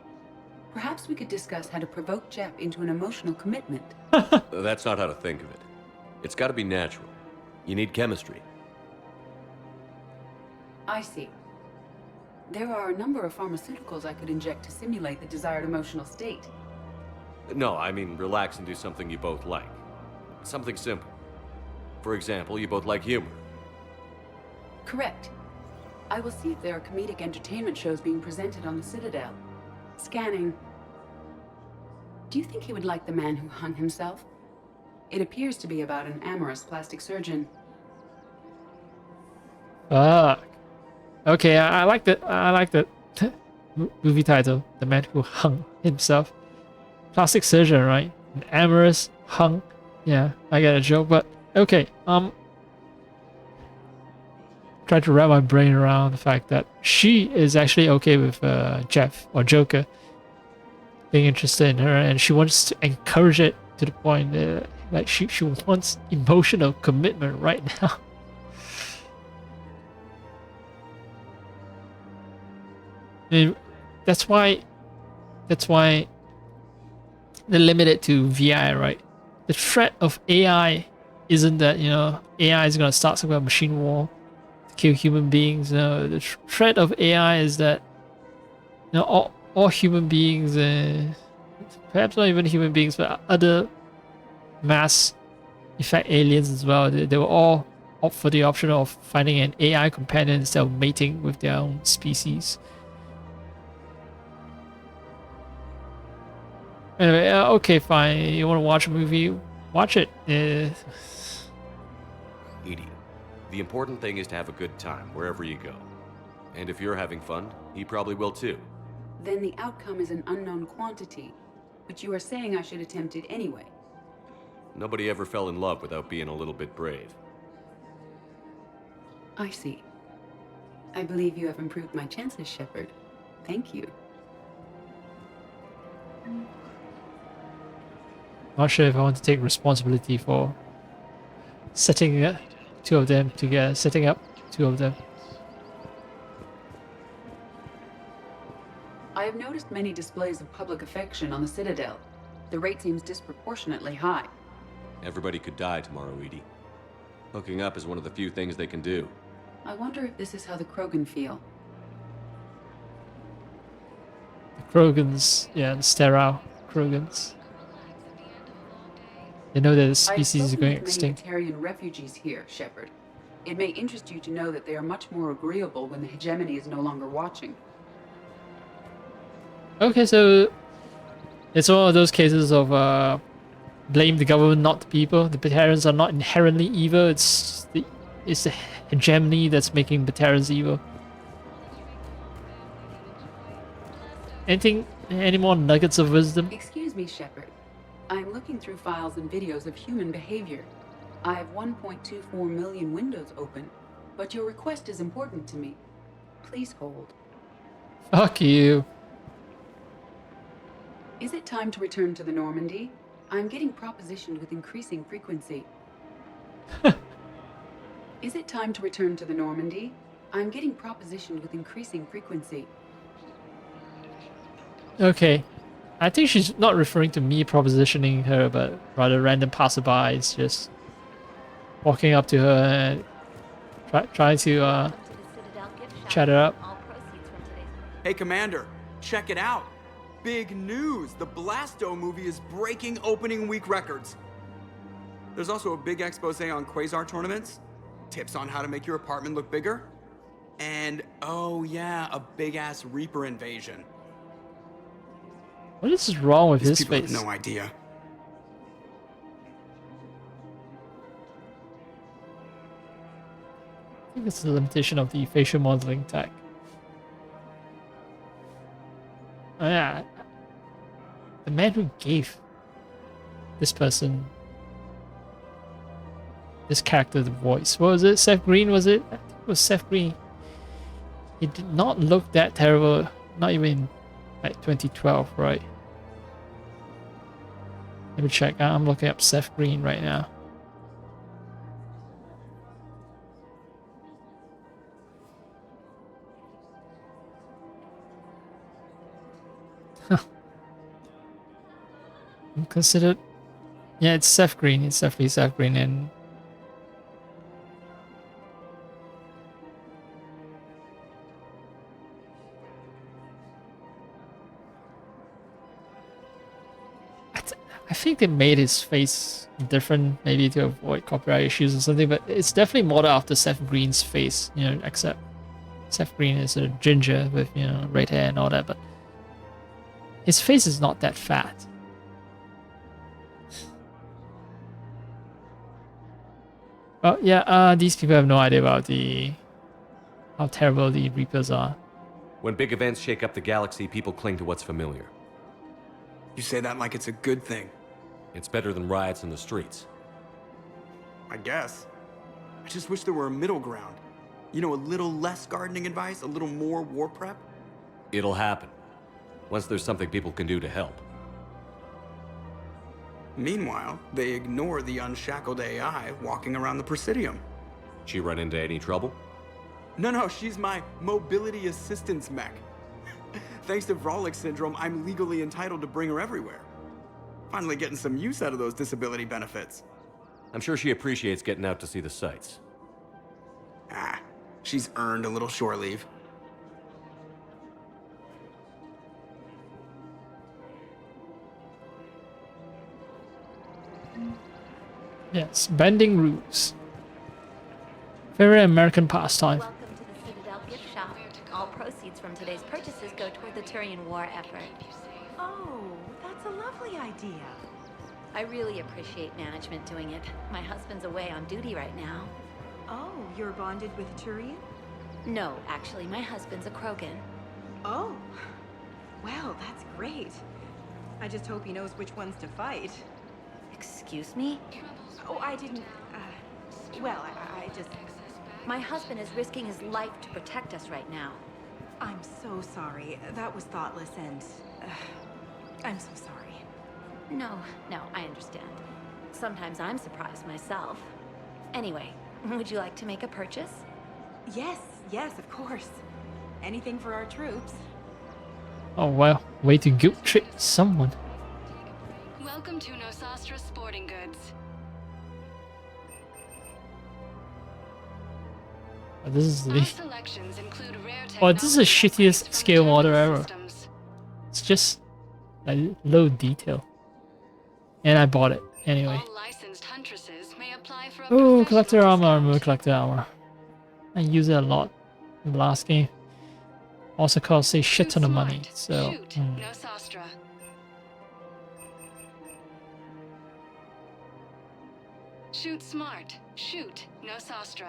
P: Perhaps we could discuss how to provoke Jeff into an emotional commitment.
E: That's not how to think of it. It's got to be natural. You need chemistry.
P: I see. There are a number of pharmaceuticals I could inject to simulate the desired emotional state.
E: No, I mean relax and do something you both like. Something simple. For example, you both like humor.
P: Correct. I will see if there are comedic entertainment shows being presented on the Citadel. Scanning. Do you think he would like The Man Who Hung Himself? It appears to be about an amorous plastic surgeon.
A: Fuck. Okay, I like that. I like that movie title, The Man Who Hung Himself. Plastic surgeon, right? An amorous hung. Yeah, I get a joke, but okay. Try to wrap my brain around the fact that she is actually okay with Jeff or Joker being interested in her, and she wants to encourage it to the point like she wants emotional commitment right now. I mean, that's why they're limited to VI, right? The threat of AI isn't that, you know, AI is gonna start some kind of machine war to kill human beings. No, the threat of AI is that, you know, all human beings, perhaps not even human beings, but other mass effect aliens as well. They will all opt for the option of finding an AI companion instead of mating with their own species. Anyway, okay, fine. You want to watch a movie? Watch it.
E: Edie, the important thing is to have a good time wherever you go. And if you're having fun, he probably will too.
P: Then the outcome is an unknown quantity, but you are saying I should attempt it anyway.
E: Nobody ever fell in love without being a little bit brave.
P: I see. I believe you have improved my chances, Shepard. Thank you.
A: Not sure if I want to take responsibility for setting two of them together, setting up two of them.
P: I have noticed many displays of public affection on the Citadel. The rate seems disproportionately high.
E: Everybody could die tomorrow, Edie. Hooking up is one of the few things they can do.
P: I wonder if this is how the Krogan feel.
A: The Krogans, yeah, the sterile Krogans. They know that the species is going extinct.
P: I've spoken to many Batarian refugees here, Shepard. It may interest you to know that they are much more agreeable when the hegemony is no longer watching.
A: Okay, so it's one of those cases of blame the government, not the people. The Batarians are not inherently evil. It's the hegemony that's making Batarians evil. Any more nuggets of wisdom?
P: Excuse me, Shepard. I'm looking through files and videos of human behavior. I have 1.24 million windows open, but your request is important to me. Please hold.
A: Fuck you.
P: Is it time to return to the Normandy? I'm getting propositioned with increasing frequency. Is it time to return to the Normandy? I'm getting propositioned with increasing frequency.
A: Okay. I think she's not referring to me propositioning her, but rather random passerbys just walking up to her and trying to chat her up.
K: Hey, Commander, check it out. Big news! The Blasto movie is breaking opening week records. There's also a big expose on Quasar tournaments, tips on how to make your apartment look bigger, and oh yeah, a big-ass Reaper invasion.
A: What is wrong with
K: These
A: his
K: people
A: face?
K: have no idea.
A: I think it's the limitation of the facial modeling tech. Oh yeah. The man who gave this person, this character, the voice. What was it? Seth Green, was it? I think it was Seth Green. He did not look that terrible, not even like 2012, right? Let me check. I'm looking up Seth Green right now. I'm considered. Yeah, it's Seth Green. It's definitely Seth Green, and I think they made his face different, maybe to avoid copyright issues or something. But it's definitely modeled after Seth Green's face, you know. Except Seth Green is a ginger with, you know, red hair and all that, but his face is not that fat. Oh yeah, these people have no idea about how terrible the Reapers are.
E: When big events shake up the galaxy, people cling to what's familiar.
K: You say that like it's a good thing.
E: It's better than riots in the streets.
K: I guess. I just wish there were a middle ground. You know, a little less gardening advice, a little more war prep.
E: It'll happen. Once there's something people can do to help.
K: Meanwhile, they ignore the unshackled AI walking around the Presidium.
E: She run into any trouble?
K: No, she's my mobility assistance mech. Thanks to Vralik syndrome, I'm legally entitled to bring her everywhere. Finally getting some use out of those disability benefits.
E: I'm sure she appreciates getting out to see the sights.
K: Ah, she's earned a little shore leave.
A: Yes, bending rules. Very American pastime.
M: Welcome to the Citadel gift shop. All proceeds from today's purchases go toward the Turian war effort.
F: Oh, that's a lovely idea.
M: I really appreciate management doing it. My husband's away on duty right now.
F: Oh, you're bonded with Turian?
M: No, actually, my husband's a Krogan.
F: Oh, well, that's great. I just hope he knows which ones to fight.
M: Excuse me?
F: Oh, I didn't, well, I just...
M: My husband is risking his life to protect us right now.
F: I'm so sorry. That was thoughtless and... I'm so sorry.
M: No, I understand. Sometimes I'm surprised myself. Anyway, would you like to make a purchase?
F: Yes, of course. Anything for our troops.
A: Oh well, way to guilt trip someone.
Q: Astra Sporting Goods.
A: Oh, this is
Q: Our
A: the.
Q: selections include rare
A: Oh, this is the shittiest scale model ever.
Q: systems.
A: It's just like low detail. And I bought it anyway.
Q: All licensed huntresses may apply for a
A: Oh, collector armor, collector armor. I use it a lot in the last game. Also costs a shit ton of money, so.
Q: Shoot, no Sastra. Shoot smart. Shoot, no Sastra.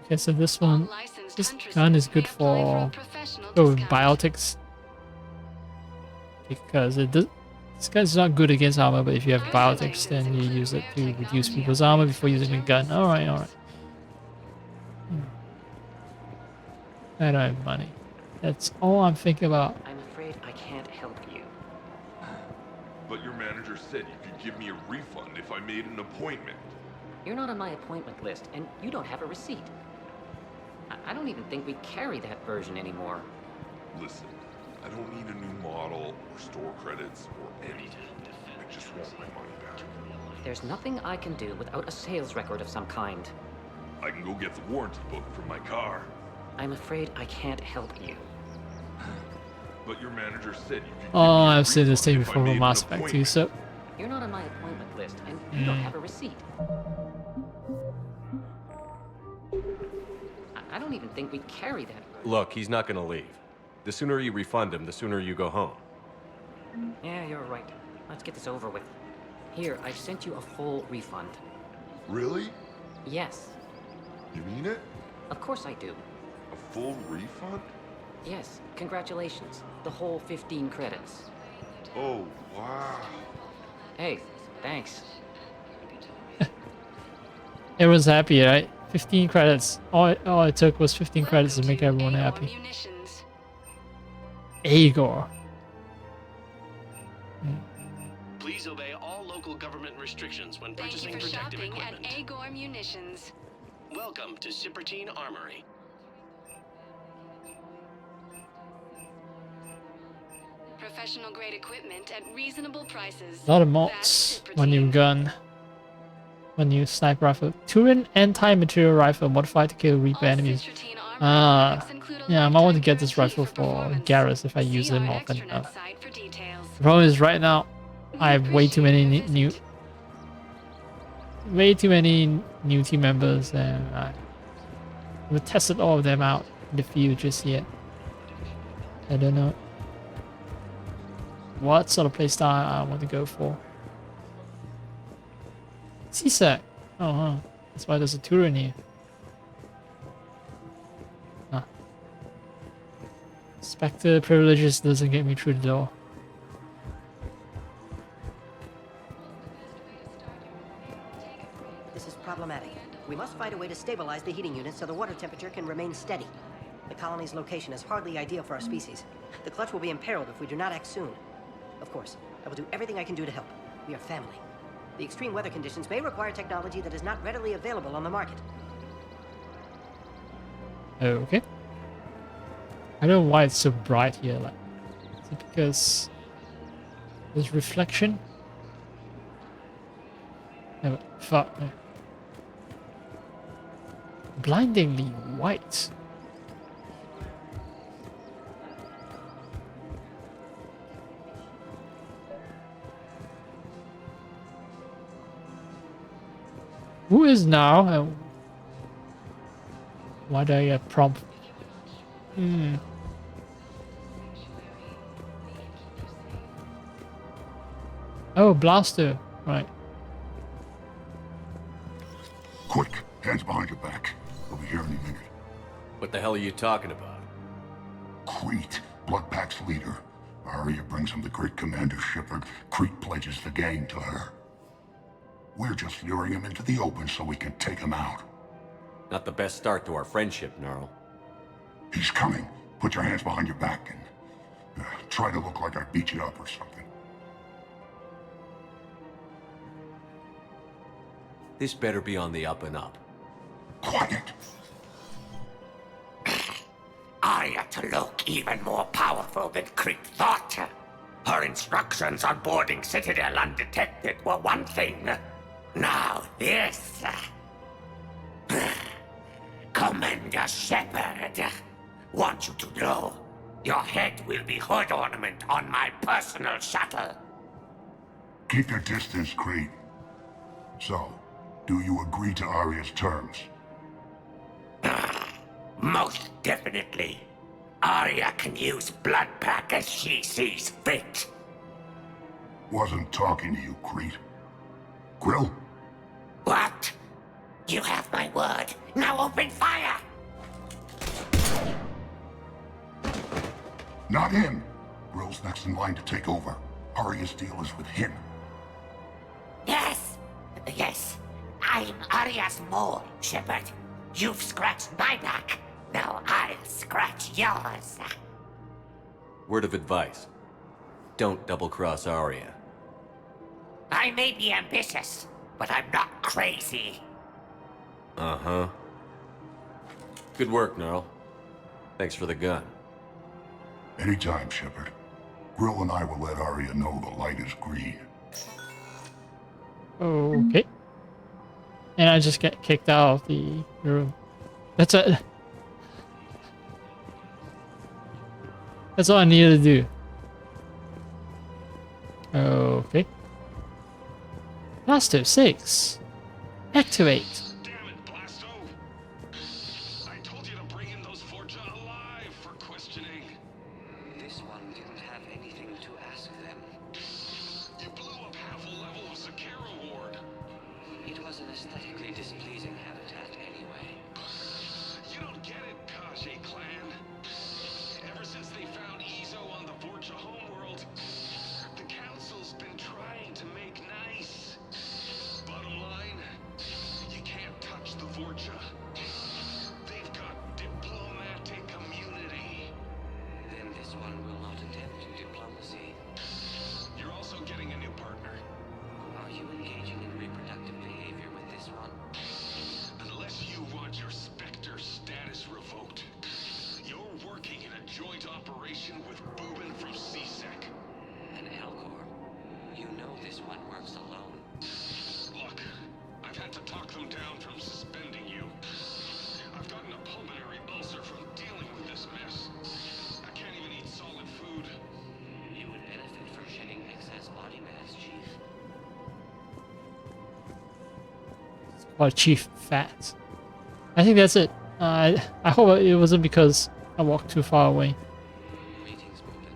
A: Okay, so this one, this gun is good for biotics. Because it does, this gun's not good against armor, but if you have biotics, then you use it to reduce people's armor before using a gun. Alright, alright. I don't have money. That's all I'm thinking about.
I: I'm afraid I can't help you.
V: But your manager said you could give me a refund if I made an appointment.
I: You're not on my appointment list, and you don't have a receipt. I don't even think we carry that version anymore.
V: Listen, I don't need a new model or store credits or anything. I just want my money back.
I: There's nothing I can do without a sales record of some kind.
V: I can go get the warranty book from my car.
I: I'm afraid I can't help you.
V: But your manager said you could.
A: Oh, I've seen this thing before from Mass Effect 2, so.
I: You're not on my appointment list, and you don't have a receipt. I don't even think we carry that.
E: Look, he's not gonna leave. The sooner you refund him, the sooner you go home.
I: Yeah, you're right. Let's get this over with. Here, I've sent you a full refund.
V: Really?
I: Yes.
V: You mean it?
I: Of course I do.
V: A full refund?
I: Yes, congratulations. The whole 15 credits.
V: Oh, wow.
I: Hey, thanks.
A: Everyone's happy, right? 15 credits. All it took was 15 credits to make everyone happy. Agor.
G: Please obey all local government restrictions when
Q: Thank
G: purchasing
Q: you for
G: protective
Q: shopping
G: equipment.
Q: at Agor Munitions.
G: Welcome to Sippertine Armory.
Q: Professional grade equipment at reasonable prices.
A: A lot of mods. One new gun. One new sniper rifle. Turin anti-material rifle modified to kill Reaper enemies. Yeah, I might want to get this rifle for Garrus if I use him often enough. The problem is right now, I have way too many new team members, and I haven't tested all of them out in the field just yet. I don't know what sort of playstyle I want to go for. CSAC. Oh, huh. That's why there's a Turin here. Huh. Spectre privileges doesn't get me through the door.
S: This is problematic. We must find a way to stabilize the heating unit so the water temperature can remain steady. The colony's location is hardly ideal for our species. The clutch will be imperiled if we do not act soon. Of course, I will do everything I can do to help. We are family. The extreme weather conditions may require technology that is not readily available on the market.
A: Okay. I don't know why it's so bright here. Like, is it because there's reflection? No, fuck. No. Blindingly white. Who is now? Why do I get prompt? Oh, Blaster. Right.
O: Quick, hands behind your back. We'll be here any minute.
E: What the hell are you talking about?
O: Crete, Bloodpack's leader. Arya brings him the great Commander Shepard. Crete pledges the gang to her. We're just luring him into the open so we can take him out.
E: Not the best start to our friendship, Gnarl.
O: He's coming. Put your hands behind your back and try to look like I beat you up or something.
E: This better be on the up and up.
O: Quiet.
J: Arya to look even more powerful than Creep thought. Her instructions on boarding Citadel undetected were one thing. Now this... Commander Shepard, want you to know, your head will be hood ornament on my personal shuttle.
O: Keep your distance, Creed. So, do you agree to Arya's terms?
J: Most definitely. Arya can use Bloodpack as she sees fit.
O: Wasn't talking to you, Creed. Grill?
J: What? You have my word. Now open fire!
O: Not him. Grill's next in line to take over. Arya's deal is with him.
J: Yes. Yes. I'm Arya's mole, Shepard. You've scratched my back. Now I'll scratch yours.
E: Word of advice. Don't double-cross Arya.
J: I may be ambitious, but I'm not crazy.
E: Uh-huh. Good work, Gnarl. Thanks for the gun.
O: Anytime, Shepard. Grill and I will let Arya know the light is green.
A: Okay. And I just get kicked out of the room. That's it. That's all I needed to do. Okay. Blasto 6. Activate.
G: Damn it, Blasto! I told you to bring in those Forja alive for questioning.
L: This one didn't have anything to ask them.
G: You blew up half a level of Zakera Ward.
L: It was an aesthetically displeasing habitat anyway.
G: You don't get it, Kage clan. Ever since they found Ezo on the Forja homeworld, the Council's been trying to make nice. Bottom line, you can't touch the Forja. They've got diplomatic immunity.
L: Then this one will not attempt diplomacy.
G: You're also getting a new partner.
L: Are you engaging in reproductive behavior with this one?
G: Unless you want your Spectre status revoked, you're working in a joint operation with Boobin from CSEC.
L: And Elcor, you know this one works alone.
G: Look, I've had to talk them down from suspending you. I've gotten a pulmonary ulcer from dealing with this mess. I can't even eat solid food.
L: You would benefit from shedding excess body mass, Chief.
A: Called Chief Fat. I think that's it. I hope it wasn't because I walked too far away.
L: Greetings, Boobin.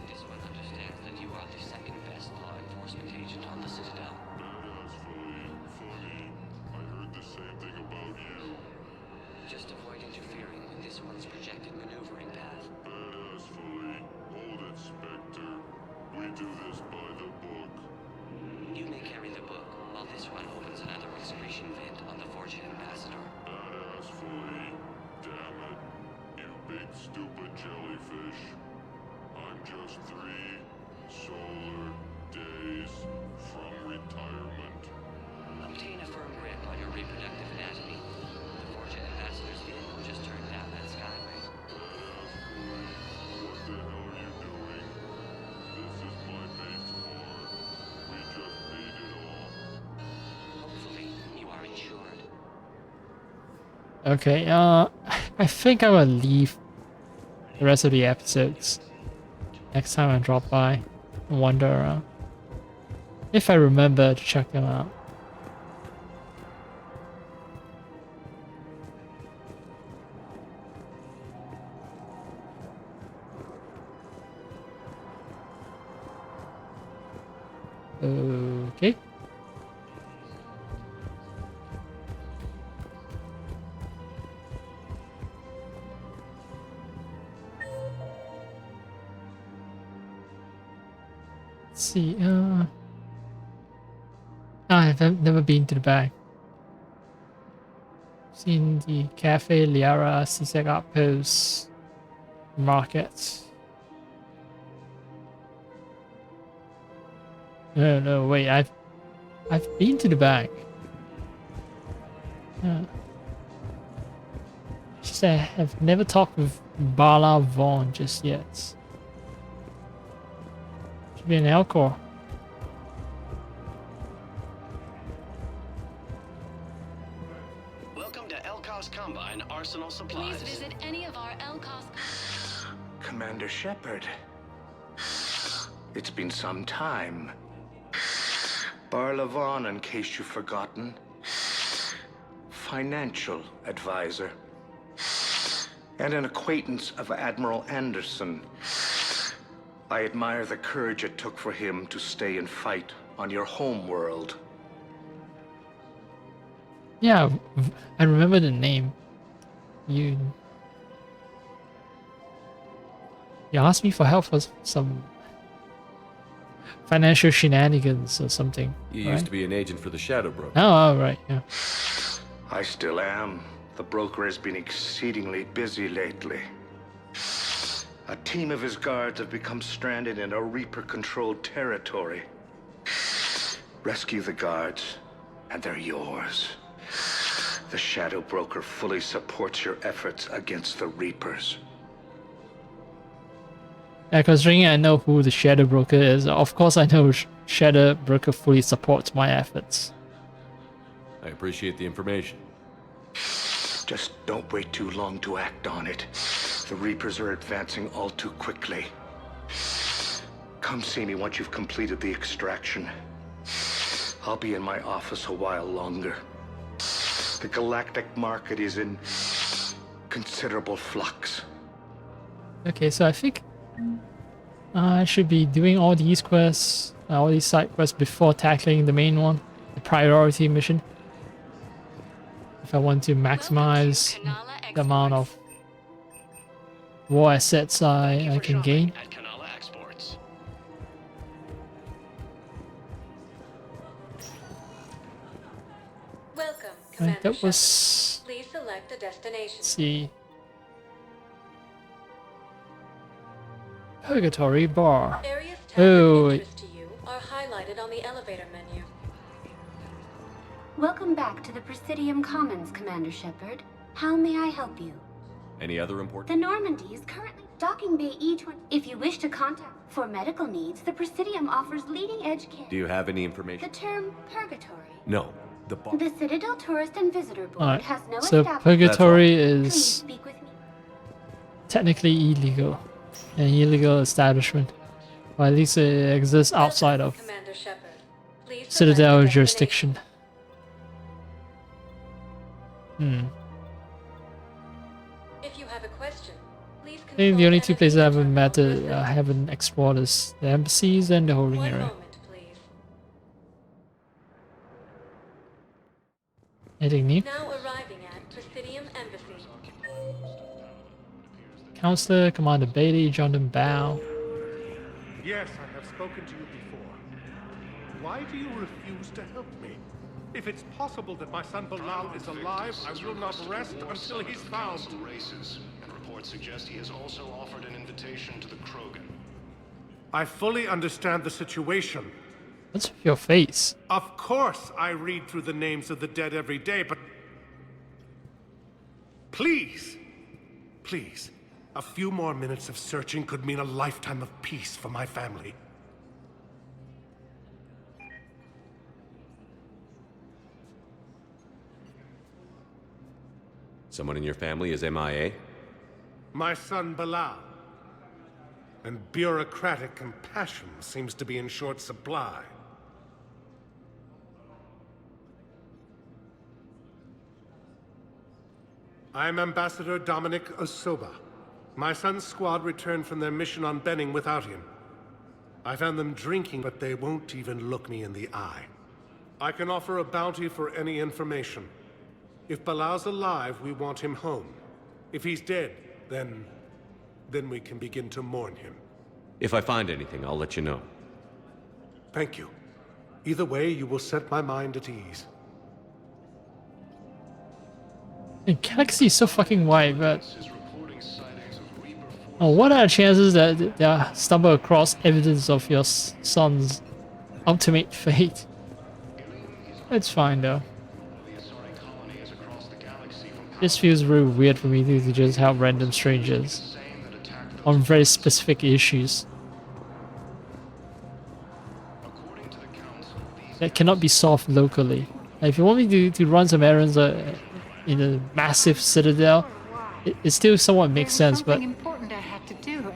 L: This one understands that you are the second best law enforcement agent on the Citadel.
V: Badass, funny. I heard the same thing about you.
L: Just avoid interfering with this one's projected maneuvering path.
V: Badass, fully. Hold it, Spectre. We do this by the book.
L: You may carry the book, while this one opens another excretion vent on the Forja Ambassador.
V: Badass, fully. Damn it. You big stupid jellyfish. I'm just 3 solar days from retirement.
L: Obtain a firm grip on your reproductive anatomy. The Forja Ambassador's vehicle just turned down that skyway.
V: Badass, fully. What the hell are you doing? This is my base core. We just paid it off.
L: Hopefully, you are insured.
A: Okay, I think I will leave the rest of the episodes next time I drop by and wander around. If I remember to check them out. Okay. Let's see, I've never been to the back. Seen the Cafe Liara, CSEC Outpost, Market. No, wait, I've been to the back. Just I have never talked with Bala Vaughn just yet. Should be an Elcor.
C: Welcome to Elcos Combine Arsenal Supplies.
Q: Please visit any of our Elcos.
J: Commander Shepard. It's been some time. Barla Vaughn, in case you've forgotten. Financial advisor. And an acquaintance of Admiral Anderson. I admire the courage it took for him to stay and fight on your home world.
A: Yeah, I remember the name. You asked me for help for some financial shenanigans or something.
E: You
A: right?
E: used to be an agent for the Shadow Broker.
A: Oh, right, yeah.
J: I still am. The broker has been exceedingly busy lately. A team of his guards have become stranded in a Reaper-controlled territory. Rescue the guards, and they're yours. The Shadow Broker fully supports your efforts against the Reapers.
A: Yeah, considering I know who the Shadow Broker is, of course I know Shadow Broker fully supports my efforts.
E: I appreciate the information.
J: Just don't wait too long to act on it. The Reapers are advancing all too quickly. Come see me once you've completed the extraction. I'll be in my office a while longer. The galactic market is in considerable flux.
A: Okay, so I think I should be doing all these quests, all these side quests before tackling the main one, the priority mission. If I want to maximize the amount of war assets I can gain.
C: At Kanala Exports.
D: Welcome,
A: Right,
D: Commander
A: that was...
D: Shepard. Please select a destination.
A: Let's see. Purgatory Bar.
D: Areas tagged
A: Oh,
D: of interest to you are highlighted on the elevator menu.
W: Welcome back to the Presidium Commons, Commander Shepard. How may I help you?
E: Any other important?
W: The Normandy is currently docking bay E20. If you wish to contact for medical needs, the Presidium offers leading-edge care.
E: Do you have any information?
W: The term purgatory.
E: No. The bar.
W: The Citadel Tourist and Visitor Board
A: Alright,
W: has no
A: so
W: established...
A: Purgatory
W: Please
A: is
W: speak with me.
A: technically illegal. An illegal establishment. Or at least it exists outside of
D: Commander Shepard. Please
A: Citadel
D: select a
A: jurisdiction.
D: If you have a question, please
A: I think the only two places I haven't explored is the embassies and the holding area. Anything new?
D: Now arriving at Presidium Embassy.
A: Counselor, Commander Bailey, Jonathan Bao.
X: Yes, I have spoken to you before. Why do you refuse to help me? If it's possible that my son Bilal is alive, I will not rest until he's found.
G: Races, and reports suggest he has also offered an invitation to the Krogan.
X: I fully understand the situation.
A: What's with your face?
X: Of course I read through the names of the dead every day, but... Please! Please. A few more minutes of searching could mean a lifetime of peace for my family.
E: Someone in your family is MIA?
X: My son Bilal. And bureaucratic compassion seems to be in short supply. I'm Ambassador Dominic Osoba. My son's squad returned from their mission on Benning without him. I found them drinking, but they won't even look me in the eye. I can offer a bounty for any information. If Bilal's alive, we want him home. If he's dead, then we can begin to mourn him.
E: If I find anything, I'll let you know.
X: Thank you. Either way, you will set my mind at ease.
A: The galaxy is so fucking wide, but... Oh, what are the chances that they stumble across evidence of your son's ultimate fate? It's fine though. This feels very weird for me to just help random strangers on very specific issues that cannot be solved locally. Like, if you want me to run some errands in a massive citadel, it still somewhat makes sense, but
F: Something important I had to do.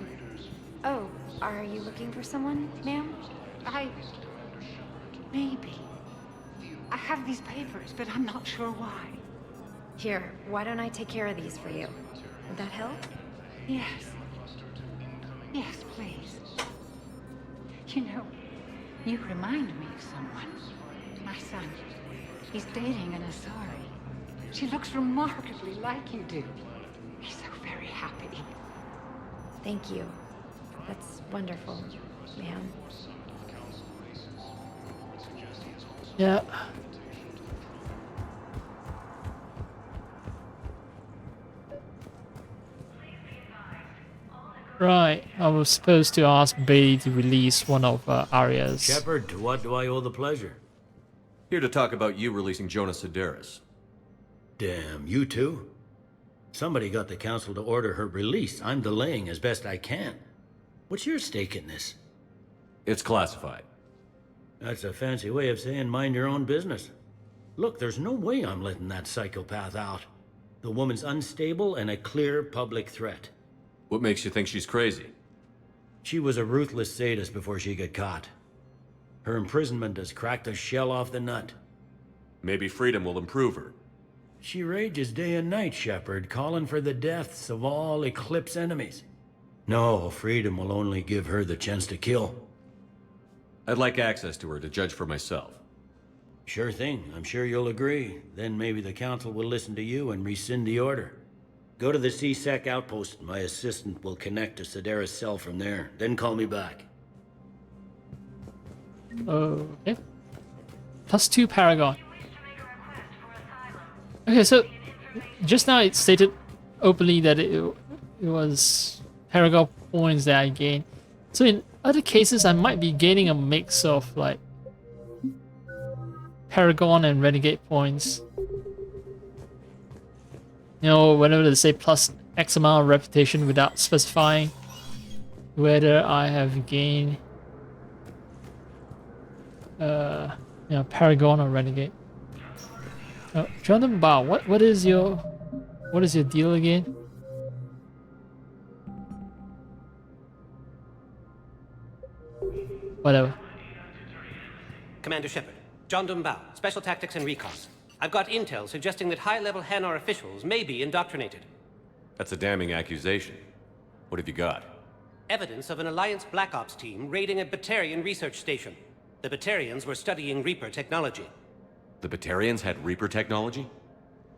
F: Oh, are you looking for someone, ma'am?
B: Maybe. I have these papers, but I'm not sure why.
F: Here, why don't I take care of these for you? Would that help?
B: Yes. Yes, please. You know, you remind me of someone. My son. He's dating an Asari. She looks remarkably like you do. He's so very happy.
F: Thank you. That's wonderful, ma'am.
A: yeah. Right, I was supposed to ask Bailey to release one of Arya's.
H: Shepard, to what do I owe the pleasure?
E: Here to talk about you releasing Jonas Sedaris.
H: Damn, you too? Somebody got the council to order her release. I'm delaying as best I can. What's your stake in this?
E: It's classified.
H: That's a fancy way of saying mind your own business. Look, there's no way I'm letting that psychopath out. The woman's unstable and a clear public threat.
E: What makes you think she's crazy?
H: She was a ruthless sadist before she got caught. Her imprisonment has cracked the shell off the nut.
E: Maybe freedom will improve her.
H: She rages day and night, Shepard, calling for the deaths of all Eclipse enemies. No, freedom will only give her the chance to kill.
E: I'd like access to her to judge for myself.
H: Sure thing, I'm sure you'll agree. Then maybe the council will listen to you and rescind the order. Go to the C-Sec outpost. My assistant will connect to Sedaris' cell from there. Then call me back.
A: Okay. +2 Paragon. Okay, so just now it stated openly that it was Paragon points that I gained. So in other cases, I might be gaining a mix of like Paragon and Renegade points. You know, whenever they say plus X amount of reputation without specifying whether I have gained you know, Paragon or Renegade. Jonathan Bao, what is your deal again? Whatever.
T: Commander Shepard, John Dumbao, Special Tactics and Recon. I've got intel suggesting that high-level Hanar officials may be indoctrinated.
E: That's a damning accusation. What have you got?
T: Evidence of an Alliance Black Ops team raiding a Batarian research station. The Batarians were studying Reaper technology.
E: The Batarians had Reaper technology?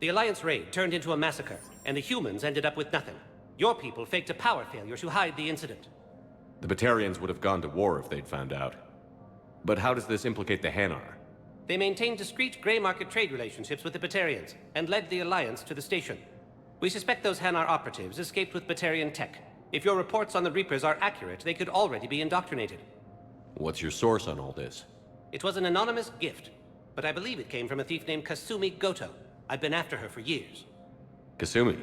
T: The Alliance raid turned into a massacre, and the humans ended up with nothing. Your people faked a power failure to hide the incident.
E: The Batarians would have gone to war if they'd found out. But how does this implicate the Hanar?
T: They maintained discreet gray market trade relationships with the Batarians, and led the Alliance to the station. We suspect those Hanar operatives escaped with Batarian tech. If your reports on the Reapers are accurate, they could already be indoctrinated.
E: What's your source on all this?
T: It was an anonymous gift, but I believe it came from a thief named Kasumi Goto. I've been after her for years.
E: Kasumi?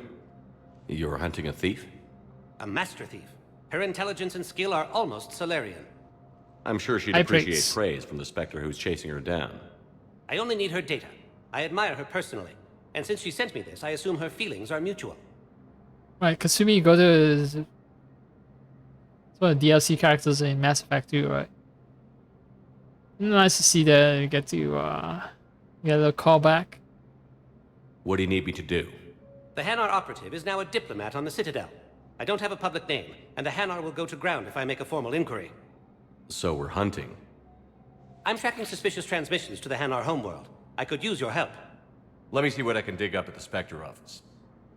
E: You're hunting a thief?
T: A master thief. Her intelligence and skill are almost Solarian.
E: I'm sure she'd appreciate praise from the Spectre who's chasing her down.
T: I only need her data. I admire her personally, and since she sent me this, I assume her feelings are mutual.
A: Right, Kasumi Goto is one of the DLC characters in Mass Effect 2, right? Nice to see that you get to get a little callback.
E: What do you need me to do?
T: The Hanar operative is now a diplomat on the Citadel. I don't have a public name, and the Hanar will go to ground if I make a formal inquiry.
E: So we're hunting.
T: I'm tracking suspicious transmissions to the Hanar homeworld. I could use your help.
E: Let me see what I can dig up at the Spectre office.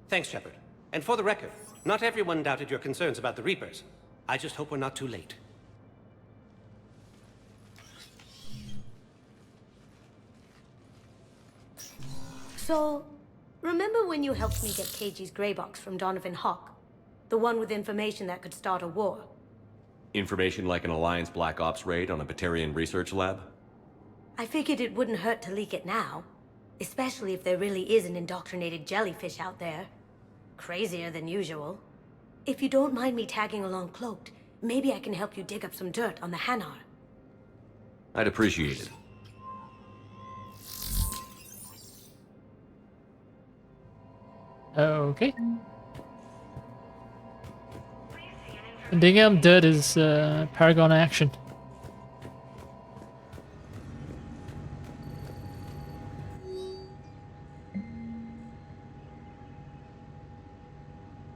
T: Thanks, Shepard. And for the record, not everyone doubted your concerns about the Reapers. I just hope we're not too late.
W: So, remember when you helped me get KG's grey box from Donovan Hawk? The one with information that could start a war?
E: Information like an Alliance Black Ops raid on a Batarian research lab?
W: I figured it wouldn't hurt to leak it now. Especially if there really is an indoctrinated jellyfish out there. Crazier than usual. If you don't mind me tagging along cloaked, maybe I can help you dig up some dirt on the Hanar.
E: I'd appreciate it.
A: Okay. Digging up dirt is Paragon action.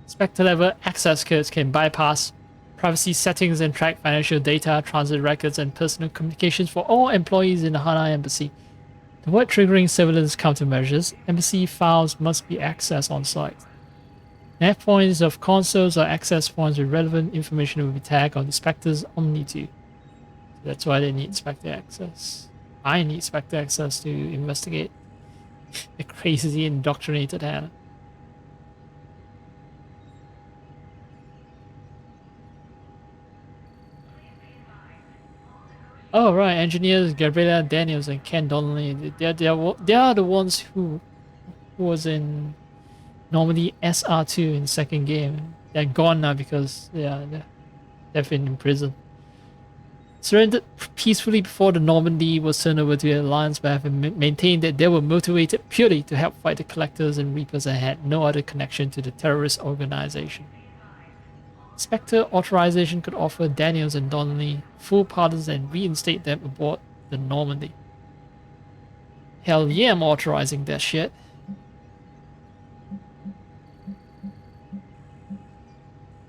A: Spectre level access codes can bypass privacy settings and track financial data, transit records, and personal communications for all employees in the Hana Embassy. To avoid triggering surveillance countermeasures, embassy files must be accessed on site. Nav points of consoles or access points with relevant information will be tagged on the Spectre's Omni-2. That's why they need Spectre access. I need Spectre access to investigate the crazy indoctrinated Hana. Oh right, engineers Gabriella Daniels and Ken Donnelly. They are the ones who was in Normandy SR2 in the second game. They're gone now because they've been in prison. Surrendered peacefully before the Normandy was turned over to the Alliance, but have maintained that they were motivated purely to help fight the Collectors and Reapers and had no other connection to the terrorist organization. Spectre authorization could offer Daniels and Donnelly full pardons and reinstate them aboard the Normandy. Hell yeah, I'm authorizing that shit.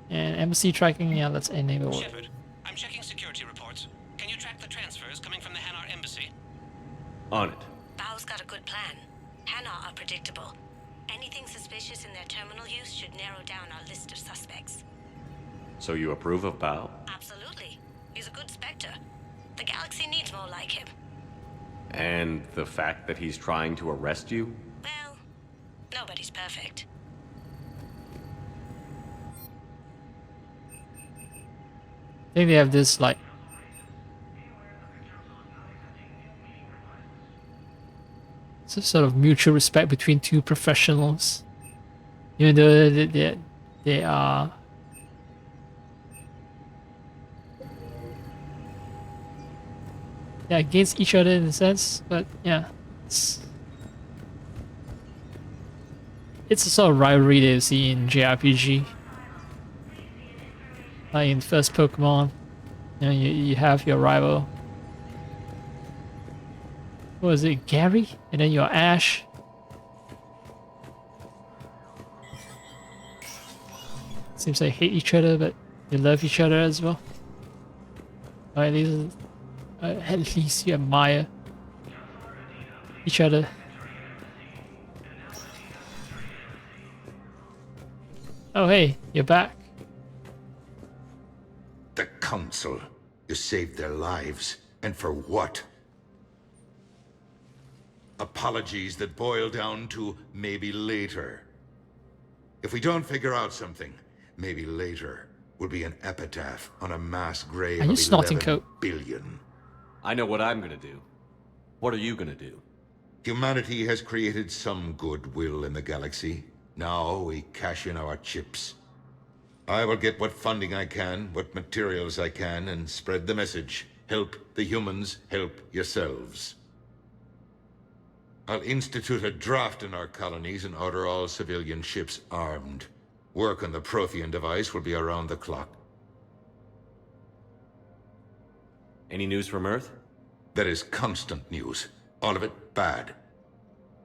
A: And embassy tracking, yeah, let's enable it.
T: Shepard, I'm checking security reports. Can you track the transfers coming from the Hanar Embassy?
E: On it.
W: Bao's got a good plan. Hanar are predictable. Anything suspicious in their terminal use should narrow down our list of suspects.
E: So you approve of Bao?
W: Absolutely. He's a good Spectre. The galaxy needs more like him.
E: And the fact that he's trying to arrest you?
W: Well, nobody's perfect.
A: I think they have this like some sort of mutual respect between two professionals. Even though they are against each other in a sense, but yeah, it's a sort of rivalry that you see in JRPG. Like in first Pokemon, you know, you have your rival. What was it, Gary? And then your Ash. Seems they hate each other, but they love each other as well. Or at least you admire each other. Oh hey, you're back.
O: The Council. You saved their lives. And for what? Apologies that boil down to maybe later. If we don't figure out something, maybe later will be an epitaph on a mass grave of 11 billion.
E: I know what I'm gonna do. What are you gonna do?
O: Humanity has created some goodwill in the galaxy. Now we cash in our chips. I will get what funding I can, what materials I can, and spread the message. Help the humans, help yourselves. I'll institute a draft in our colonies and order all civilian ships armed. Work on the Prothean device will be around the clock.
E: Any news from Earth?
O: There is constant news. All of it bad.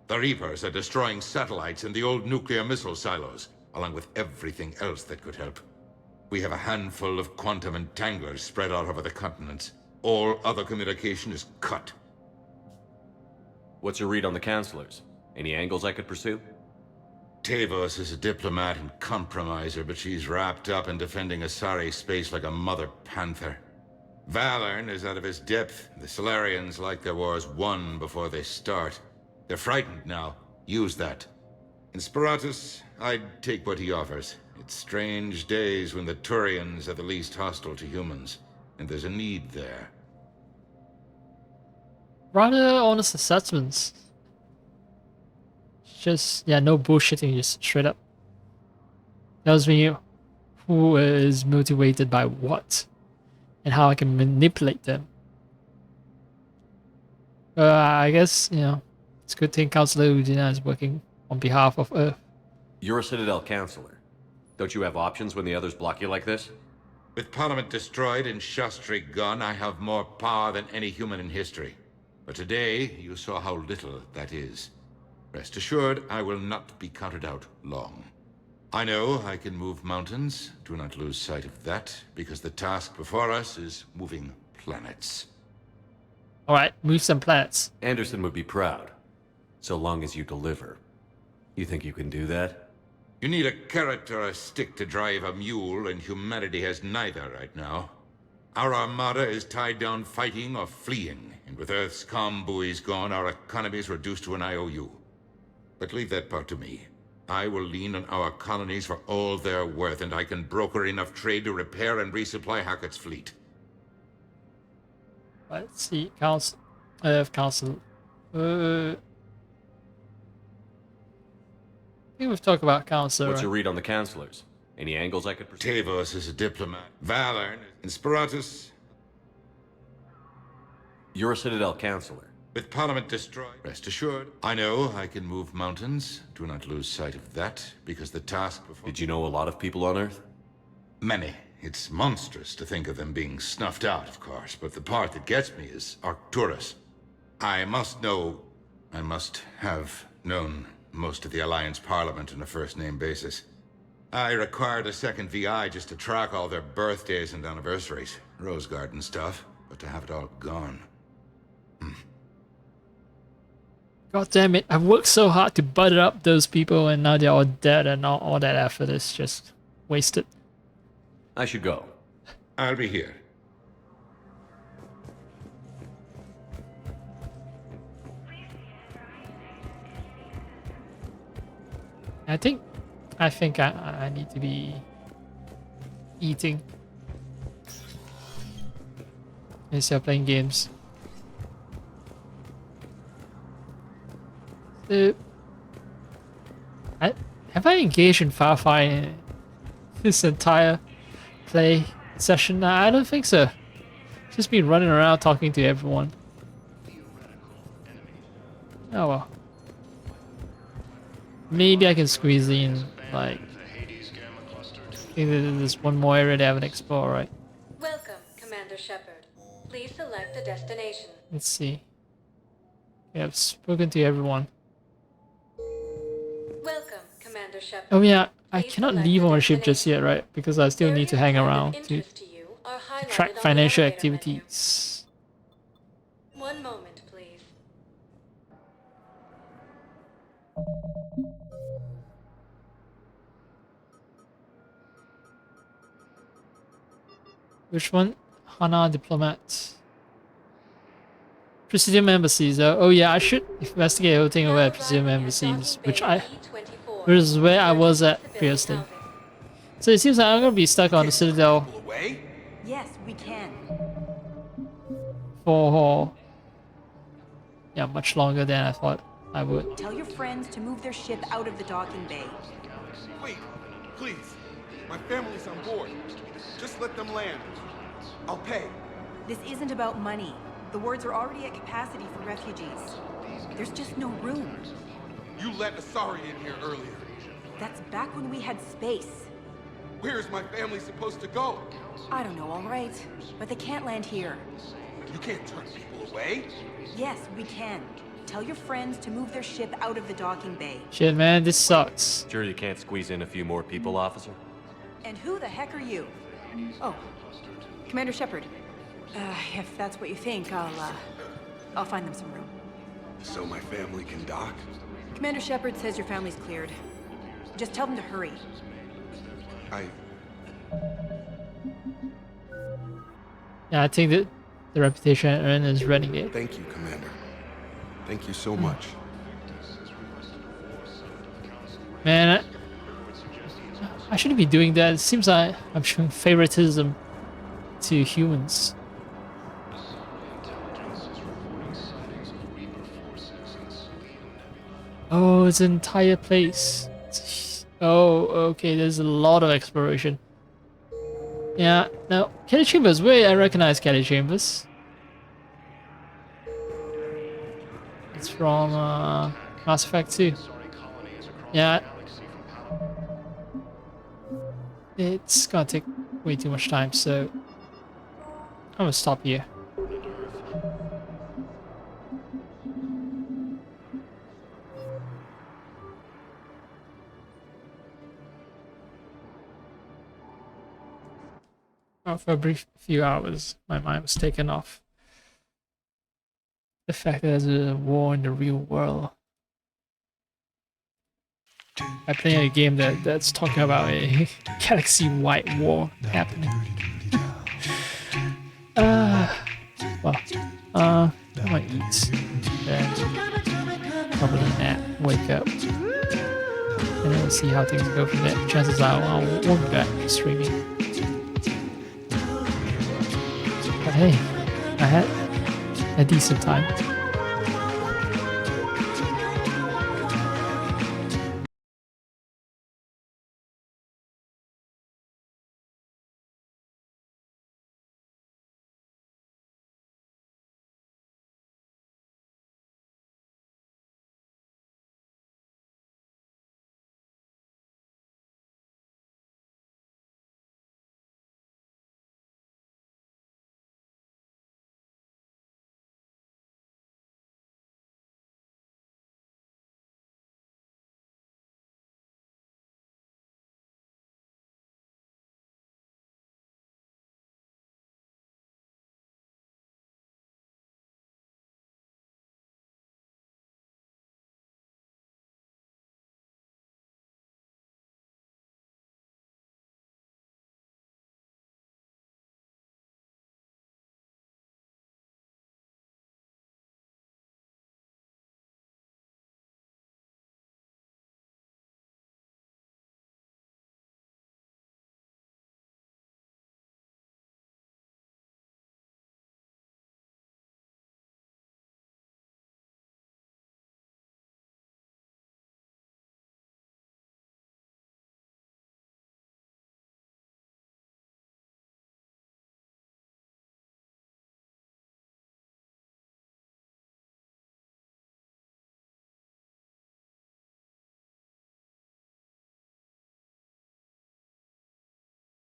O: The Reapers are destroying satellites in the old nuclear missile silos, along with everything else that could help. We have a handful of quantum entanglers spread out over the continents. All other communication is cut.
E: What's your read on the Counselors? Any angles I could pursue?
O: Tavos is a diplomat and compromiser, but she's wrapped up in defending Asari space like a mother panther. Valern is out of his depth. The Solarians like their wars won before they start. They're frightened now. Use that. In Sparatus, I'd take what he offers. It's strange days when the Turians are the least hostile to humans, and there's a need there.
A: Rather honest assessments. just, yeah, no bullshitting, just straight up. Tells me who is motivated by what and how I can manipulate them. I guess, you know, it's a good thing Councilor Udina is working on behalf of Earth.
E: You're a Citadel counselor. Don't you have options when the others block you like this?
N: With Parliament destroyed and Shastri gone, I have more power than any human in history. But today, you saw how little that is. Rest assured, I will not be counted out long. I know I can move mountains. Do not lose sight of that, because the task before us is moving planets.
A: Alright, move some planets.
E: Anderson would be proud, so long as you deliver. You think you can do that?
N: You need a carrot or a stick to drive a mule, and humanity has neither right now. Our armada is tied down fighting or fleeing, and with Earth's comm buoys gone, our economy is reduced to an IOU. But leave that part to me. I will lean on our colonies for all they're worth, and I can broker enough trade to repair and resupply Hackett's fleet.
A: Let's see, Council. Council. I think we've talked about Council.
E: What's
A: right?
E: your read on the counselors? Any angles I could pursue?
N: Tavos is a diplomat. Valor, Inspiratus.
E: You're a Citadel counselor.
N: With Parliament destroyed, rest assured, I know I can move mountains. Do not lose sight of that, because the task before...
E: Did you know a lot of people on Earth?
N: Many. It's monstrous to think of them being snuffed out, of course, but the part that gets me is Arcturus. I must have known most of the Alliance Parliament on a first-name basis. I required a second VI just to track all their birthdays and anniversaries. Rose Garden stuff, but to have it all gone.
A: God damn it, I've worked so hard to butter up those people and now they're all dead and all that effort is just wasted.
E: I should go.
N: I'll be here.
A: I think I need to be eating instead of playing games. Have I engaged in Firefight this entire play session? I don't think so. Just been running around talking to everyone. Oh well. Maybe I can squeeze in, like, there's one more area that I haven't explored, right?
D: Welcome, Commander Shepard. Please select a destination.
A: Let's see. Yeah, I've spoken to everyone.
D: Welcome, Commander Shepard.
A: Oh yeah, I cannot leave on a ship just yet, right? Because I still need to hang around to track financial activities.
D: One moment, please.
A: Which one? Hana Diplomat. Presidium Embassies. Oh yeah, I should investigate everything over at Presidium Embassies, which is where I was at previously. So it seems like I'm gonna be stuck on the Citadel
S: Yes, we can.
A: for much longer than I thought I would.
P: Tell your friends to move their ship out of the docking bay.
K: Wait, please. My family's on board. Just let them land. I'll pay.
P: This isn't about money. The wards are already at capacity for refugees. There's just no room.
K: You let Asari in here earlier.
P: That's back when we had space.
K: Where is my family supposed to go?
P: I don't know, all right. But they can't land here.
K: You can't turn people away.
P: Yes, we can. Tell your friends to move their ship out of the docking bay.
A: Shit, man, this sucks.
E: Sure you can't squeeze in a few more people, officer?
P: And who the heck are you? Oh, Commander Shepard. If that's what you think, I'll find them some room.
K: So my family can dock?
P: Commander Shepard says your family's cleared. Just tell them to hurry.
A: Yeah, I think that the reputation I earned is renegade.
K: Thank you, Commander. Thank you so much.
A: Man, I shouldn't be doing that. It seems like I'm showing favoritism to humans. Oh, it's an entire place. Oh, okay, there's a lot of exploration. Yeah, now, Kelly Chambers, wait, I recognize Kelly Chambers. It's from Mass Effect 2. Yeah. It's gonna take way too much time, so I'm gonna stop here. Oh, for a brief few hours, my mind was taken off the fact that there's a war in the real world. I play a game that's talking about a galaxy-wide war happening. Well, I might eat, then probably nap, wake up, and then we'll see how things go from there. Chances are I won't be back streaming. But hey, I had a decent time.